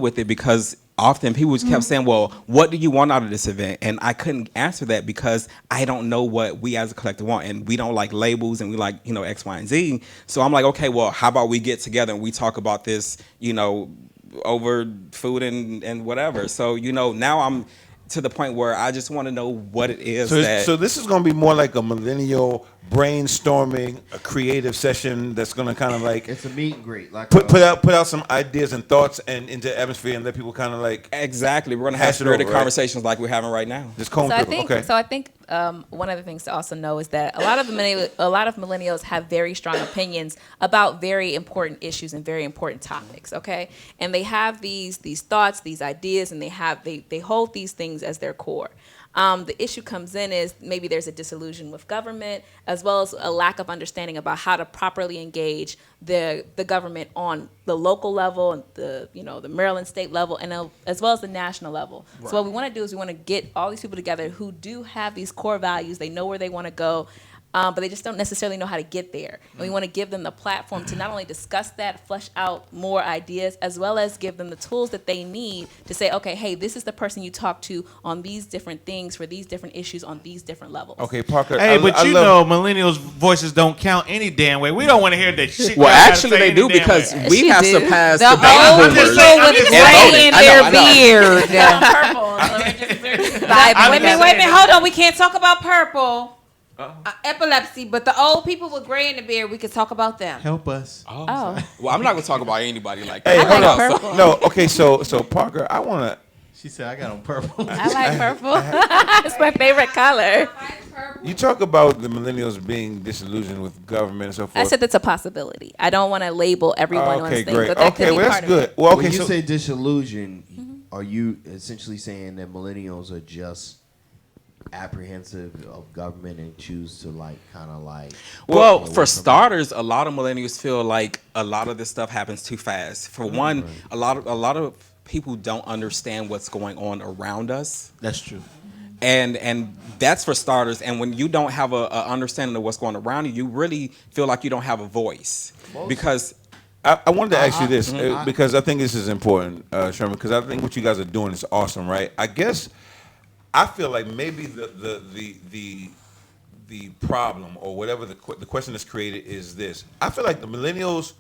Speaker 18: with it because often people just kept saying, well, what do you want out of this event? And I couldn't answer that because I don't know what we as a collective want. And we don't like labels and we like, X, Y, and Z. So I'm like, okay, well, how about we get together and we talk about this, over food and whatever. So, now I'm to the point where I just want to know what it is.
Speaker 4: So this is going to be more like a millennial brainstorming, a creative session that's going to kind of like
Speaker 17: it's a meet and greet, like
Speaker 4: put out some ideas and thoughts and into the atmosphere and let people kind of like
Speaker 18: exactly. We're going to have spirited conversations like we're having right now.
Speaker 4: Just comb people.
Speaker 19: So I think one of the things to also know is that a lot of millennials have very strong opinions about very important issues and very important topics. Okay, and they have these thoughts, these ideas, and they hold these things as their core. The issue comes in is maybe there's a disillusion with government, as well as a lack of understanding about how to properly engage the government on the local level and the Maryland state level, and as well as the national level. Right. So what we want to do is we want to get all these people together who do have these core values. They know where they want to go. but they just don't necessarily know how to get there. And we want to give them the platform to not only discuss that, flesh out more ideas, as well as give them the tools that they need to say, okay, hey, this is the person you talk to on these different things for these different issues on these different levels.
Speaker 4: Okay, Parker.
Speaker 6: Hey, but you know, millennials' voices don't count any damn way. We don't want to hear that shit.
Speaker 18: Well, actually, they do because we have surpassed the baby
Speaker 16: old
Speaker 18: boomers.
Speaker 16: people with gray in their beard. Wait a minute, hold on. We can't talk about purple. Epilepsy, but the old people with gray in the beard, we could talk about them.
Speaker 3: Help us.
Speaker 18: Oh. Well, I'm not gonna talk about anybody like
Speaker 4: Hey,
Speaker 18: that.
Speaker 4: hold on. No, okay, so Parker, I wanna.
Speaker 3: She said I got on purple.
Speaker 19: I like purple. It's my favorite color.
Speaker 4: You talk about the millennials being disillusioned with government and so forth.
Speaker 19: I said that's a possibility. I don't want to label everyone on things,
Speaker 4: great.
Speaker 19: but that could be
Speaker 4: well,
Speaker 19: part
Speaker 4: that's good.
Speaker 19: of it.
Speaker 4: Well, okay,
Speaker 17: when you
Speaker 4: so
Speaker 17: say disillusion, are you essentially saying that millennials are just apprehensive of government and choose to
Speaker 18: Well, for starters, a lot of millennials feel like a lot of this stuff happens too fast. For one, a lot of people don't understand what's going on around us.
Speaker 3: That's true.
Speaker 18: And that's for starters. And when you don't have a understanding of what's going on around you, you really feel like you don't have a voice. Because
Speaker 4: I wanted to ask you this because I think this is important, Sherman, because I think what you guys are doing is awesome, right? I guess I feel like maybe the problem or whatever the question that's created is this. I feel like the millennials.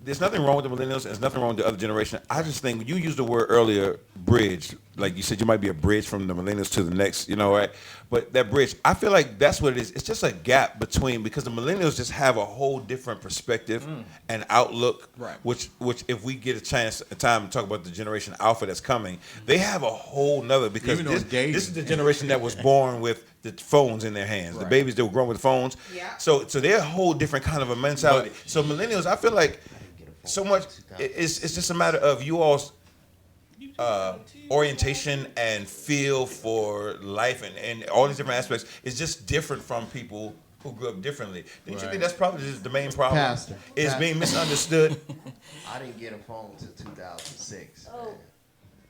Speaker 4: There's nothing wrong with the millennials. There's nothing wrong with the other generation. I just think you used the word earlier, bridge. Like you said, you might be a bridge from the millennials to the next, right? But that bridge, I feel like that's what it is. It's just a gap between, because the millennials just have a whole different perspective and outlook. Right. Which if we get a time to talk about the generation Alpha that's coming, they have a whole nother, because this is the generation that was born with the phones in their hands. Right. The babies that were grown with phones. Yeah. So they're a whole different kind of a mentality. So millennials, I feel like so much, it's just a matter of you all's orientation and feel for life and all these different aspects is just different from people who grew up differently. Don't you think that's probably just the main problem?
Speaker 17: Pastor.
Speaker 4: Being misunderstood.
Speaker 17: I didn't get a phone until 2006.
Speaker 19: Oh.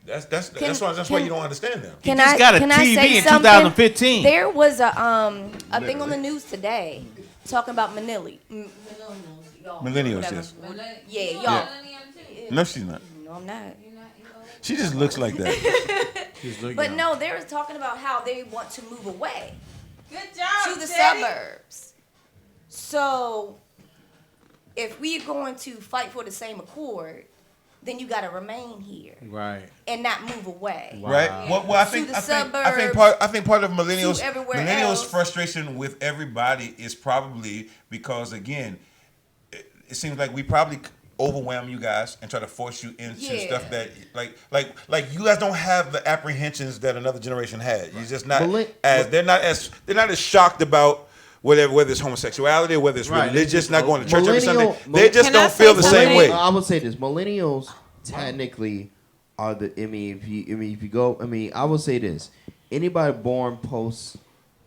Speaker 4: That's why you don't understand them.
Speaker 19: Can
Speaker 6: just got a TV in 2015.
Speaker 19: There was a thing on the news today talking about millennials.
Speaker 4: Millennials, yes.
Speaker 19: Yeah, y'all.
Speaker 4: No, she's not.
Speaker 19: No, I'm not.
Speaker 4: She just looks like that.
Speaker 19: But no, they were talking about how they want to move away.
Speaker 16: Good job,
Speaker 19: to the
Speaker 16: Teddy.
Speaker 19: suburbs. So if we're going to fight for the same accord, then you got to remain here,
Speaker 3: right,
Speaker 19: and not move away,
Speaker 4: right. Well, I think part of millennials' frustration with everybody is probably because, again, it seems like we probably overwhelm you guys and try to force you into stuff that like you guys don't have the apprehensions that another generation had. You're just not they're not as shocked about whether it's homosexuality or whether it's religious, not going to church every Sunday. They just don't feel the same way.
Speaker 17: I would say this: millennials technically are the. If you go, I would say this: anybody born post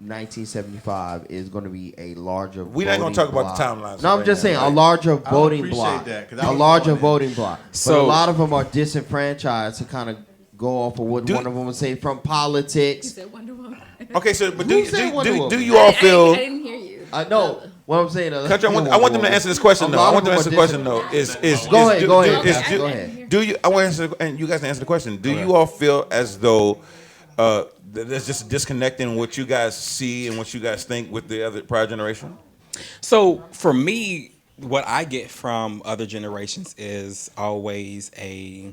Speaker 17: 1975 is going to be a larger.
Speaker 4: We're not going to talk about the timelines.
Speaker 17: No, I'm just saying a larger voting block. A larger voting block. So a lot of them are disenfranchised to kind of go off of what one of them would say from politics.
Speaker 19: You said Wonder Woman.
Speaker 4: Okay, so but do you all feel?
Speaker 19: I didn't hear you.
Speaker 17: I know what I'm saying.
Speaker 4: I want them to answer this question though. I want them to answer the question though. Go ahead. Do you? I want to answer, and you guys answer the question. Do you all feel as though there's just a disconnect in what you guys see and what you guys think with the other prior generation?
Speaker 18: So for me, what I get from other generations is always they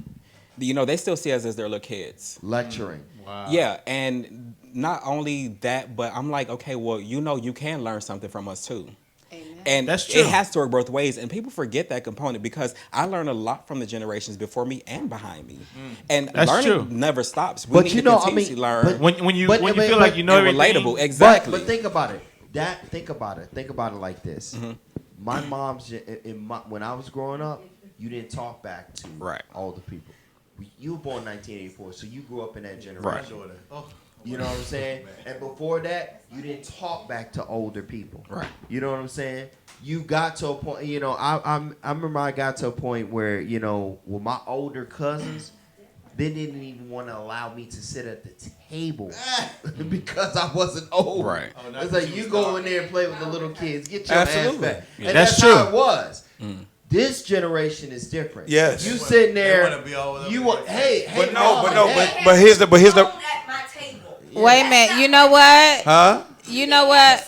Speaker 18: still see us as their little kids.
Speaker 17: Lecturing.
Speaker 3: Wow.
Speaker 18: Yeah, and not only that, but I'm like, okay, well, you can learn something from us too. Amen. And
Speaker 6: that's true.
Speaker 18: It has to work both ways, and people forget that component because I learned a lot from the generations before me and behind me, and
Speaker 6: that's
Speaker 18: learning
Speaker 6: true.
Speaker 18: never stops. We need to continuously learn.
Speaker 6: When you feel like you know everything,
Speaker 18: relatable, exactly.
Speaker 17: But think about it. Think about it like this. Mm-hmm. My mom's when I was growing up, you didn't talk back to older people. You were born in 1984, so you grew up in that generation. Right. You know what I'm saying? And before that, you didn't talk back to older people.
Speaker 18: Right.
Speaker 17: You know what I'm saying? You got to a point, I remember I got to a point where, with my older cousins, they didn't even want to allow me to sit at the table because I wasn't old.
Speaker 18: Right.
Speaker 17: It's like you go in there and play with the little kids, get your
Speaker 4: Absolutely.
Speaker 17: ass back.
Speaker 4: Yeah.
Speaker 17: And
Speaker 6: That's
Speaker 17: that's
Speaker 6: true.
Speaker 17: how it was. This generation is different.
Speaker 4: Yes.
Speaker 17: You sitting there,
Speaker 3: wanna be all over
Speaker 17: you
Speaker 3: the
Speaker 17: want, hey,
Speaker 4: But no,
Speaker 17: mama,
Speaker 4: but no,
Speaker 17: hey.
Speaker 4: but here's the
Speaker 16: Wait a minute. You know what?
Speaker 4: huh?
Speaker 16: You know what?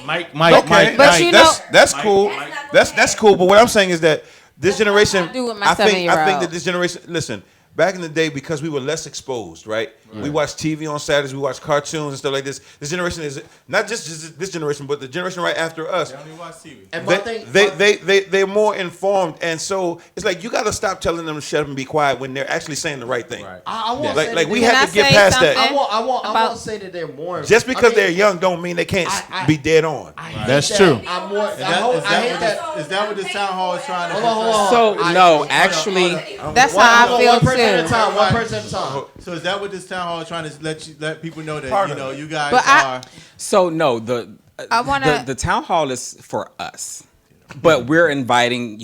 Speaker 6: Mike,
Speaker 4: Okay,
Speaker 6: Mike.
Speaker 16: But you
Speaker 4: that's
Speaker 6: Mike,
Speaker 4: cool.
Speaker 6: Mike.
Speaker 4: That's cool. But what I'm saying is that this generation,
Speaker 16: do with my
Speaker 4: I think
Speaker 16: 7-year-old.
Speaker 4: that this generation. Listen, back in the day, because we were less exposed, right? We watched TV on Saturdays, we watched cartoons and stuff like this. This generation is not just this generation, but the generation right after us.
Speaker 3: They only watch TV.
Speaker 17: And
Speaker 4: They're more informed, and so it's like you got to stop telling them to shut up and be quiet when they're actually saying the right thing.
Speaker 3: Right.
Speaker 17: I want
Speaker 4: Like,
Speaker 17: say
Speaker 4: like
Speaker 17: that
Speaker 4: we
Speaker 17: they-
Speaker 4: have to get past that.
Speaker 17: I want to say that they're more.
Speaker 4: Just because
Speaker 17: I mean,
Speaker 4: they're young don't mean they can't be dead on.
Speaker 17: I hate
Speaker 6: That's
Speaker 17: that.
Speaker 6: true.
Speaker 17: I'm more.
Speaker 3: Is
Speaker 17: I hate that.
Speaker 3: is that what this town hall is trying to
Speaker 17: Hold on.
Speaker 18: So no, actually,
Speaker 16: That's how I feel
Speaker 17: One person at a
Speaker 16: too.
Speaker 17: time. One person at a time.
Speaker 3: So is that what this town hall is trying to let people know that
Speaker 4: Part of
Speaker 3: you guys
Speaker 16: But
Speaker 3: are?
Speaker 18: so no,
Speaker 16: I wanna-
Speaker 18: the town hall is for us. But we're inviting,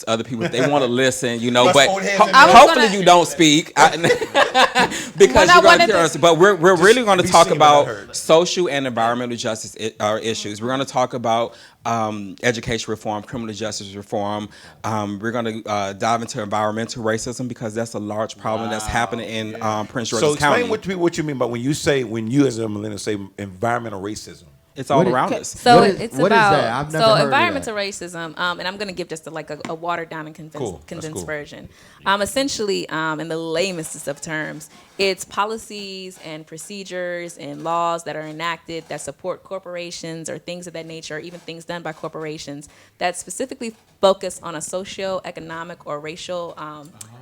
Speaker 18: other people if they want to listen,
Speaker 4: Us
Speaker 18: but
Speaker 4: old heads in
Speaker 16: there.
Speaker 18: hopefully
Speaker 16: gonna-
Speaker 18: you don't speak because
Speaker 16: When I
Speaker 18: you're going
Speaker 16: wanted
Speaker 18: to hear
Speaker 16: to-
Speaker 18: us. But we're really going to
Speaker 4: be
Speaker 18: talk
Speaker 4: seen what I
Speaker 18: about
Speaker 4: heard.
Speaker 18: social and environmental justice issues. We're going to talk about education reform, criminal justice reform. We're going to dive into environmental racism because that's a large problem that's happening in Prince George's
Speaker 4: So explain
Speaker 18: County.
Speaker 4: what you mean by when you as a millennial say environmental racism.
Speaker 18: It's all around us.
Speaker 19: So
Speaker 17: What is-
Speaker 19: it's
Speaker 17: what is
Speaker 19: about
Speaker 17: that? I've never heard of
Speaker 19: environmental racism, and I'm going to give just a watered down and condensed version. Essentially, in the lamest of terms, it's policies and procedures and laws that are enacted that support corporations or things of that nature, or even things done by corporations that specifically focus on a socio-economic or racial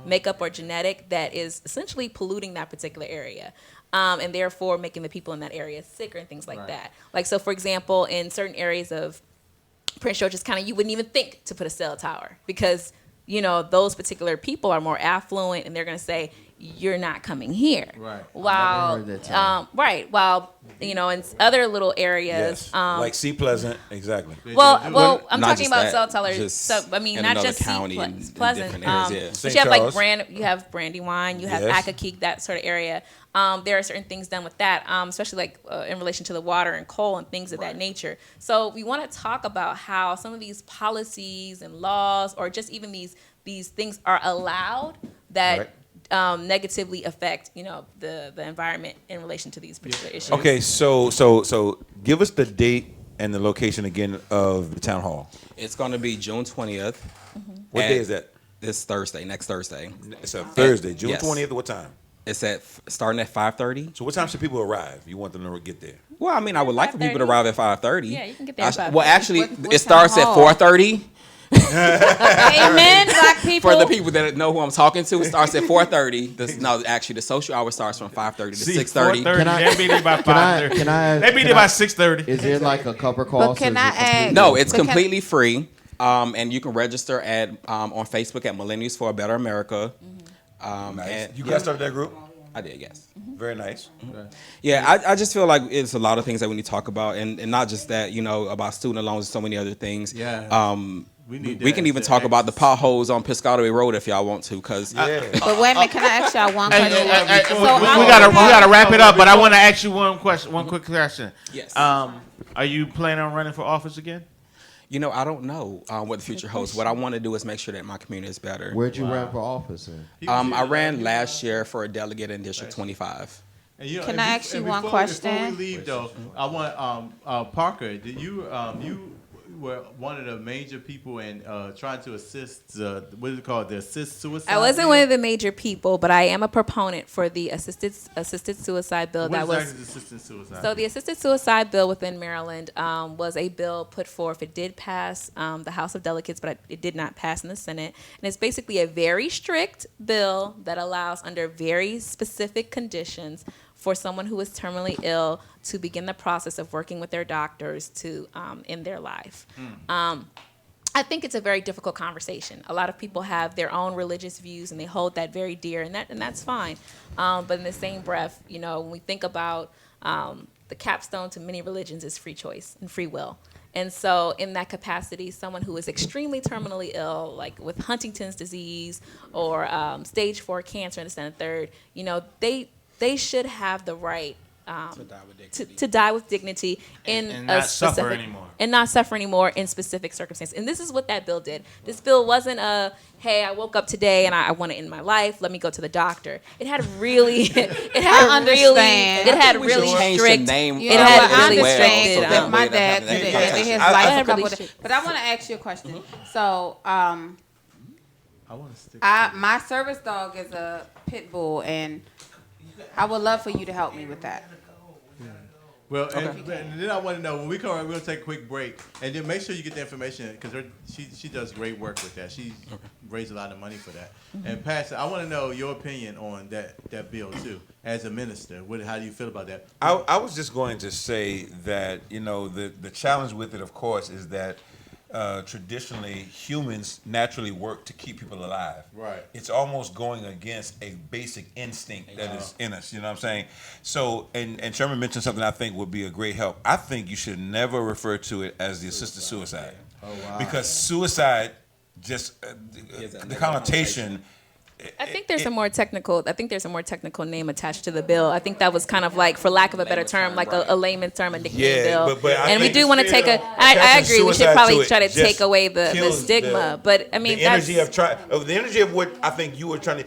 Speaker 19: makeup or genetic that is essentially polluting that particular area. And therefore making the people in that area sicker and things like that. Like, so for example, in certain areas of Prince George's County, you wouldn't even think to put a cell tower because, those particular people are more affluent and they're going to say, you're not coming here.
Speaker 3: Right.
Speaker 19: While,
Speaker 17: I've never heard that term.
Speaker 19: while, in other little areas.
Speaker 4: Yes, like Sea Pleasant, exactly.
Speaker 19: Well, I'm
Speaker 18: Not
Speaker 19: talking
Speaker 18: just
Speaker 19: about
Speaker 18: that,
Speaker 19: cell towers.
Speaker 18: just
Speaker 19: So I mean,
Speaker 18: in
Speaker 19: not
Speaker 18: another
Speaker 19: just
Speaker 18: county
Speaker 19: Sea
Speaker 18: and in
Speaker 19: Pleasant.
Speaker 18: different areas, yeah.
Speaker 19: But
Speaker 4: St.
Speaker 19: you have
Speaker 4: Charles.
Speaker 19: you have Brandywine, you have
Speaker 4: Yes.
Speaker 19: Accokeek, that sort of area. There are certain things done with that, especially like in relation to the water and coal and things of that nature. So we want to talk about how some of these policies and laws, or just even these things, are allowed that. Negatively affect, the environment in relation to these particular issues.
Speaker 4: Okay, so give us the date and the location again of the town hall.
Speaker 18: It's going to be June 20th.
Speaker 4: What day is that?
Speaker 18: This Thursday, next Thursday.
Speaker 4: It's a Thursday, June
Speaker 18: Yes.
Speaker 4: 20th. What time?
Speaker 18: It's starting at 5:30.
Speaker 4: So what time should people arrive? You want them to get there?
Speaker 18: Well, I mean, I would like for people to arrive at 5:30.
Speaker 19: Yeah, you can get there at 5:30.
Speaker 18: Well, actually,
Speaker 16: What
Speaker 18: it starts
Speaker 16: town
Speaker 18: at
Speaker 16: hall?
Speaker 18: 4:30.
Speaker 16: Amen, black people.
Speaker 18: For the people that know who I'm talking to, it starts at 4:30. No, actually, the social hour starts from 5:30 to 6:30.
Speaker 6: 4:30.
Speaker 17: Can I-
Speaker 6: They be there by 5:30.
Speaker 17: Can I?
Speaker 6: They be
Speaker 17: can
Speaker 6: there by
Speaker 17: I-
Speaker 6: 6:30.
Speaker 17: Is there like a cover
Speaker 16: But
Speaker 17: cost?
Speaker 16: can
Speaker 17: or is
Speaker 16: I
Speaker 17: it completely-
Speaker 16: ask?
Speaker 18: No, it's
Speaker 16: But can-
Speaker 18: completely free, and you can register at on Facebook at Millennials for a Better America.
Speaker 4: Nice.
Speaker 18: And
Speaker 4: You guys started that group?
Speaker 18: I did, yes.
Speaker 4: Very nice.
Speaker 18: Yeah, I just feel like it's a lot of things that we need to talk about, and not just that, about student loans and so many other things.
Speaker 3: Yeah.
Speaker 18: We can even talk about the potholes on Piscataway Road if y'all want to, because
Speaker 16: But wait a minute, can I ask y'all one question?
Speaker 6: We gotta wrap it up, but I want to ask you one quick question.
Speaker 18: Yes.
Speaker 6: Are you planning on running for office again?
Speaker 18: I don't know what the future holds. What I want to do is make sure that my community is better.
Speaker 17: Where'd you run for office in?
Speaker 18: I ran last year for a delegate in District 25.
Speaker 3: And,
Speaker 16: Can I ask you one
Speaker 3: Before
Speaker 16: question?
Speaker 3: we leave, though, I want Parker. Did you were one of the major people in trying to assist what is it called? The assist suicide.
Speaker 19: I wasn't
Speaker 3: bill?
Speaker 19: one of the major people, but I am a proponent for the assisted suicide bill.
Speaker 3: What
Speaker 19: that
Speaker 3: exactly
Speaker 19: was
Speaker 3: is assisted suicide?
Speaker 19: So the assisted suicide bill within Maryland was a bill put forth. It did pass the House of Delegates, but it did not pass in the Senate. And it's basically a very strict bill that allows, under very specific conditions, for someone who is terminally ill to begin the process of working with their doctors to end their life. I think it's a very difficult conversation. A lot of people have their own religious views and they hold that very dear, and that's fine. But in the same breath, when we think about the capstone to many religions is free choice and free will. And so in that capacity, someone who is extremely terminally ill, like with Huntington's disease or stage 4 cancer and this and the third, you know, they should have the right to die with dignity in
Speaker 6: and
Speaker 19: a
Speaker 6: not
Speaker 19: specific,
Speaker 6: suffer anymore.
Speaker 19: and not suffer anymore in specific circumstances. And this is what that bill did. This bill wasn't a, hey, I woke up today and I want to end my life. Let me go to the doctor. It had really, it had really strict. It had really strict.
Speaker 16: That my dad could have ended his life a couple of days. But I want to ask you a question. So,
Speaker 3: I want to stick.
Speaker 16: my service dog is a pit bull, and I would love for you to help me with that.
Speaker 3: Well, and then I want to know, when we come around, we're going to take a quick break. And then make sure you get the information, because she does great work with that. She raised a lot of money for that. And Pastor, I want to know your opinion on that bill, too, as a minister. How do you feel about that?
Speaker 4: I was just going to say that, you know, the challenge with it, of course, is that traditionally humans naturally work to keep people alive.
Speaker 3: Right.
Speaker 4: It's almost going against a basic instinct that is in us. You know what I'm saying? So, and Sherman mentioned something I think would be a great help. I think you should never refer to it as the assisted suicide.
Speaker 3: Oh, wow.
Speaker 4: Because suicide just the connotation.
Speaker 19: I think there's a more technical name attached to the bill. I think that was kind of like, for lack of a better term, like a layman's term, a nickname bill.
Speaker 4: But
Speaker 19: and we do want to take I agree. We should probably try to take away the stigma. But I mean,
Speaker 4: the energy of what I think you were trying to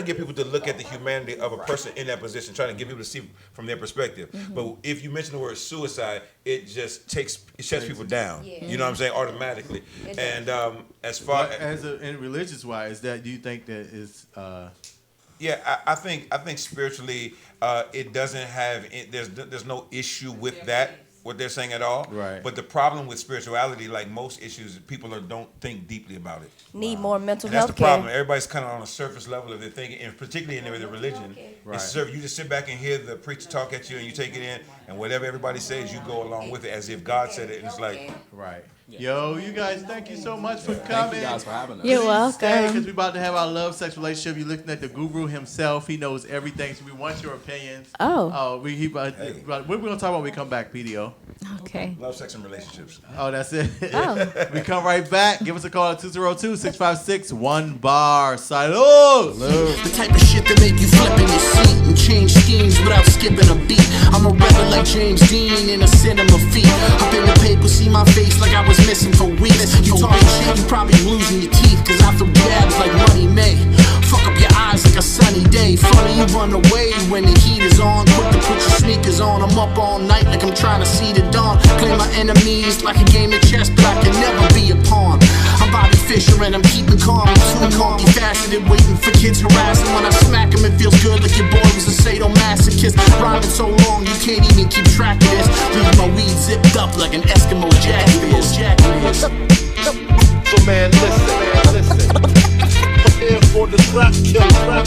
Speaker 4: get people to look at the humanity of a person in that position, trying to get people to see from their perspective.
Speaker 19: Mm-hmm.
Speaker 4: But if you mention the word suicide, it just shuts people down. Yeah. You know what I'm saying? Automatically. And as far
Speaker 3: as in religious wise, do you think that is?
Speaker 4: Yeah, I think spiritually, it doesn't have. There's no issue with that. What they're saying at all.
Speaker 3: Right.
Speaker 4: But the problem with spirituality, like most issues, people don't think deeply about it.
Speaker 15: Need more mental
Speaker 4: And that's
Speaker 15: health
Speaker 4: the
Speaker 15: care.
Speaker 4: problem. Everybody's kind of on a surface level of their thinking, and particularly in their religion.
Speaker 3: Right.
Speaker 4: You just sit back and hear the preacher talk at you, and you take it in, and whatever everybody says, you go along with it as if God said it. And it's like,
Speaker 3: right. Yo, you guys, thank you so much for coming.
Speaker 21: Thank you guys for having us.
Speaker 19: You're welcome.
Speaker 3: Because we're about to have our love sex relationship. You're looking at the guru himself. He knows everything. So we want your opinions.
Speaker 19: Oh.
Speaker 3: What we're going to talk about when we come back, PDO?
Speaker 19: Okay.
Speaker 4: Love, sex, and relationships.
Speaker 3: Oh, that's it.
Speaker 19: Oh.
Speaker 3: We come right back. Give us a call at 202-656-1BAR. Salud.
Speaker 22: The type of shit that make you flip in your seat and change schemes without skipping a beat. I'm a rebel like James Dean in a cinema feat. Up in the paper, see my face like I was missing for weeks. You talking shit, you probably losing your teeth, cause I throw jabs like Money May. Fuck up your eyes like a sunny day. Funny you run away when the heat is on. Quick to put your sneakers on. I'm up all night like I'm trying to see the dawn. Play my enemies like a game of chess, but I can never be a pawn. I'm Bobby Fischer and I'm keeping calm. I'm too multifaceted, waiting for kids harassing. When I smack them, it feels good like your boy was a sadomasochist. Rhyming so long, you can't even keep track of this. Leave my weed zipped up like an Eskimo jacket is.
Speaker 9: So man, listen. Prepare for the trap killer.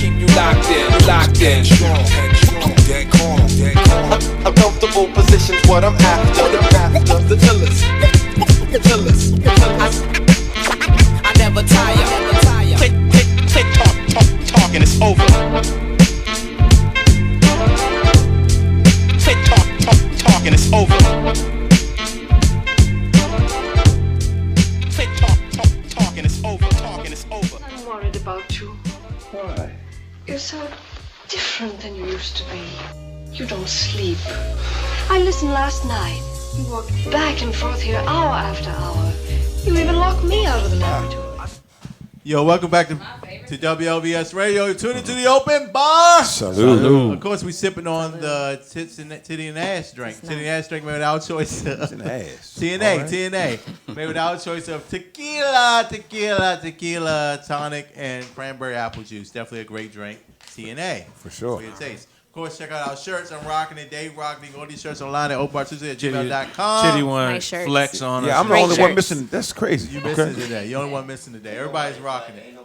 Speaker 23: Keep you locked in, strong, dead calm.
Speaker 2: A comfortable position's what I'm after.
Speaker 9: The illest.
Speaker 22: I never tire.
Speaker 2: Click, talk, and it's over. Click, talk, and it's over. Click, talk, and it's over.
Speaker 24: I'm worried about you.
Speaker 8: Why?
Speaker 24: You're so different than you used to be. You don't sleep. I listened last night. You walked back and forth here hour after hour. You even locked me out of the laboratory.
Speaker 3: Yo, welcome back to WLVS Radio. You're tuning to the open bar.
Speaker 4: Salud.
Speaker 3: Of course, we sipping on the titty and ass drink. Titty and ass drink made with our choice of TNA. Made with our choice of tequila, tonic, and cranberry apple juice. Definitely a great drink. TNA.
Speaker 4: For sure.
Speaker 3: For your taste. Of course, check out our shirts. I'm rocking it. Dave rocking it. Go to these shirts online at opartuesday@gmail.com.
Speaker 6: Chitty one flex on us.
Speaker 4: Yeah, I'm the only one missing. That's crazy.
Speaker 3: You missing today. You're the only one missing today. Everybody's rocking it.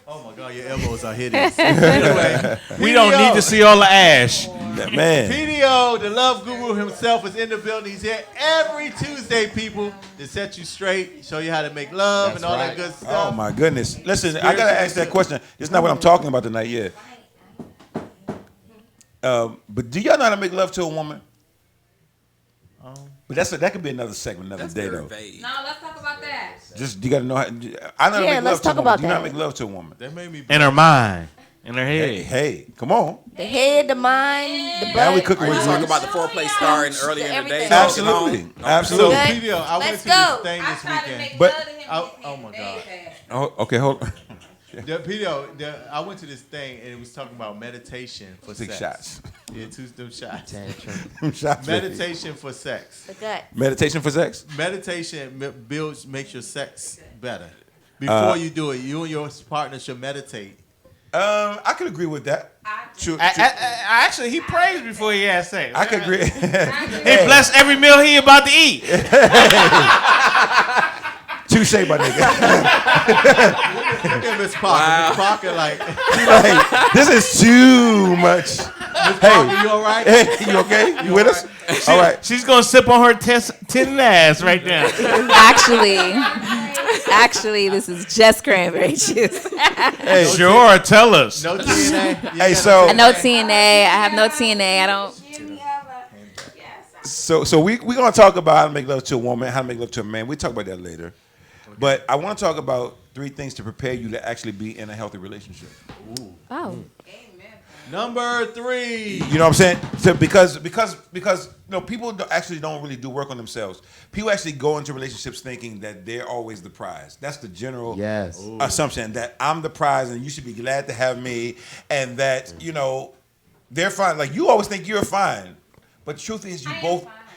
Speaker 3: Oh my God, your elbows are hideous. Anyway,
Speaker 6: we don't need to see all the ash.
Speaker 4: Man.
Speaker 3: PDO, the love guru himself, is in the building. He's here every Tuesday, people, to set you straight, show you how to make love and all that good stuff.
Speaker 4: Oh my goodness. Listen, I gotta ask that question. It's not what I'm talking about tonight yet. But do y'all know how to make love to a woman? But that could be another segment, another day though.
Speaker 16: No, let's talk about that.
Speaker 4: Just you got to know how. I know how to
Speaker 15: Yeah,
Speaker 4: make
Speaker 15: let's
Speaker 4: love to a
Speaker 15: talk
Speaker 4: woman.
Speaker 15: about
Speaker 4: Do not
Speaker 15: that.
Speaker 4: make love to a woman.
Speaker 3: That made me.
Speaker 6: In her mind, in her head.
Speaker 4: Hey, come on.
Speaker 15: The head, the mind, the butt.
Speaker 4: Now we cooking
Speaker 18: Are you
Speaker 4: with
Speaker 18: talking
Speaker 4: you.
Speaker 18: about the foreplay starting earlier in the day?
Speaker 15: Everything.
Speaker 4: Absolutely, absolutely.
Speaker 3: So, PDO, I went
Speaker 15: Let's
Speaker 3: to
Speaker 15: go.
Speaker 3: this thing this weekend.
Speaker 4: But
Speaker 3: Oh my God.
Speaker 4: oh, okay, hold on.
Speaker 3: The PDO, I went to this thing and it was talking about meditation for
Speaker 4: Take
Speaker 3: sex.
Speaker 4: shots.
Speaker 3: Yeah, them shots.
Speaker 4: Shots, baby.
Speaker 3: Meditation for sex.
Speaker 15: The gut.
Speaker 4: Meditation for sex.
Speaker 3: Meditation makes your sex better. Before you do it, you and your partner should meditate.
Speaker 4: I could agree with that.
Speaker 6: Actually, he prays before he has sex.
Speaker 4: I could agree.
Speaker 6: He bless every meal he about to eat.
Speaker 4: Touche, my nigga.
Speaker 3: Look at Miss Parker. Miss Parker, like,
Speaker 4: This is too much.
Speaker 3: Miss Parker, you all right?
Speaker 4: Hey, you okay? You with us? All right.
Speaker 6: She's gonna sip on her tin ass right now.
Speaker 19: Actually, this is just cranberry juice.
Speaker 4: Hey,
Speaker 6: sure, tell us.
Speaker 3: No TNA.
Speaker 4: Hey, so
Speaker 19: No TNA. I have no TNA. I don't.
Speaker 4: So we gonna talk about how to make love to a woman, how to make love to a man. We talk about that later. But I want to talk about 3 things to prepare you to actually be in a healthy relationship.
Speaker 19: Oh.
Speaker 3: Number 3.
Speaker 4: You know what I'm saying? So because people actually don't really do work on themselves. People actually go into relationships thinking that they're always the prize. That's the general assumption, that I'm the prize and you should be glad to have me, and that they're fine. Like, you always think you're fine, but the truth is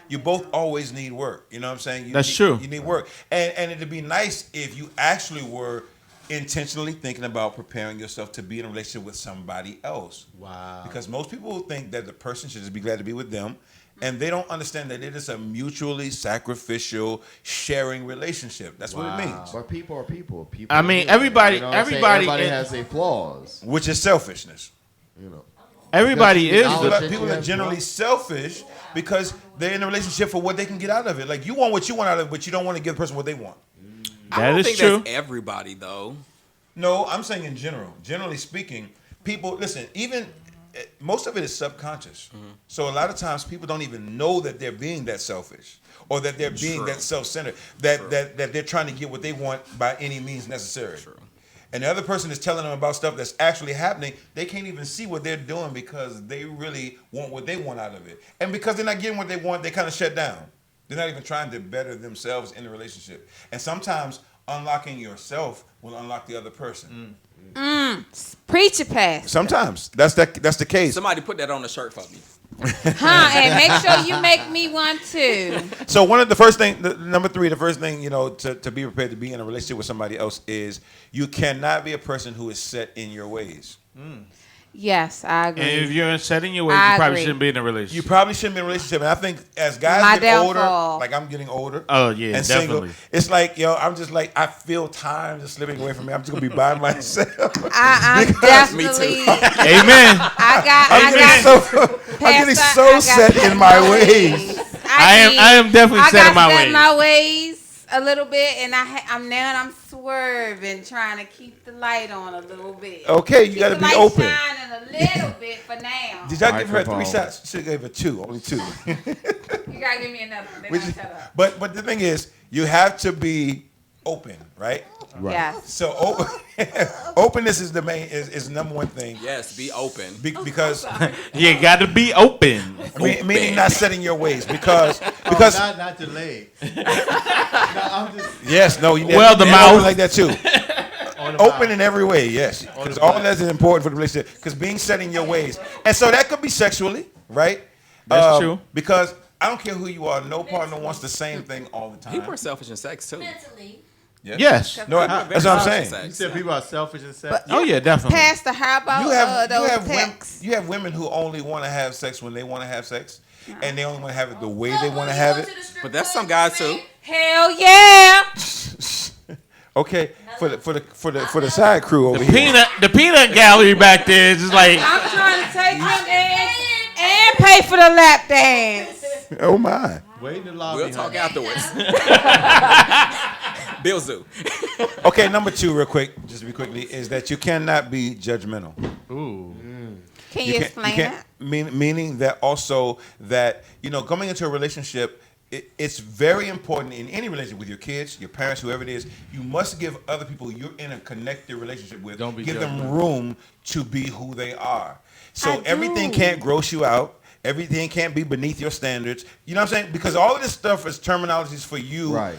Speaker 4: you both always need work. You know what I'm saying?
Speaker 6: That's true.
Speaker 4: You need work, and it'd be nice if you actually were intentionally thinking about preparing yourself to be in a relationship with somebody else.
Speaker 3: Wow.
Speaker 4: Because most people think that the person should just be glad to be with them, and they don't understand that it is a mutually sacrificial, sharing relationship. That's what it means.
Speaker 17: But people are people.
Speaker 6: I mean, everybody
Speaker 17: has their flaws,
Speaker 4: which is selfishness.
Speaker 6: Everybody is.
Speaker 4: People are generally selfish because they're in a relationship for what they can get out of it. Like, you want what you want out of it, but you don't want to give the person what they want.
Speaker 18: I don't think that's everybody, though.
Speaker 4: No, I'm saying in general. Generally speaking, people, listen, even most of it is subconscious. So a lot of times people don't even know that they're being that selfish, or that they're being that self-centered, that they're trying to get what they want by any means necessary. And the other person is telling them about stuff that's actually happening. They can't even see what they're doing because they really want what they want out of it. And because they're not getting what they want, they kind of shut down. They're not even trying to better themselves in the relationship. And sometimes unlocking yourself will unlock the other person.
Speaker 16: Preach it, Pastor.
Speaker 4: Sometimes that's the case.
Speaker 18: Somebody put that on the shirt for me.
Speaker 16: And make sure you make me one too.
Speaker 4: So one of the first thing, number 3, the first thing, to be prepared to be in a relationship with somebody else is you cannot be a person who is set in your ways.
Speaker 16: Yes, I agree.
Speaker 6: And if you're set in your ways, you probably shouldn't be in a relationship.
Speaker 4: You probably shouldn't be in a relationship. And I think as guys get older,
Speaker 16: downfall.
Speaker 4: like I'm getting older.
Speaker 6: Oh, yeah,
Speaker 4: and
Speaker 6: definitely.
Speaker 4: single, it's like, I'm just like, I feel time just slipping away from me. I'm just gonna be by myself.
Speaker 16: I'm definitely.
Speaker 6: Amen.
Speaker 4: I'm getting so set in my ways.
Speaker 6: I am definitely set in my ways.
Speaker 16: My ways a little bit, and I'm swerving, trying to keep the light on a little bit.
Speaker 4: Okay, you got to be open.
Speaker 16: Shining a little bit for now.
Speaker 4: Did y'all give her 3 shots? She gave her 2, only 2.
Speaker 16: You gotta give me another one. Then I'll shut up.
Speaker 4: But the thing is, you have to be open, right?
Speaker 16: Right. Yes.
Speaker 4: So openness is is number 1 thing.
Speaker 18: Yes, be open.
Speaker 4: Because
Speaker 6: you got to be open.
Speaker 4: Meaning not setting your ways because
Speaker 3: not delayed. I'm just,
Speaker 4: the mouth like that too. Open in every way, yes. Because all that's important for the relationship. Because being set in your ways, and so that could be sexually, right?
Speaker 6: That's true.
Speaker 4: Because I don't care who you are, no partner wants the same thing all the time.
Speaker 18: People are selfish in sex too.
Speaker 6: Yes.
Speaker 4: No, that's what I'm saying.
Speaker 3: You said people are selfish in sex.
Speaker 6: Oh yeah, definitely.
Speaker 16: Pastor, how about those texts?
Speaker 4: You have women who only want to have sex when they want to have sex, and they only want to have it the way they want to have it.
Speaker 18: But that's some guys too.
Speaker 16: Hell yeah!
Speaker 4: Okay, for the side crew over here.
Speaker 6: The peanut gallery back there is just like
Speaker 16: I'm trying to take him in and pay for the lap dance.
Speaker 4: Oh my!
Speaker 3: Wait in the lobby.
Speaker 18: We'll talk afterwards. Bill Zoo.
Speaker 4: Okay, number 2, real quick, just be quickly, is that you cannot be judgmental.
Speaker 3: Ooh.
Speaker 16: Can you explain that?
Speaker 4: Meaning that also that coming into a relationship, it's very important in any relationship with your kids, your parents, whoever it is. You must give other people you're in a connected relationship with. Give them room to be who they are. So everything can't gross you out. Everything can't be beneath your standards. You know what I'm saying? Because all of this stuff is terminologies for you. Right.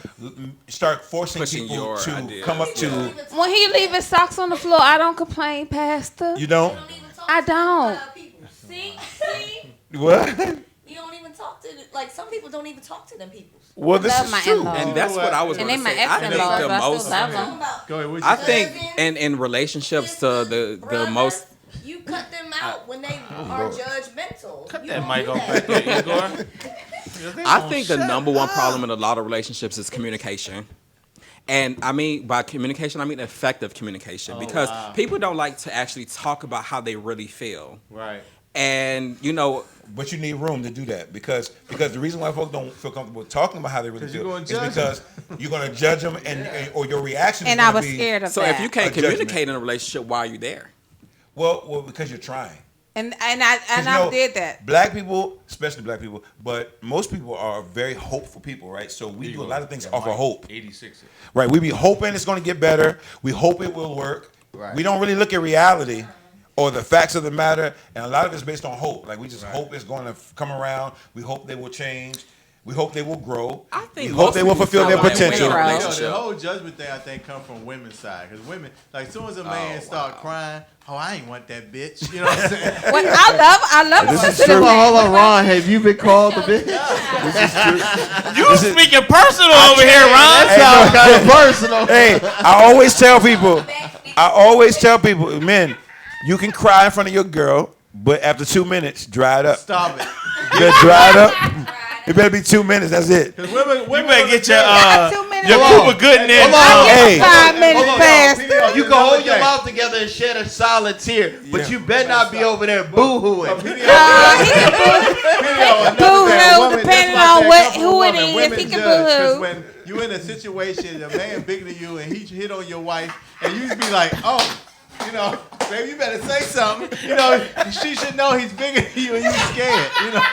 Speaker 4: Start forcing people to come up to.
Speaker 16: When he leave his socks on the floor, I don't complain, Pastor.
Speaker 4: You don't?
Speaker 16: I don't.
Speaker 15: See?
Speaker 4: What?
Speaker 15: You don't even talk to like some people don't even talk to them people.
Speaker 4: Well, this is true,
Speaker 18: and that's what I was going to say. I think the most. I think in relationships to the most.
Speaker 15: You cut them out when they are judgmental.
Speaker 6: Cut that mic off back there, Igor.
Speaker 18: I think the number one problem in a lot of relationships is communication. And I mean, by communication, I mean effective communication. Because people don't like to actually talk about how they really feel.
Speaker 3: Right.
Speaker 18: And, you know.
Speaker 4: But you need room to do that. Because the reason why folks don't feel comfortable talking about how they really feel is because you're going to judge them or your reaction is going to be.
Speaker 16: And I was scared of that.
Speaker 18: So if you can't communicate in a relationship, why are you there?
Speaker 4: Well, because you're trying.
Speaker 16: And I did that.
Speaker 4: Black people, especially black people, but most people are very hopeful people, right? So we do a lot of things off of hope.
Speaker 6: 86.
Speaker 4: Right. We be hoping it's going to get better. We hope it will work. Right. We don't really look at reality or the facts of the matter, and a lot of it's based on hope. Like we just hope it's going to come around. We hope they will change. We hope they will grow. We hope they will fulfill their potential.
Speaker 3: The whole judgment thing, I think, come from women's side. Because women, like, as soon as a man start crying, I ain't want that bitch. You know what I'm saying?
Speaker 16: I love
Speaker 17: this is true. Hold on, Ron. Have you been called a bitch?
Speaker 4: This is true.
Speaker 6: You speaking personal over here, Ron.
Speaker 17: That sounds kind of personal.
Speaker 4: Hey, I always tell people, men, you can cry in front of your girl, but after 2 minutes, dry it up.
Speaker 3: Stop it.
Speaker 4: You better dry it up. It better be 2 minutes. That's it.
Speaker 3: Women
Speaker 6: you better get your Cuba Good in there.
Speaker 4: Hey,
Speaker 16: 5 minutes past.
Speaker 17: You can hold your mouth together and shed a solid tear, but you better not be over there boo-hooing.
Speaker 16: Boo-hoo, depending on who it is. He can boo-hoo.
Speaker 3: When you in a situation, a man bigger than you, and he hit on your wife, and you just be like, oh. You know, baby, you better say something. You know, she should know he's bigger than you and you scared. You know.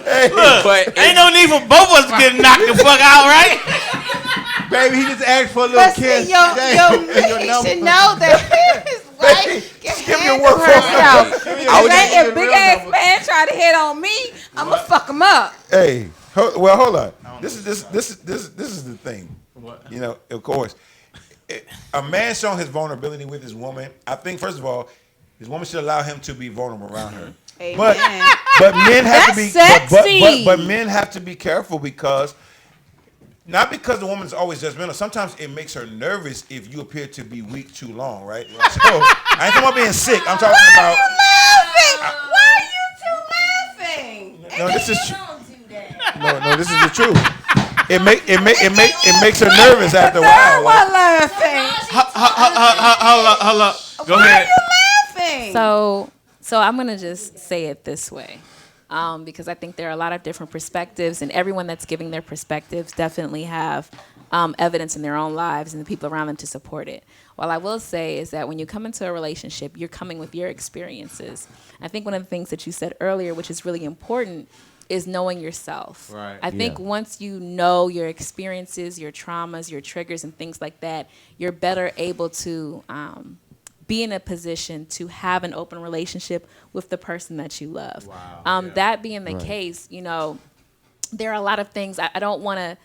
Speaker 6: Hey, look, but ain't no need for both of us to get knocked the fuck out, right?
Speaker 3: Baby, he just asked for a little kiss.
Speaker 16: He should know that his wife can handle herself. If big ass man try to hit on me, I'ma fuck him up.
Speaker 4: Hey, well, hold on. This is the thing. You know, of course. A man showing his vulnerability with his woman, I think, first of all, his woman should allow him to be vulnerable around her.
Speaker 16: Amen.
Speaker 4: But men have to be
Speaker 16: sexy.
Speaker 4: but men have to be careful because not because the woman's always judgmental. Sometimes it makes her nervous if you appear to be weak too long, right? So I ain't talking about being sick. I'm talking about.
Speaker 16: Why are you two laughing?
Speaker 4: No, this is true. No, this is the truth. It makes her nervous after a while.
Speaker 16: Why laughing?
Speaker 6: Hold up. Go ahead.
Speaker 16: Why are you laughing?
Speaker 19: So I'm gonna just say it this way, because I think there are a lot of different perspectives, and everyone that's giving their perspectives definitely have evidence in their own lives and the people around them to support it. What I will say is that when you come into a relationship, you're coming with your experiences. I think one of the things that you said earlier, which is really important, is knowing yourself.
Speaker 3: Right.
Speaker 19: I think once you know your experiences, your traumas, your triggers, and things like that, you're better able to be in a position to have an open relationship with the person that you love.
Speaker 3: Wow.
Speaker 19: That being the case, you know, there are a lot of things I don't want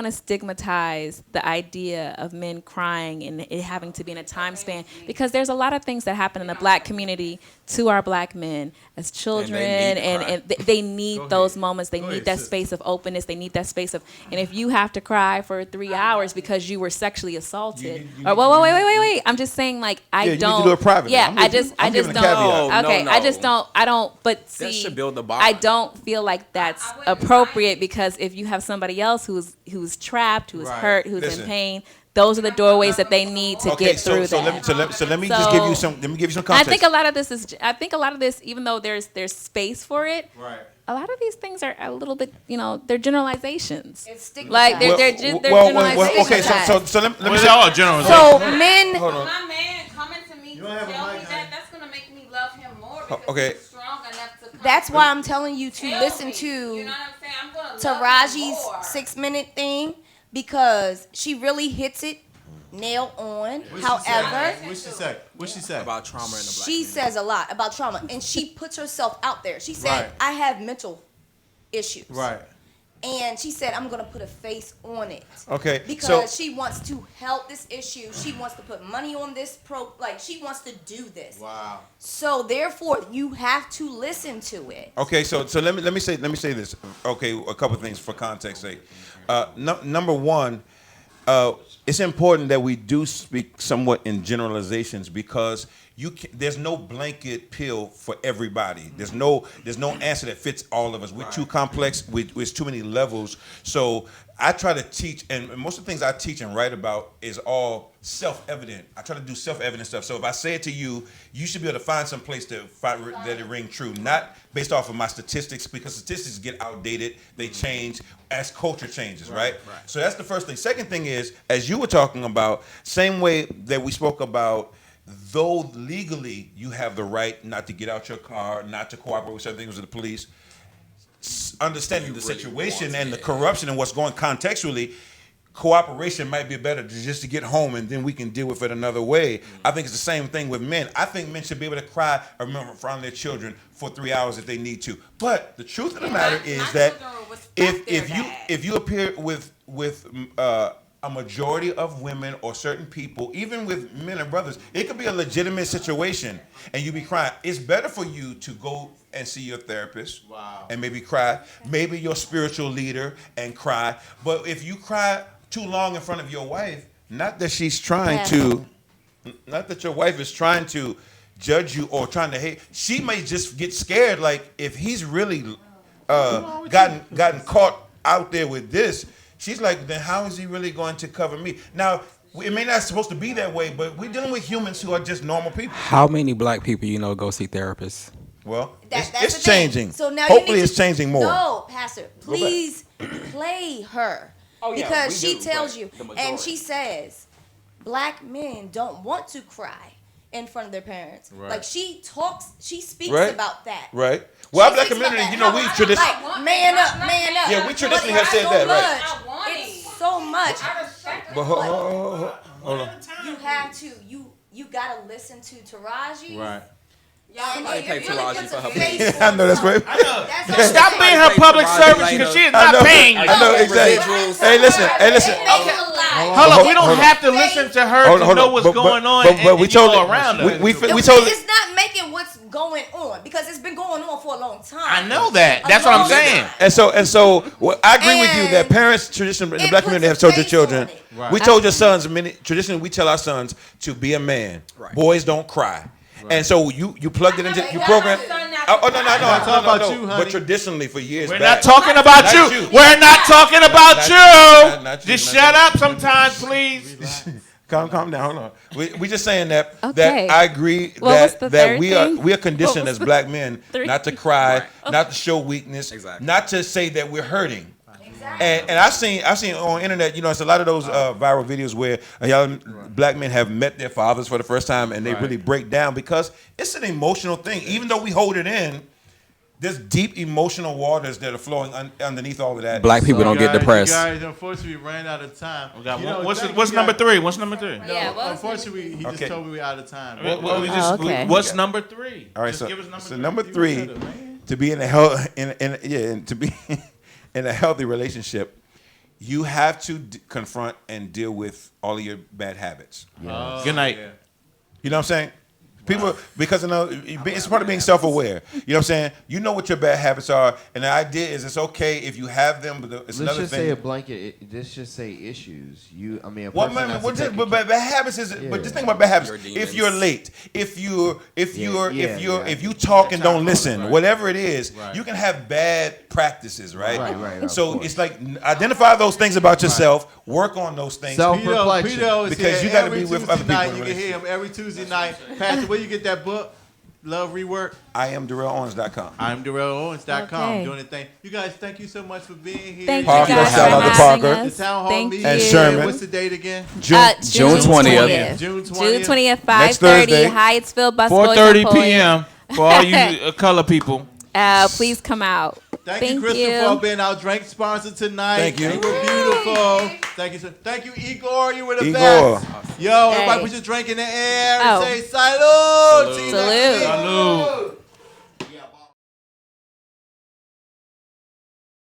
Speaker 19: to stigmatize the idea of men crying and it having to be in a time span, because there's a lot of things that happen in the black community to our black men as children, and they need those moments. They need that space of openness. They need that space of, and if you have to cry for 3 hours because you were sexually assaulted, wait. I'm just saying, like, I don't.
Speaker 4: You need to do it privately.
Speaker 19: Yeah, I just don't. Okay,
Speaker 18: no.
Speaker 19: I don't. But see,
Speaker 18: that should build the bond.
Speaker 19: I don't feel like that's appropriate, because if you have somebody else who's trapped, who's hurt, who's in pain, those are the doorways that they need to get through that.
Speaker 4: So let me just give you some. Let me give you some context.
Speaker 19: I think a lot of this, even though there's space for it,
Speaker 3: right.
Speaker 19: A lot of these things are a little bit, you know, they're generalizations.
Speaker 15: It's stigmatized.
Speaker 19: Like they're generalizations.
Speaker 4: Okay, so let me
Speaker 6: say all generalizations.
Speaker 19: So men.
Speaker 4: Hold on.
Speaker 16: My man coming to me to tell me that's gonna make me love him more because
Speaker 4: Okay.
Speaker 16: he's strong enough to come
Speaker 15: That's why I'm telling you to listen to Taraji's 6-minute thing, because she really hits it nail on. However,
Speaker 3: What she say? What she say?
Speaker 18: About trauma in the black
Speaker 15: she says a lot about trauma, and she puts herself out there. She said,
Speaker 3: Right.
Speaker 15: I have mental issues.
Speaker 3: Right.
Speaker 15: And she said, I'm going to put a face on it.
Speaker 4: Okay,
Speaker 15: Because
Speaker 4: so-
Speaker 15: she wants to help this issue. She wants to put money on this she wants to do this.
Speaker 3: Wow.
Speaker 15: So therefore, you have to listen to it.
Speaker 4: Okay, so let me say this. Okay, a couple things for context sake. Number one, it's important that we do speak somewhat in generalizations, because there's no blanket pill for everybody. There's no answer that fits all of us. We're too complex. There's too many levels. So I try to teach, and most of the things I teach and write about is all self-evident. I try to do self-evident stuff. So if I say it to you, you should be able to find some place that it ring true, not based off of my statistics, because statistics get outdated. They change as culture changes, right? So that's the first thing. Second thing is, as you were talking about, same way that we spoke about, though legally you have the right not to get out your car, not to cooperate with certain things with the police, understanding the situation and the corruption and what's going contextually, cooperation might be better just to get home, and then we can deal with it another way. I think it's the same thing with men. I think men should be able to cry or remember in front of their children for 3 hours if they need to. But the truth of the matter is that if you appear with a majority of women or certain people, even with men and brothers, it could be a legitimate situation and you be crying. It's better for you to go and see your therapist and maybe cry, maybe your spiritual leader and cry. But if you cry too long in front of your wife, not that your wife is trying to judge you or trying to hate, she may just get scared. Like, if he's really gotten caught out there with this, she's like, then how is he really going to cover me? Now, it may not supposed to be that way, but we're dealing with humans who are just normal people.
Speaker 12: How many black people go see therapists?
Speaker 4: Well,
Speaker 15: That's
Speaker 4: it's
Speaker 15: the thing.
Speaker 4: changing.
Speaker 15: So now
Speaker 4: hopefully
Speaker 15: you need
Speaker 4: it's changing more.
Speaker 15: No, Pastor, please play her.
Speaker 4: Oh, yeah,
Speaker 15: because
Speaker 4: we
Speaker 15: she
Speaker 4: do,
Speaker 15: tells
Speaker 4: but
Speaker 15: you,
Speaker 4: the majority.
Speaker 15: and she says, black men don't want to cry in front of their parents.
Speaker 4: Right.
Speaker 15: Like, she speaks
Speaker 4: Right.
Speaker 15: about that.
Speaker 4: Right. Well, our
Speaker 15: She
Speaker 4: black
Speaker 15: speaks about
Speaker 4: community,
Speaker 15: that.
Speaker 4: we
Speaker 15: How-
Speaker 4: traditionally.
Speaker 15: like, man up.
Speaker 4: Yeah, we traditionally
Speaker 15: But
Speaker 4: have said
Speaker 15: it's
Speaker 4: that,
Speaker 15: so
Speaker 4: right.
Speaker 15: much. It's so much.
Speaker 4: But hold on.
Speaker 15: You have to. You gotta listen to Taraji.
Speaker 3: Right.
Speaker 18: Somebody pay Taraji for her
Speaker 15: face
Speaker 4: I know that's right.
Speaker 6: Stop being her public servant, because she is not paying you.
Speaker 4: I know exactly. Hey, listen.
Speaker 6: Hold on, we don't have to listen to her to know what's going on and
Speaker 4: we
Speaker 6: you
Speaker 4: told
Speaker 6: know around us.
Speaker 4: we told
Speaker 15: It's not making what's going on, because it's been going on for a long time.
Speaker 6: I know that. That's what I'm saying.
Speaker 4: And so well, I agree with you that parents traditionally in the black community have told their children.
Speaker 3: Right.
Speaker 4: We told your sons traditionally we tell our sons to be a man. Boys don't cry. And so you plugged it into your program. Oh no! I'm talking about you, honey. But traditionally, for years,
Speaker 6: We're
Speaker 4: back,
Speaker 6: not talking about you. We're not talking about you.
Speaker 4: Not
Speaker 6: Just shut up sometimes, please.
Speaker 4: Calm down. Hold on. We just saying that
Speaker 19: Okay.
Speaker 4: I agree
Speaker 19: What was the
Speaker 4: that
Speaker 19: third
Speaker 4: we
Speaker 19: thing?
Speaker 4: are conditioned
Speaker 19: What was
Speaker 4: as black men
Speaker 19: three?
Speaker 4: not to cry,
Speaker 19: Right.
Speaker 4: not to show weakness, not to say that we're hurting. And I've seen on internet, it's a lot of those viral videos where young black men have met their fathers for the first time and they really break down, because it's an emotional thing. Even though we hold it in, there's deep emotional waters that are flowing underneath all of that.
Speaker 12: Black people don't get depressed.
Speaker 3: You guys, unfortunately, we ran out of time.
Speaker 6: What's number three? What's number three?
Speaker 3: No, unfortunately, he just told me we're out of time.
Speaker 6: What's number three?
Speaker 4: All right,
Speaker 6: Just give us
Speaker 4: number three, to be in a to be in a healthy relationship, you have to confront and deal with all of your bad habits.
Speaker 6: Good night.
Speaker 4: You know what I'm saying? People, because it's part of being self-aware. You know what I'm saying? You know what your bad habits are, and the idea is it's okay if you have them, but it's
Speaker 17: Let's
Speaker 4: another
Speaker 17: just
Speaker 4: thing.
Speaker 17: say a blanket. Let's just say issues. A
Speaker 4: Well,
Speaker 17: person has to take
Speaker 4: but bad habits is. But just think about bad habits. If you're late, if you talk and don't listen, whatever it is, you can have bad practices, right?
Speaker 17: Right,
Speaker 4: So it's like identify those things about yourself, work on those things,
Speaker 17: Self-reflection.
Speaker 3: Pito is
Speaker 4: because
Speaker 3: here
Speaker 4: you got to
Speaker 3: every
Speaker 4: be with
Speaker 3: Tuesday
Speaker 4: other people.
Speaker 3: night.
Speaker 4: in
Speaker 3: You
Speaker 4: a
Speaker 3: can hear him every Tuesday night. Pastor, where you get that book? Love Rework.
Speaker 4: I am DarrellOwens.com.
Speaker 3: I'm DarrellOwens.com.
Speaker 19: Okay.
Speaker 3: Doing the thing. You guys, thank you so much for being here.
Speaker 19: Thank
Speaker 4: Parker,
Speaker 19: you guys
Speaker 4: shout
Speaker 19: for
Speaker 4: out to
Speaker 19: having
Speaker 4: Parker.
Speaker 19: us.
Speaker 3: The town hall
Speaker 19: Thank
Speaker 3: meeting.
Speaker 4: And
Speaker 19: you.
Speaker 4: Sherman.
Speaker 3: What's the date again?
Speaker 12: June 20th.
Speaker 3: June 20th.
Speaker 19: June 20th,
Speaker 4: Next
Speaker 19: 5:30,
Speaker 4: Thursday.
Speaker 19: Hyattsville Bus
Speaker 6: 4:30 p.m. for all you color people.
Speaker 19: Please come out.
Speaker 3: Thank you, Crystal, for being our drink sponsor tonight.
Speaker 4: Thank you.
Speaker 3: You were beautiful. Thank you, sir. Thank you, Igor. You were the
Speaker 4: Igor.
Speaker 3: best. Yo, everybody
Speaker 19: Hey.
Speaker 3: put your drink in the air
Speaker 19: Oh.
Speaker 3: and say salud. See you next